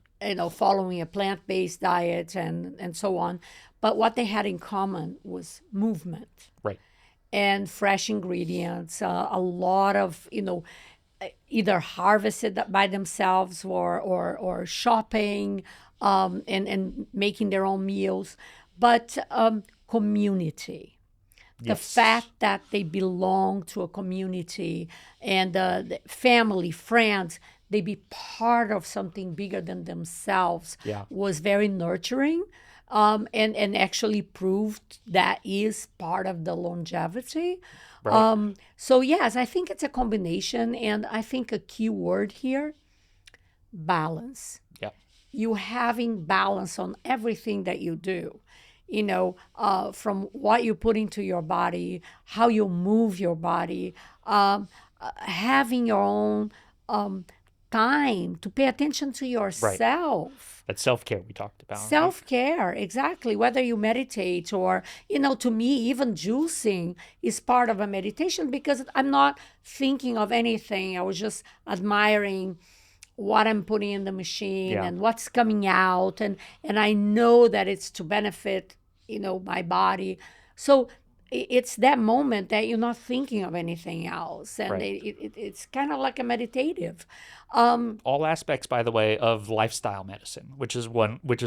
following a plant-based diet and so on, but what they had in common was movement. Right. And fresh ingredients, a lot of, either harvested by themselves or shopping, and making their own meals, but community. The Yes. fact that they belong to a community and the family, friends, they be part of something bigger than themselves Yeah. was very nurturing, and actually proved that is part of the longevity. Right. So yes, I think it's a combination, and I think a key word here, balance. Yeah. You having balance on everything that you do, from what you put into your body, how you move your body, having your own time to pay attention to yourself. That self-care we talked about. right? Self-care, exactly. Whether you meditate or, to me, even juicing is part of a meditation, because I'm not thinking of anything. I was just admiring what I'm putting in the machine Yeah. and what's coming out. And I know that it's to benefit, my body. So it's that moment that you're not thinking of anything else. And Right. it's kind of like a meditative. All aspects, by the way, of lifestyle medicine, which is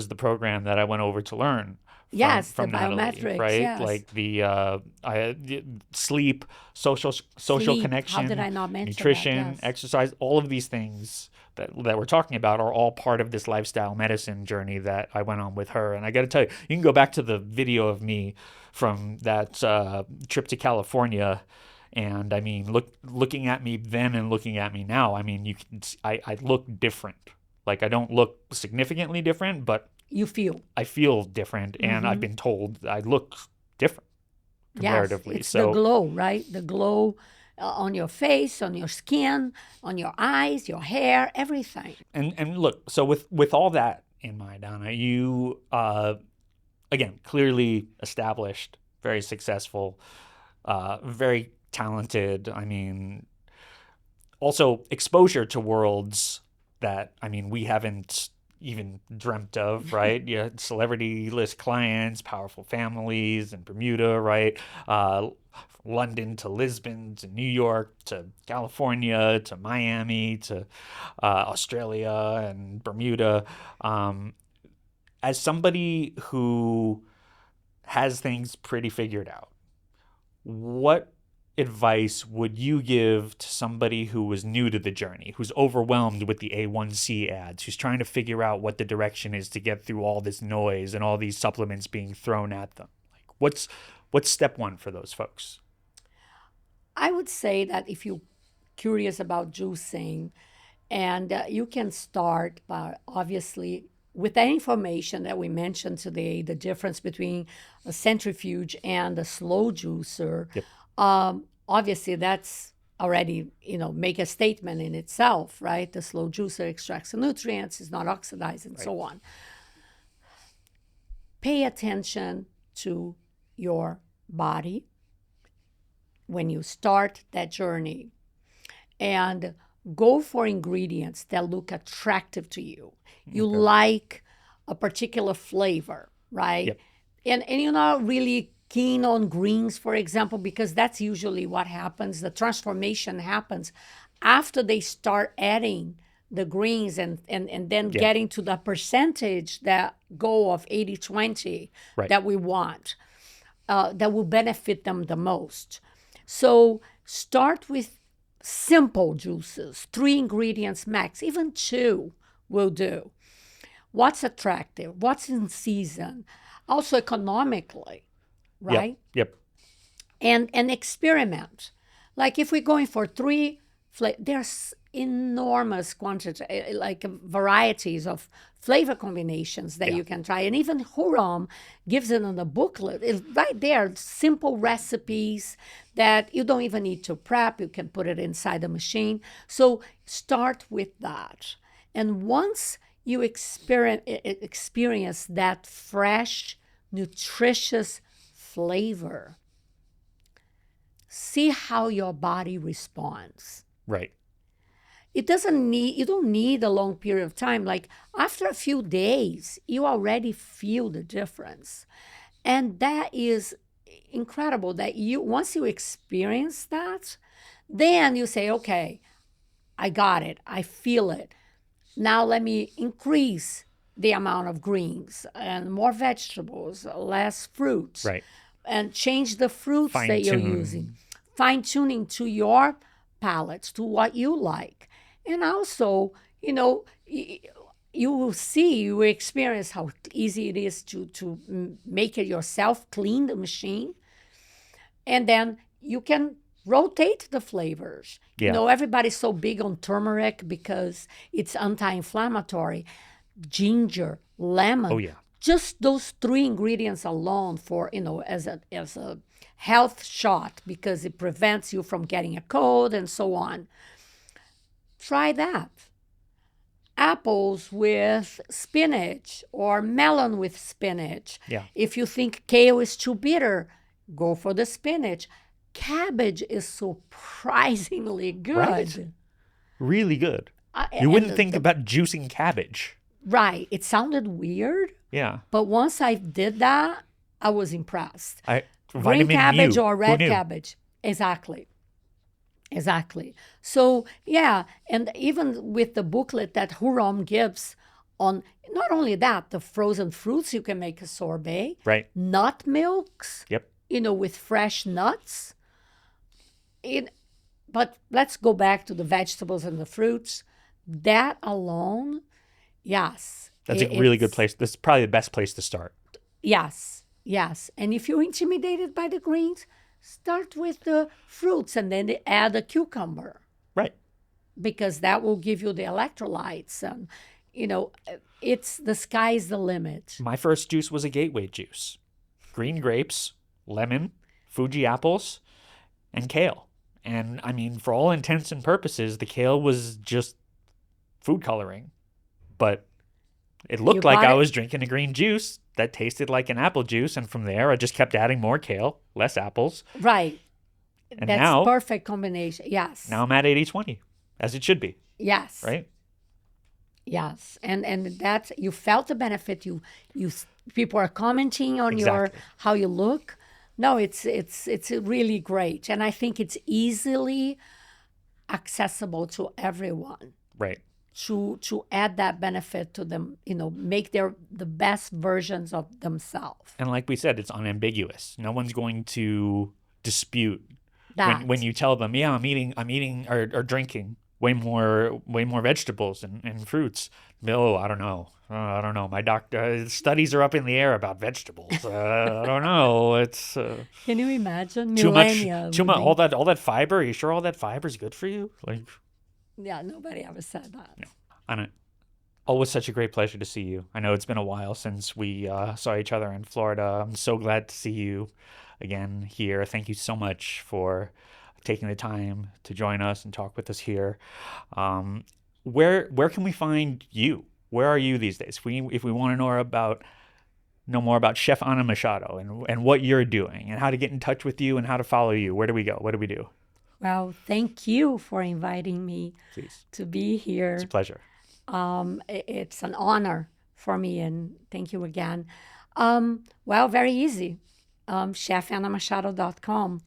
the program that I went over to learn. Yes, from the Natalie, biometrics, right? yes. Like the sleep, social Sleep, connection, how did I not mention that? nutrition, Yes. exercise, all of these things that we're talking about are all part of this lifestyle medicine journey that I went on with her. And I got to tell you, you can go back to the video of me from that trip to California. And I mean, looking at me then and looking at me now, I mean, I look different. Like, I don't look significantly different, but You feel. I feel different, and I've been told I look different comparatively. Yes, it's so the glow, right? The glow on your face, on your skin, on your eyes, your hair, everything. and look, so with all that in mind, Donna, you again clearly established, very successful, very talented. I mean, also exposure to worlds that we haven't even dreamt of, right? Yeah, celebrity list clients, powerful families in Bermuda, right? London to Lisbon to New York to California to Miami to Australia and Bermuda. As somebody who has things pretty figured out, what advice would you give to somebody who was new to the journey, who's overwhelmed with the A1C ads, who's trying to figure out what the direction is to get through all this noise and all these supplements being thrown at them? Like, what's step one for those folks? I would say that if you're curious about juicing, and you can start by obviously with the information that we mentioned today, the difference between a centrifuge and a slow juicer. Yep. Obviously, that's already, make a statement in itself, right? The slow juicer extracts the nutrients, is not oxidized, and so on. Pay attention to your body. when you start that journey, and go for ingredients that look attractive to you. You like a particular flavor, right? Yep. And you're not really keen on greens, for example, because that's usually what happens. The transformation happens after they start adding the greens and then Yeah. getting to the percentage, that goal of 80-20 Right. that we want, that will benefit them the most. So start with simple juices, 3 ingredients max, even 2 will do. What's attractive? What's in season? Also economically, right? Yep. And experiment. Like if we're going for 3 there's enormous quantity, like varieties of flavor combinations that you can try. And even Hurom gives it on the booklet. It's right there, simple recipes that you don't even need to prep. You can put it inside the machine. So start with that. And once you experience that fresh, nutritious flavor, see how your body responds. Right. You don't need a long period of time. Like after a few days, you already feel the difference. And that is incredible that once you experience that, then you say, okay, I got it. I feel it. Now let me increase the amount of greens and more vegetables, less fruits. Right. And change the fruits that you're Fine-tune. using. Fine-tuning to your palate, to what you like. And also, you will see, you will experience how easy it is to make it yourself, clean the machine. And then you can rotate the flavors. Yeah. Everybody's so big on turmeric because it's anti-inflammatory. Ginger, lemon. Oh, yeah. Just those 3 ingredients alone for, as a health shot, because it prevents you from getting a cold and so on. Try that. Apples with spinach or melon with spinach. Yeah. If you think kale is too bitter, go for the spinach. Cabbage is surprisingly good. Right. Really good. You and wouldn't think about juicing cabbage. Right. It sounded weird, Yeah. but once I did that, I was impressed. Green Vitamin cabbage U. or Who red knew? cabbage. Exactly. So, yeah, and even with the booklet that Hurom gives on, not only that, the frozen fruits, you can make a sorbet. Right. Nut milks, Yep. with fresh nuts. But let's go back to the vegetables and the fruits. That alone, yes. That's a really good place. This is probably the best place to start. Yes. And if you're intimidated by the greens, start with the fruits and then add a cucumber, Right. because that will give you the electrolytes. And, it's the sky's the limit. My first juice was a gateway juice. Green grapes, lemon, Fuji apples, and kale. And I mean, for all intents and purposes, the kale was just food coloring. But it looked like I was drinking a green juice that tasted like an apple juice. And from there, I just kept adding more kale, less apples. Right. And That's now, perfect combination. Yes. now I'm at 80-20, as it should be, Yes. right? Yes. And that's, you felt the benefit. You people are commenting on Exactly. how you look. No, it's really great. And I think it's easily accessible to everyone. Right. To add that benefit to them, make the best versions of themselves. And like we said, it's unambiguous. No one's going to dispute That. when you tell them, yeah, I'm eating or drinking way more vegetables and fruits. No, I don't know. My doctor studies are up in the air about vegetables. I don't know. It's Can you imagine? too much. Millennia Too much. living- All that fiber. Are you sure all that fiber is good for you? Like, Yeah, nobody ever said that. I don't. Always such a great pleasure to see you. I know it's been a while since we saw each other in Florida. I'm so glad to see you again here. Thank you so much for taking the time to join us and talk with us here. Where can we find you? Where are you these days? If we want to know about know more about Chef Ana Machado and what you're doing and how to get in touch with you and how to follow you, where do we go? What do we do? Well, thank you for inviting me Please. to be here. It's a pleasure. It's an honor for me, and thank you again. Well, very easy. ChefAnaMachado.com.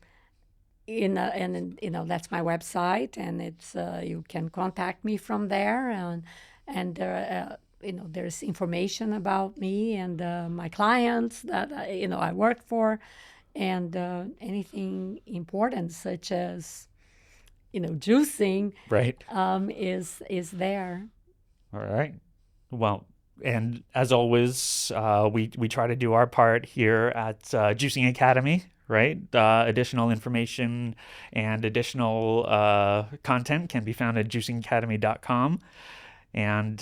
And that's my website, and it's you can contact me from there, and there's information about me and my clients that I work for, and anything important such as juicing, Right. is there. All right. Well, and as always, we try to do our part here at Juicing Academy, right? Additional information and additional content can be found at juicingacademy.com. And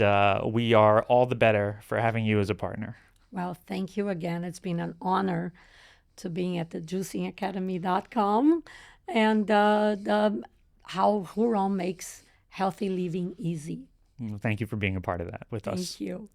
we are all the better for having you as a partner. Well, thank you again. It's been an honor to being at the juicingacademy.com and how Hurom makes healthy living easy. Thank you for being a part of that with us. Thank you.